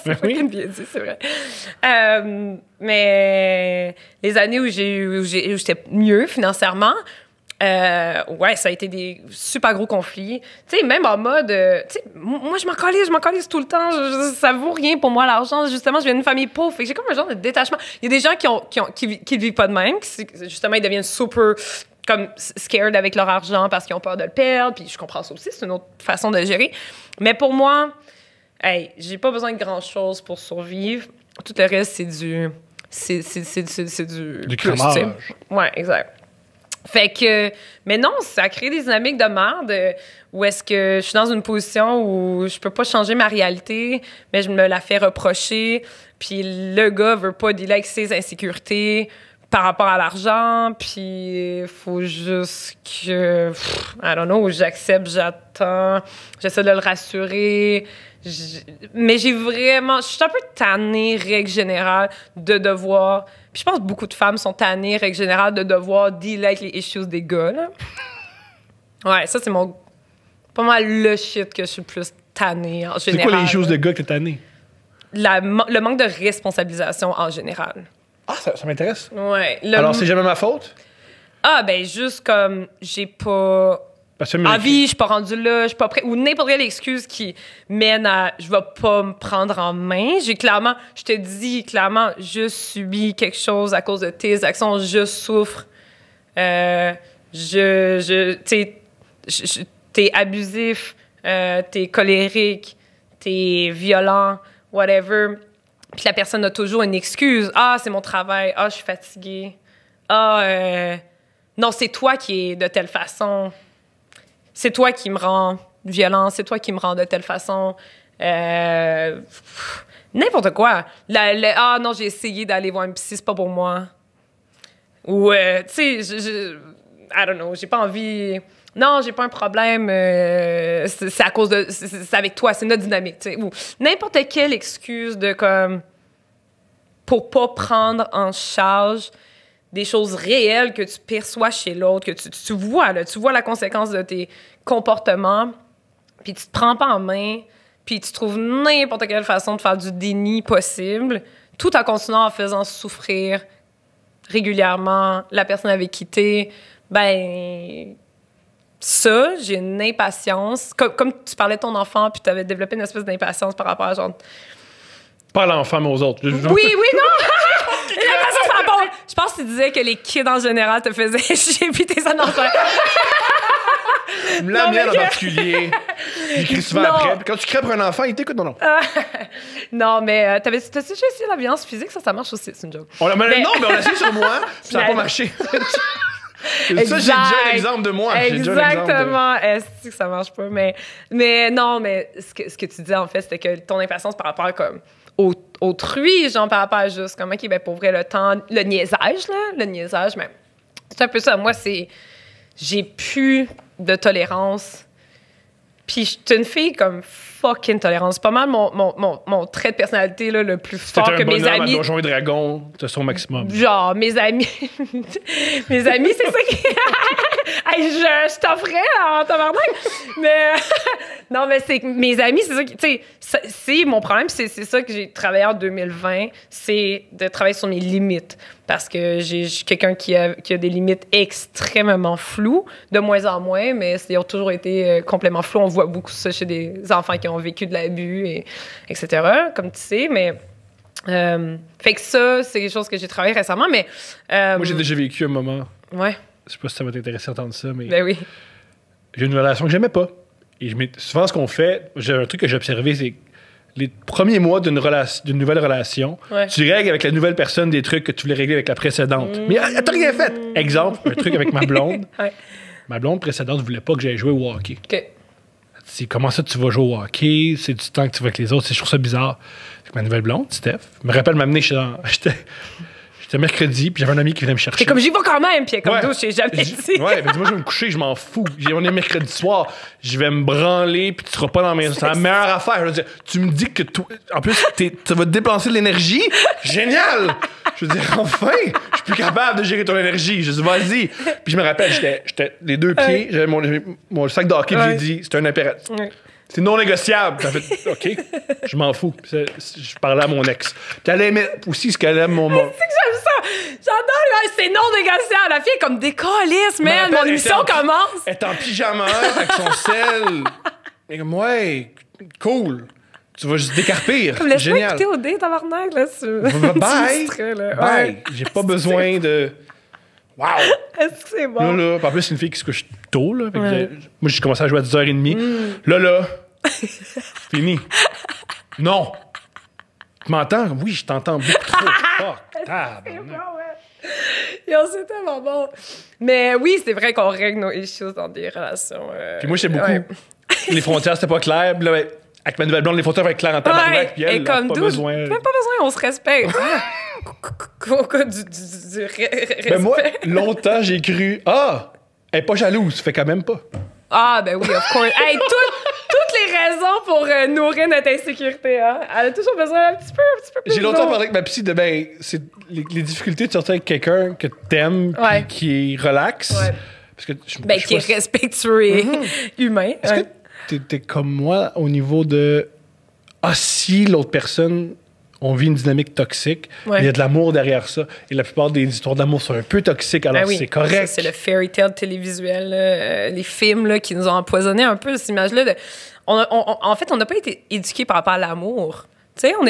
c'est bien dit, c'est vrai. Mais les années où j'étais mieux financièrement, ouais, ça a été des super gros conflits. Tu sais, même en mode, tu sais, moi, je m'en calisse tout le temps. Ça vaut rien pour moi, l'argent. Justement, je viens d'une famille pauvre. Fait que j'ai comme un genre de détachement. Il y a des gens qui vivent pas de même, justement, ils deviennent super... comme scared avec leur argent parce qu'ils ont peur de le perdre, puis je comprends ça aussi, c'est une autre façon de gérer. Mais pour moi, j'ai pas besoin de grand-chose pour survivre. Tout le reste, c'est du cramage. Ouais, exact. Fait que, mais non, ça crée des dynamiques de merde où est-ce que je suis dans une position où je peux pas changer ma réalité, mais je me la fais reprocher, puis le gars veut pas dealer avec ses insécurités par rapport à l'argent, puis il faut juste que, I don't know, j'accepte, j'attends, j'essaie de le rassurer, mais je suis un peu tannée, règle générale, de devoir, puis je pense que beaucoup de femmes sont tannées, règle générale, de devoir dealer avec les issues des gars, là. Ouais, ça, c'est pas mal le shit que je suis le plus tannée, en général. C'est quoi les issues de gars que t'es tannée? Le manque de responsabilisation en général. Ah, ça m'intéresse. Ouais. Alors, c'est jamais ma faute? Ah, ben, juste comme, j'ai pas envie, je suis pas rendue là, je suis pas prêt, ou n'importe quelle excuse qui mène à je vais pas me prendre en main. Je te dis clairement, je subis quelque chose à cause de tes actions, je souffre. T'es abusif, t'es colérique, t'es violent, whatever. Puis la personne a toujours une excuse. Ah, c'est mon travail. Ah, je suis fatiguée. Ah, non, c'est toi qui es de telle façon. C'est toi qui me rend violent. C'est toi qui me rend de telle façon. N'importe quoi. Ah, non, j'ai essayé d'aller voir un psy, c'est pas pour moi. Ou, tu sais, I don't know, j'ai pas envie... Non, j'ai pas un problème, c'est à cause de... C'est avec toi, c'est notre dynamique, tu sais. Ou n'importe quelle excuse de comme... Pour pas prendre en charge des choses réelles que tu perçois chez l'autre, que tu vois, là, tu vois la conséquence de tes comportements, puis tu te prends pas en main, puis tu trouves n'importe quelle façon de faire du déni possible, tout en continuant en faisant souffrir régulièrement la personne avec qui t'es, ben... Ça, j'ai une impatience. Comme tu parlais de ton enfant, puis tu avais développé une espèce d'impatience par rapport à genre... Pas à l'enfant, mais aux autres. Oui, non! L'impatience par rapport... Je pense que tu disais que les kids, en général, te faisaient chier, puis tes enfants... La mienne en particulier. J'écris souvent après. Puis quand tu crées pour un enfant, il t'écoute, non? Non, mais t'as-tu essayé la violence physique? Ça marche aussi, c'est une joke. Non, mais on l'a essayé sur moi, puis ça n'a pas marché. Ça, j'ai déjà un exemple de moi. Exactement. Est-ce que ça marche pas? Mais non, mais ce que tu disais, en fait, c'était que ton impatience par rapport comme autrui, genre par rapport à juste comme, OK, ben pour vrai, le niaisage, mais c'est un peu ça. Moi, j'ai plus de tolérance. Puis je suis une fille comme fucking tolérance. C'est pas mal mon trait de personnalité là, le plus fort que mes amis. Donjons et Dragons, c'est son maximum. Genre, mes amis, c'est ça qui... Hey, je t'offrais en tabarnak. Mais non, mais c'est mes amis, c'est ça qui... Tu sais, c'est mon problème, c'est ça que j'ai travaillé en 2020, c'est de travailler sur mes limites. Parce que je suis quelqu'un qui a des limites extrêmement floues, de moins en moins, mais ils ont toujours été complètement flous. On voit beaucoup ça chez des enfants qui ont vécu de l'abus, etc., comme tu sais, mais... fait que ça, c'est quelque chose que j'ai travaillé récemment, mais... Moi, j'ai déjà vécu un moment... Ouais. Je sais pas si ça va t'intéresser d'entendre ça, mais... Ben oui. J'ai une relation que j'aimais pas. Et souvent, ce qu'on fait... J'ai un truc que j'ai observé, c'est les premiers mois d'une nouvelle relation, ouais. Tu règles avec la nouvelle personne des trucs que tu voulais régler avec la précédente. Mais t'as rien fait. Exemple, un truc avec ma blonde. Ouais. Ma blonde précédente voulait pas que j'aille jouer au hockey. OK. C'est comment ça tu vas jouer au hockey? C'est du temps que tu vas avec les autres. Je trouve ça bizarre. Ma nouvelle blonde, Steph, me rappelle m'amener C'était mercredi, puis j'avais un ami qui venait me chercher. T'es comme, j'y vais quand même, puis comme d'où, je sais jamais dit. Ouais, mais moi, je vais me coucher, je m'en fous. On est mercredi soir, je vais me branler, puis tu seras pas dans la maison. C'est la meilleure affaire. Je veux dire, tu me dis que en plus, tu vas te dépenser de l'énergie. Génial! Je veux dire, enfin, je suis plus capable de gérer ton énergie. Je dis, vas-y. Puis je me rappelle, j'étais les deux pieds, j'avais mon sac de hockey, puis j'ai dit, c'est un impératif. Ouais. C'est non négociable. T'as fait, OK, je m'en fous. Je parlais à mon ex. Puis elle aimait aussi ce qu'elle aime, mon mot. C'est que j'aime ça. J'adore, c'est non négociable. La fille est comme décalisse, man. Mon émission commence. Elle est en pyjama avec son sel. Et comme, ouais, cool. Tu vas juste décarpir. Laisse-moi écouter au dé, tabarnak. Là, bye. Bye. J'ai pas besoin de... Wow! Est-ce que c'est bon? Là, en plus, c'est une fille qui se couche tôt. Là, moi, j'ai commencé à jouer à 10h30. Là, fini. Non! Tu m'entends? Oui, je t'entends beaucoup trop. C'est bon, ouais. C'est tellement bon. Mais oui, c'est vrai qu'on règle nos issues dans des relations. Puis moi, j'étais beaucoup... Les frontières, c'était pas clair. Puis là, avec ma nouvelle blonde, les frontières vont être claires en tabarnak. Puis elle, comme pas besoin. Même pas besoin, on se respecte. Du respect. Ben moi, longtemps, j'ai cru, elle est pas jalouse, fait quand même pas. Ah, ben oui, of course. Hey, toutes les raisons pour nourrir notre insécurité, hein. Elle a toujours besoin un petit peu plus. J'ai longtemps parlé avec ma psy de, c'est les difficultés de sortir avec quelqu'un que t'aimes, qui est relax. Ouais. Parce que qui est respectueux et humain. Est-ce que t'es comme moi au niveau de, si l'autre personne on vit une dynamique toxique, mais il y a de l'amour derrière ça. Et la plupart des histoires d'amour sont un peu toxiques, alors c'est correct. C'est le fairy tale télévisuel, les films là, qui nous ont empoisonné un peu cette image-là. En fait, on n'a pas été éduqués par rapport à l'amour. Tu sais, on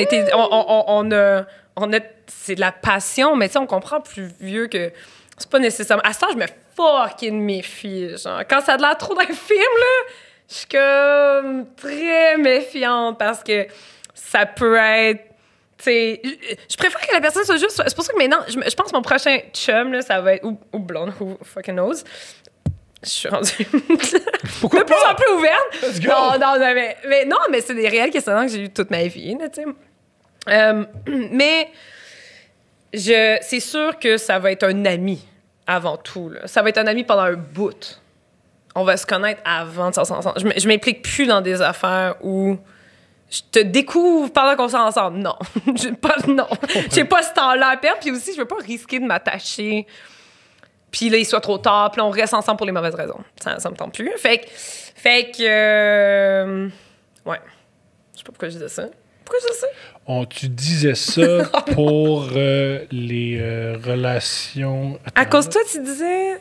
a c'est de la passion, mais tu sais, on comprend plus vieux que c'est pas nécessairement... À ce temps, je me fucking méfie. Genre, quand ça a de l'air trop d'un film, là, je suis comme très méfiante parce que ça peut être... T'sais, je préfère que la personne soit juste... C'est pour ça que maintenant, je pense que mon prochain chum, là, ça va être... Ou blonde, who fucking knows. Je suis rendue Pourquoi de plus en plus ouverte. Let's go. Non, mais c'est des réels questionnements que j'ai eu toute ma vie, tu sais. Mais c'est sûr que ça va être un ami avant tout. Là. Ça va être un ami pendant un bout. On va se connaître avant de sortir ensemble. Je m'implique plus dans des affaires où je te découvre pendant qu'on sort ensemble. Non. J'ai pas ce temps-là à perdre. Puis aussi, je veux pas risquer de m'attacher. Puis là, il soit trop tard. Puis là, on reste ensemble pour les mauvaises raisons. Ça me tente plus. Fait que ouais. Je sais pas pourquoi je disais ça. Pourquoi je disais ça? Tu disais ça pour les relations... Attends, à cause de toi, tu disais...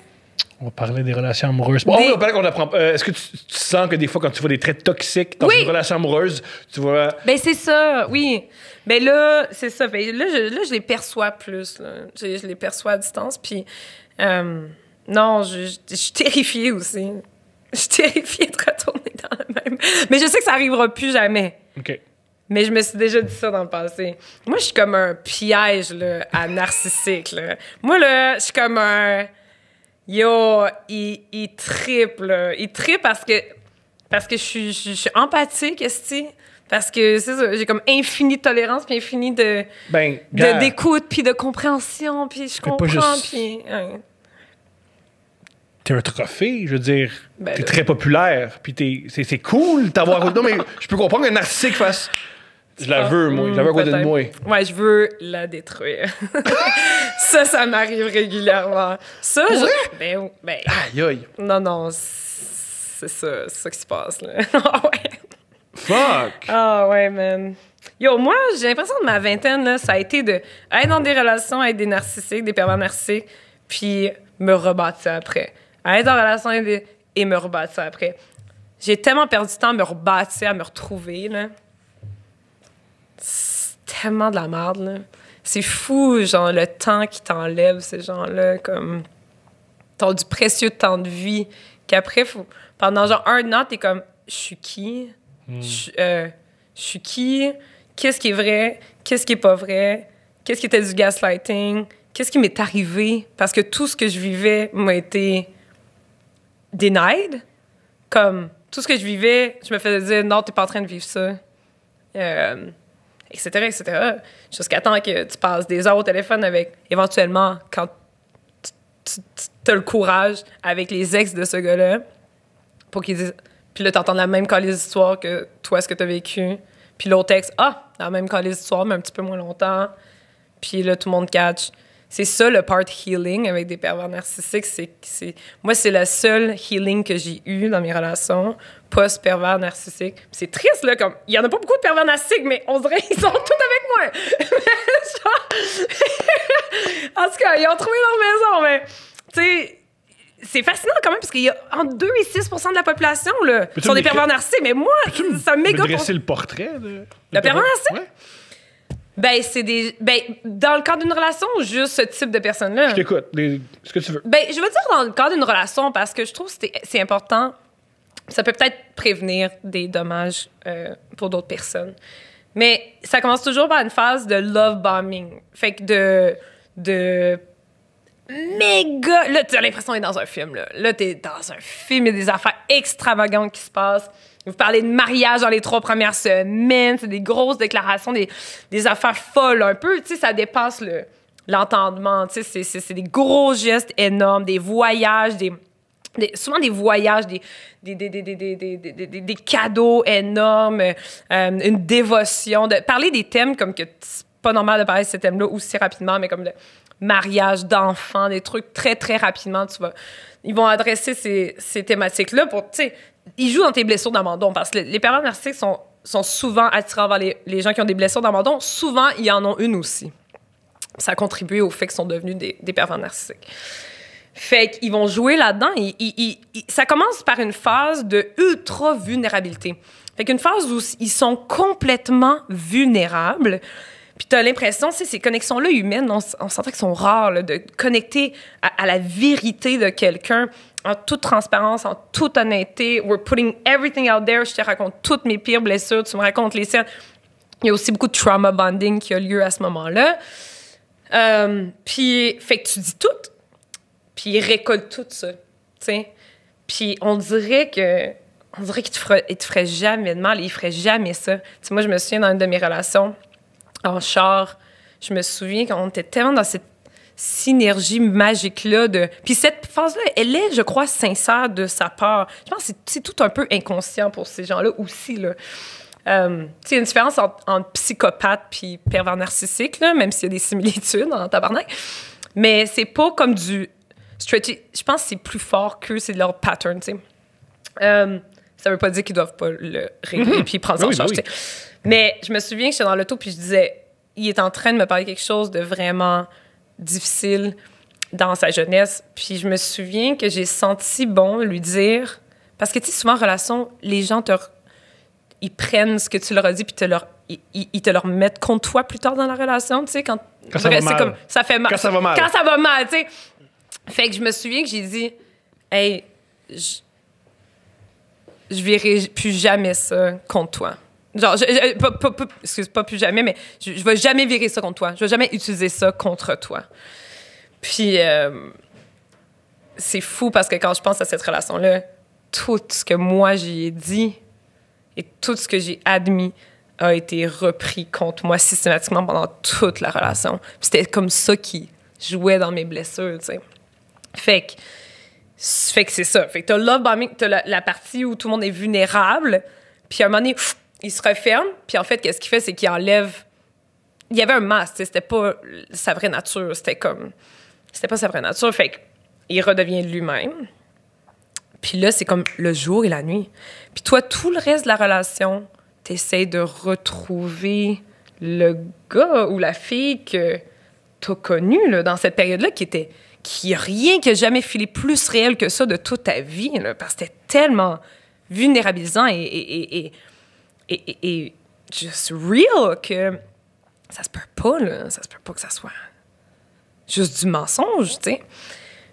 On parlait des relations amoureuses. On parlait qu'on apprend... Est-ce que tu sens que des fois, quand tu vois des traits toxiques dans une relation amoureuse, tu vois... Ben c'est ça, oui. Ben là, c'est ça. Ben là, je les perçois plus. Là. Je les perçois à distance. Puis, non, je suis terrifiée aussi. Je suis terrifiée de retourner dans le même... Mais je sais que ça arrivera plus jamais. OK. Mais je me suis déjà dit ça dans le passé. Moi, je suis comme un piège là, à narcissique. Là. Moi, là, je suis comme un... Yo, il trippe, là. Il trippe parce que je suis empathique, esti. Parce que, c'est ça, j'ai comme infinie de tolérance puis infinie d'écoute puis de compréhension puis je comprends puis... T'es un trophée, je veux dire. T'es très populaire puis c'est cool de t'avoir... Non, mais je peux comprendre qu'un narcissique fasse... Je la veux, moi. Je la veux à côté de moi. Ouais, je veux la détruire. ça m'arrive régulièrement. Ça, ben... Aïe, aïe. Non, c'est ça qui se passe, là. Ah ouais. Fuck! Ah ouais, man. Yo, moi, j'ai l'impression que ma vingtaine, là, ça a été de être dans des relations avec des narcissiques, des pervers narcissiques, puis me rebâtir après. Être en relation et me rebâtir après. J'ai tellement perdu du temps à me rebâtir, à me retrouver, là. C'est tellement de la merde, là. C'est fou, genre, le temps qui t'enlève, ces gens-là, comme... T'as du précieux temps de vie, qu'après, pendant genre un an, t'es comme, je suis qui? Je suis qui? Qu'est-ce qui est vrai? Qu'est-ce qui est pas vrai? Qu'est-ce qui était du gaslighting? Qu'est-ce qui m'est arrivé? Parce que tout ce que je vivais m'a été denied. Comme, tout ce que je vivais, je me faisais dire, non, t'es pas en train de vivre ça. Etc. Jusqu'à temps que tu passes des heures au téléphone avec, éventuellement, quand tu as le courage avec les ex de ce gars-là, pour qu'ils disent... Puis là, t'entends la même calice d'histoire que toi, ce que t'as vécu. Puis l'autre ex, la même calice d'histoire, mais un petit peu moins longtemps. Puis là, tout le monde catch. C'est ça, le part healing avec des pervers narcissiques. Moi, c'est le seul healing que j'ai eu dans mes relations post-pervers narcissique. Puis c'est triste, là, comme... Il y en a pas beaucoup de pervers narcissiques, mais on dirait qu'ils sont tous avec moi. En tout cas, ils ont trouvé leur maison, mais... Tu sais... C'est fascinant quand même, parce qu'il y a entre 2 et 6 % de la population là, qui sont des pervers narcissiques. Mais moi, c'est un méga... Tu dresser le portrait de... Le pervers narcissique? Ouais. Ben, c'est des... Ben, dans le cadre d'une relation ou juste ce type de personne-là? Je t'écoute. Ce que tu veux. Ben, je veux dire dans le cadre d'une relation, parce que je trouve que c'est important. Ça peut peut-être prévenir des dommages pour d'autres personnes. Mais ça commence toujours par une phase de love bombing. Fait que de méga... Là, tu as l'impression d'être dans un film, là. Là, t'es dans un film, il y a des affaires extravagantes qui se passent. Vous parlez de mariage dans les 3 premières semaines, c'est des grosses déclarations, des affaires folles un peu. Tu sais, ça dépasse l'entendement. Tu sais, c'est des gros gestes énormes, des voyages, souvent des voyages, des cadeaux énormes, une dévotion. Parler des thèmes comme que c'est pas normal de parler de ces thèmes-là aussi rapidement, mais comme le mariage d'enfants, des trucs très, très rapidement. Ils vont adresser ces thématiques-là pour, tu sais, ils jouent dans tes blessures d'abandon parce que les pervers narcissiques sont souvent attirants vers les gens qui ont des blessures d'abandon, souvent, ils en ont une aussi. Ça a contribué au fait qu'ils sont devenus des pervers narcissiques. Fait qu'ils vont jouer là-dedans. Ça commence par une phase de ultra-vulnérabilité. Fait qu'une phase où ils sont complètement vulnérables. Puis t'as l'impression, ces connexions-là humaines, on s'entend qu'elles sont rares, là, de connecter à la vérité de quelqu'un en toute transparence, en toute honnêteté. We're putting everything out there. Je te raconte toutes mes pires blessures, tu me racontes les siennes. Il y a aussi beaucoup de trauma bonding qui a lieu à ce moment-là. Puis, fait que tu dis tout, puis il récolte tout ça, tu sais. Puis on dirait qu'il te ferait jamais de mal, il ferait jamais ça. Tu sais, moi, je me souviens dans une de mes relations en char, je me souviens qu'on était tellement dans cette synergie magique-là de... Puis cette phase-là, elle est, je crois, sincère de sa part. Je pense que c'est tout un peu inconscient pour ces gens-là aussi, là. Tu sais, il y a une différence entre psychopathe puis pervers narcissique, là, même s'il y a des similitudes en tabarnak. Mais c'est pas comme du... Je pense que c'est plus fort qu'eux, c'est de leur pattern, tu sais. Ça veut pas dire qu'ils doivent pas le régler puis prendre ça en charge, tu sais. Mais je me souviens que j'étais dans l'auto puis je disais, il est en train de me parler quelque chose de vraiment difficile dans sa jeunesse. Puis je me souviens que j'ai senti bon lui dire... Parce que, tu sais, souvent en relation, les gens ils prennent ce que tu leur as dit puis ils te le remettent contre toi plus tard dans la relation, tu sais, quand ça va mal. Comme, ça fait mal. Quand ça va mal. Quand ça va mal, tu sais. Fait que je me souviens que j'ai dit, hey, je verrai plus jamais ça contre toi. Genre, pas plus jamais, mais je vais jamais virer ça contre toi. Je vais jamais utiliser ça contre toi. Puis, c'est fou parce que quand je pense à cette relation-là, tout ce que moi j'y ai dit et tout ce que j'ai admis a été repris contre moi systématiquement pendant toute la relation. Puis c'était comme ça qui jouait dans mes blessures, tu sais. Fait que c'est ça. Fait que t'as love bombing, t'as la partie où tout le monde est vulnérable, puis à un moment donné, il se referme, puis en fait, qu'est-ce qu'il fait, c'est qu'il enlève... Il y avait un masque, c'était pas sa vraie nature, c'était pas sa vraie nature, fait qu'il redevient lui-même. Puis là, c'est comme le jour et la nuit. Puis toi, tout le reste de la relation, t'essaies de retrouver le gars ou la fille que t'as connu là, dans cette période-là qui a rien qui a jamais filé plus réel que ça de toute ta vie, là, parce que c'était tellement vulnérabilisant et just real que ça se peut pas, là. Ça se peut pas que ça soit juste du mensonge, tu sais.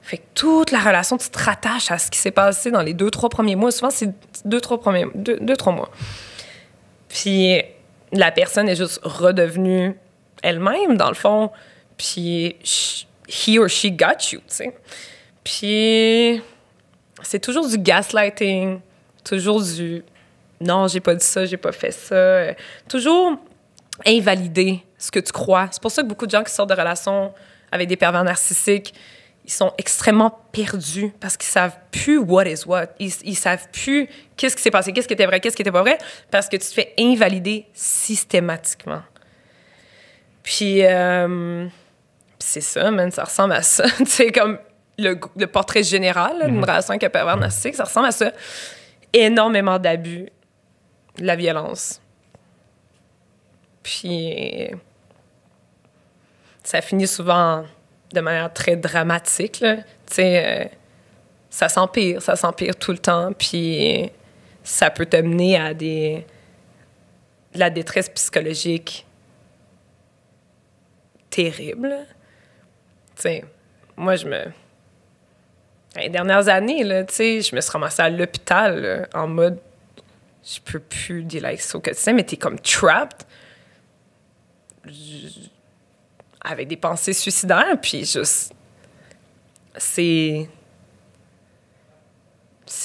Fait que toute la relation, tu te rattaches à ce qui s'est passé dans les 2-3 premiers mois. Souvent, c'est 2-3 mois. Puis la personne est juste redevenue elle-même, dans le fond. Puis he or she got you, tu sais. Puis c'est toujours du gaslighting, toujours du « non, j'ai pas dit ça, j'ai pas fait ça ». Toujours invalider ce que tu crois. C'est pour ça que beaucoup de gens qui sortent de relations avec des pervers narcissiques, ils sont extrêmement perdus parce qu'ils savent plus what is what. Ils savent plus qu'est-ce qui s'est passé, qu'est-ce qui était vrai, qu'est-ce qui était pas vrai, parce que tu te fais invalider systématiquement. Puis c'est ça, man, ça ressemble à ça. Tu sais, comme le portrait général d'une relation avec un pervers narcissique, ça ressemble à ça. Énormément d'abus, de la violence. Puis ça finit souvent de manière très dramatique, là. Tu sais, ça s'empire tout le temps, puis ça peut te mener à de la détresse psychologique terrible. Tu sais, moi, les dernières années, là, tu sais, je me suis ramassée à l'hôpital, là, en mode, je peux plus dealer avec ça au quotidien, mais t'es comme trapped. Avec des pensées suicidaires, puis juste... C'est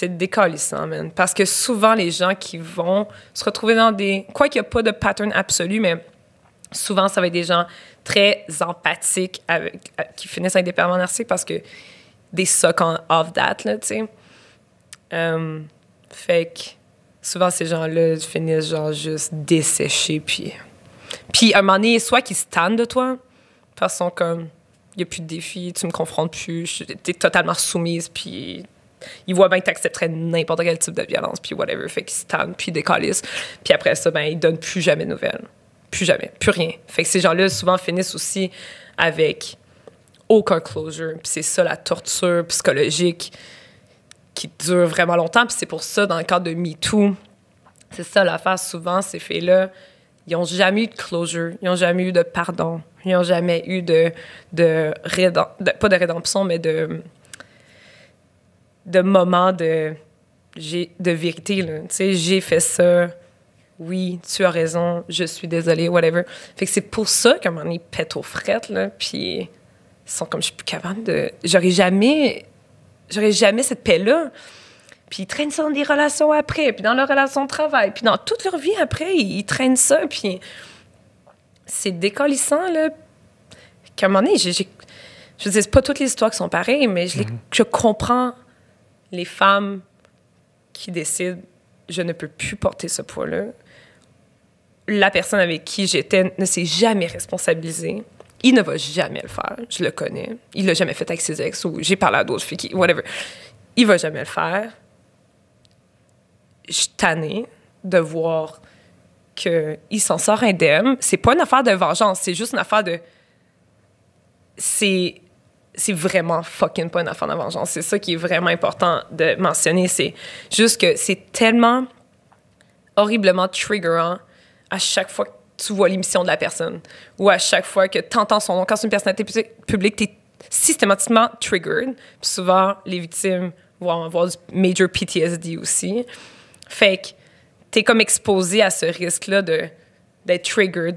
décalissant, man. Parce que souvent, les gens qui vont se retrouver dans des... Quoi qu'il n'y a pas de pattern absolu, mais souvent, ça va être des gens très empathiques qui finissent avec des pervers narcissiques parce que des suck off that, là, tu sais. Fait que souvent, ces gens-là finissent genre juste desséchés, puis à un moment donné, soit qu'ils se tannent de toi, de façon comme, il n'y a plus de défis, tu me confrontes plus, t'es totalement soumise, puis il voit bien que t'accepterais n'importe quel type de violence, puis whatever, fait qu'il se tanne, puis il décalisse. Puis après ça, ben, il donne plus jamais de nouvelles. Plus jamais, plus rien. Fait que ces gens-là, souvent, finissent aussi avec aucun closure. Puis c'est ça, la torture psychologique qui dure vraiment longtemps. Puis c'est pour ça, dans le cadre de MeToo, c'est ça l'affaire, souvent, ces filles-là, ils n'ont jamais eu de closure, ils n'ont jamais eu de pardon, ils n'ont jamais eu pas de rédemption, mais de moment de vérité. Tu sais, j'ai fait ça, oui, tu as raison, je suis désolée, whatever. Fait que c'est pour ça qu'à un moment donné, ils pètent aux frettes, là, puis ils sont comme, je suis plus capable de... J'aurais jamais cette paix-là. Puis ils traînent ça dans des relations après, puis dans leur relation de travail, puis dans toute leur vie après, ils traînent ça, puis c'est décollissant, là, qu'à un moment donné, je veux dire, c'est pas toutes les histoires qui sont pareilles, mais je comprends les femmes qui décident, je ne peux plus porter ce poids-là. La personne avec qui j'étais ne s'est jamais responsabilisée. Il ne va jamais le faire, je le connais. Il l'a jamais fait avec ses ex, ou j'ai parlé à d'autres filles, whatever. Il va jamais le faire. Je suis tannée de voir qu'il s'en sort indemne. C'est pas une affaire de vengeance, c'est juste une affaire de... C'est vraiment fucking pas une affaire de vengeance. C'est ça qui est vraiment important de mentionner. C'est juste que c'est tellement horriblement triggerant à chaque fois que tu vois l'émission de la personne ou à chaque fois que tu entends son nom. Quand c'est une personnalité publique, tu es systématiquement triggered. Puis souvent, les victimes vont avoir du major PTSD aussi. Fait que t'es comme exposé à ce risque-là d'être triggered,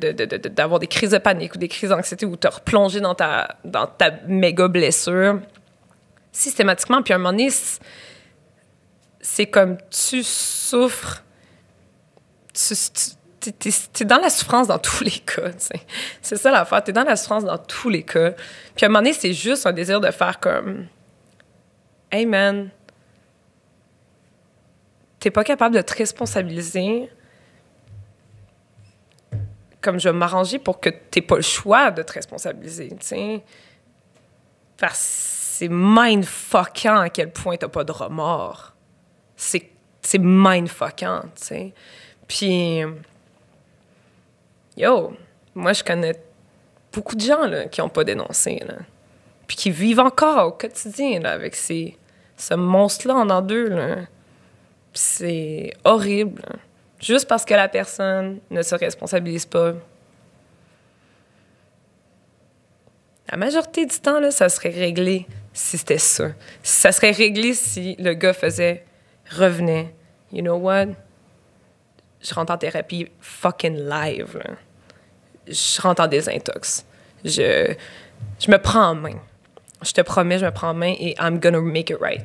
d'avoir des crises de panique ou des crises d'anxiété ou te replonger dans ta méga blessure systématiquement. Puis à un moment donné, c'est comme tu souffres. T'es dans la souffrance dans tous les cas, t'sais. C'est ça l'affaire, t'es dans la souffrance dans tous les cas. Puis à un moment donné, c'est juste un désir de faire comme « Hey man, t'es pas capable de te responsabiliser, comme je vais m'arranger pour que t'aies pas le choix de te responsabiliser, t'sais. » Parce que c'est mindfuckant à quel point t'as pas de remords. C'est mindfuckant, t'sais. Puis... Yo, moi, je connais beaucoup de gens là, qui n'ont pas dénoncé, là, puis qui vivent encore au quotidien là, avec ce monstre-là en deux. Là. C'est horrible. Là. Juste parce que la personne ne se responsabilise pas. La majorité du temps, là, ça serait réglé si c'était ça. Ça serait réglé si le gars revenait. You know what? Je rentre en thérapie fucking live. Là. Je rentre en désintox. Je me prends en main. Je te promets, je me prends en main et I'm gonna make it right.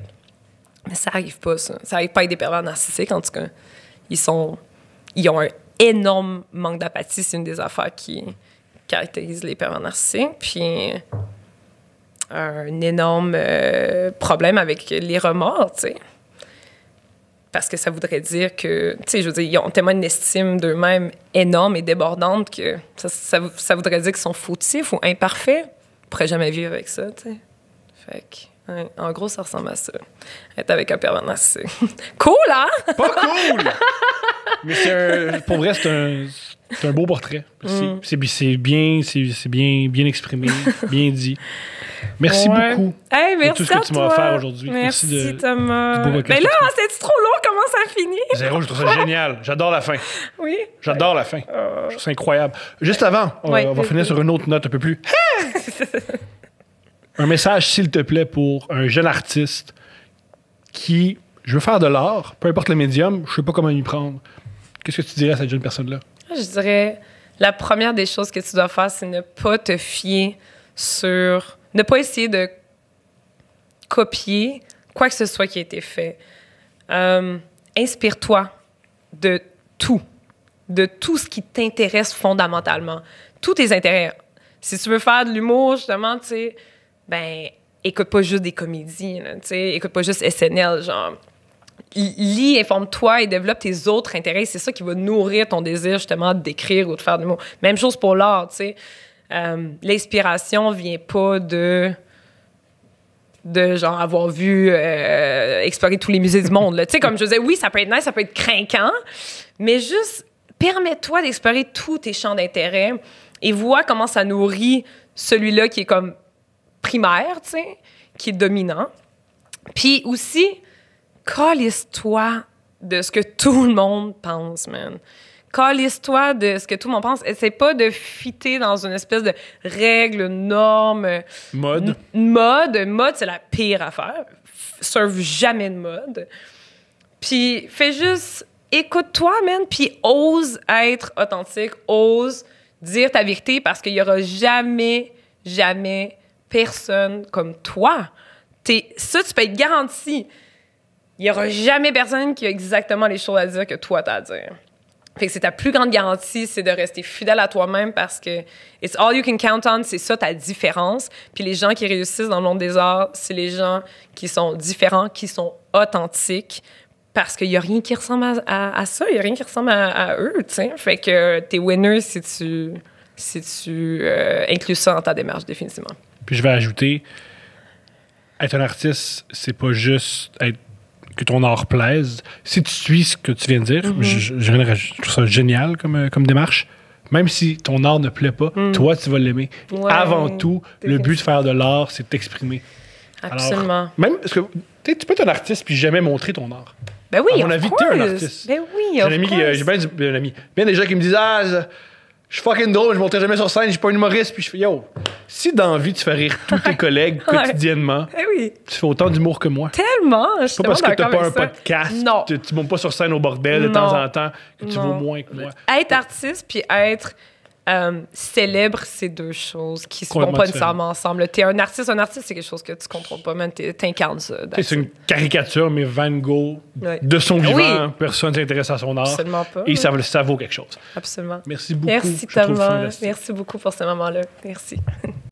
Mais ça arrive pas, ça. Ça arrive pas avec des pervers narcissiques, en tout cas. Ils ont un énorme manque d'apathie. C'est une des affaires qui caractérise les pervers narcissiques. Puis un énorme problème avec les remords, tu sais. Parce que ça voudrait dire que, tu sais, je veux dire, ils ont tellement une estime d'eux-mêmes énorme et débordante que ça voudrait dire qu'ils sont fautifs ou imparfaits. Ils ne pourraient jamais vivre avec ça, tu sais. Fait que, ouais, en gros, ça ressemble à ça. Être avec un pervers narcissique. Cool, hein? Pas cool! Mais pour vrai, c'est un beau portrait. C'est bien exprimé, bien dit. Merci beaucoup pour tout ce que tu m'as offert aujourd'hui. Merci Thomas. Mais là, c'est trop long, comment ça finit? Zéro, je trouve ça génial. J'adore la fin. Oui? J'adore la fin. Je trouve ça incroyable. Juste avant, on va finir sur une autre note un peu plus... Un message, s'il te plaît, pour un jeune artiste qui... Je veux faire de l'art, peu importe le médium, je sais pas comment y prendre. Qu'est-ce que tu dirais à cette jeune personne-là? Je dirais, la première des choses que tu dois faire, c'est ne pas te fier sur... Ne pas essayer de copier quoi que ce soit qui a été fait. Inspire-toi de tout ce qui t'intéresse fondamentalement. Tous tes intérêts. Si tu veux faire de l'humour, justement, tu sais, ben, écoute pas juste des comédies, tu sais, écoute pas juste SNL, genre... Lis, informe-toi et développe tes autres intérêts. C'est ça qui va nourrir ton désir, justement, d'écrire ou de faire de l'humour. Même chose pour l'art, tu sais. L'inspiration vient pas de de genre avoir vu explorer tous les musées du monde. Tu sais, comme je disais, oui, ça peut être nice, ça peut être craquant, mais juste permets-toi d'explorer tous tes champs d'intérêt et vois comment ça nourrit celui-là qui est comme primaire, tu sais, qui est dominant. Puis aussi, calisse-toi de ce que tout le monde pense, man. Calisse-toi de ce que tout le monde pense. Essaie pas de fitter dans une espèce de règle, norme. Mode. Mode, c'est la pire affaire. Serve jamais de mode. Puis fais juste... Écoute-toi, man, puis ose être authentique, ose dire ta vérité parce qu'il y aura jamais personne comme toi. Ça, tu peux être garanti. Il y aura jamais personne qui a exactement les choses à dire que toi, t'as à dire. Fait que c'est ta plus grande garantie, c'est de rester fidèle à toi-même parce que it's all you can count on, c'est ça ta différence. Puis les gens qui réussissent dans le monde des arts, c'est les gens qui sont différents, qui sont authentiques. Parce qu'il n'y a rien qui ressemble à ça, il n'y a rien qui ressemble à eux, tu sais. Fait que t'es winner si tu inclus ça dans ta démarche, définitivement. Puis je vais ajouter, être un artiste, c'est pas juste que ton art plaise. Si tu suis ce que tu viens de dire, je trouve ça génial comme démarche. Même si ton art ne plaît pas, toi, tu vas l'aimer. Ouais, avant tout, le but de faire de l'art, c'est de t'exprimer. Absolument. Alors, même parce que tu peux être un artiste puis jamais montrer ton art. Ben oui, à mon avis, t'es un artiste. Ben oui, j'ai bien un ami. Bien des gens qui me disent je suis fucking drôle, je monterai jamais sur scène, je suis pas un humoriste. Puis je fais si dans la vie tu fais rire tous tes collègues quotidiennement, tu fais autant d'humour que moi. Tellement. C'est pas parce que t'as pas un podcast, tu montes pas sur scène au bordel de temps en temps que tu vaux moins que moi. Être artiste puis être célèbre, c'est deux choses qui ne vont pas nécessairement ensemble. T'es un artiste, c'est quelque chose que tu contrôles pas, même t'incarnes ça. C'est une caricature, mais Van Gogh, de son vivant, personne ne s'intéresse à son art. Absolument pas. Et ça vaut quelque chose. Absolument. Merci beaucoup. Merci Thomas. Merci beaucoup pour ce moment-là. Merci.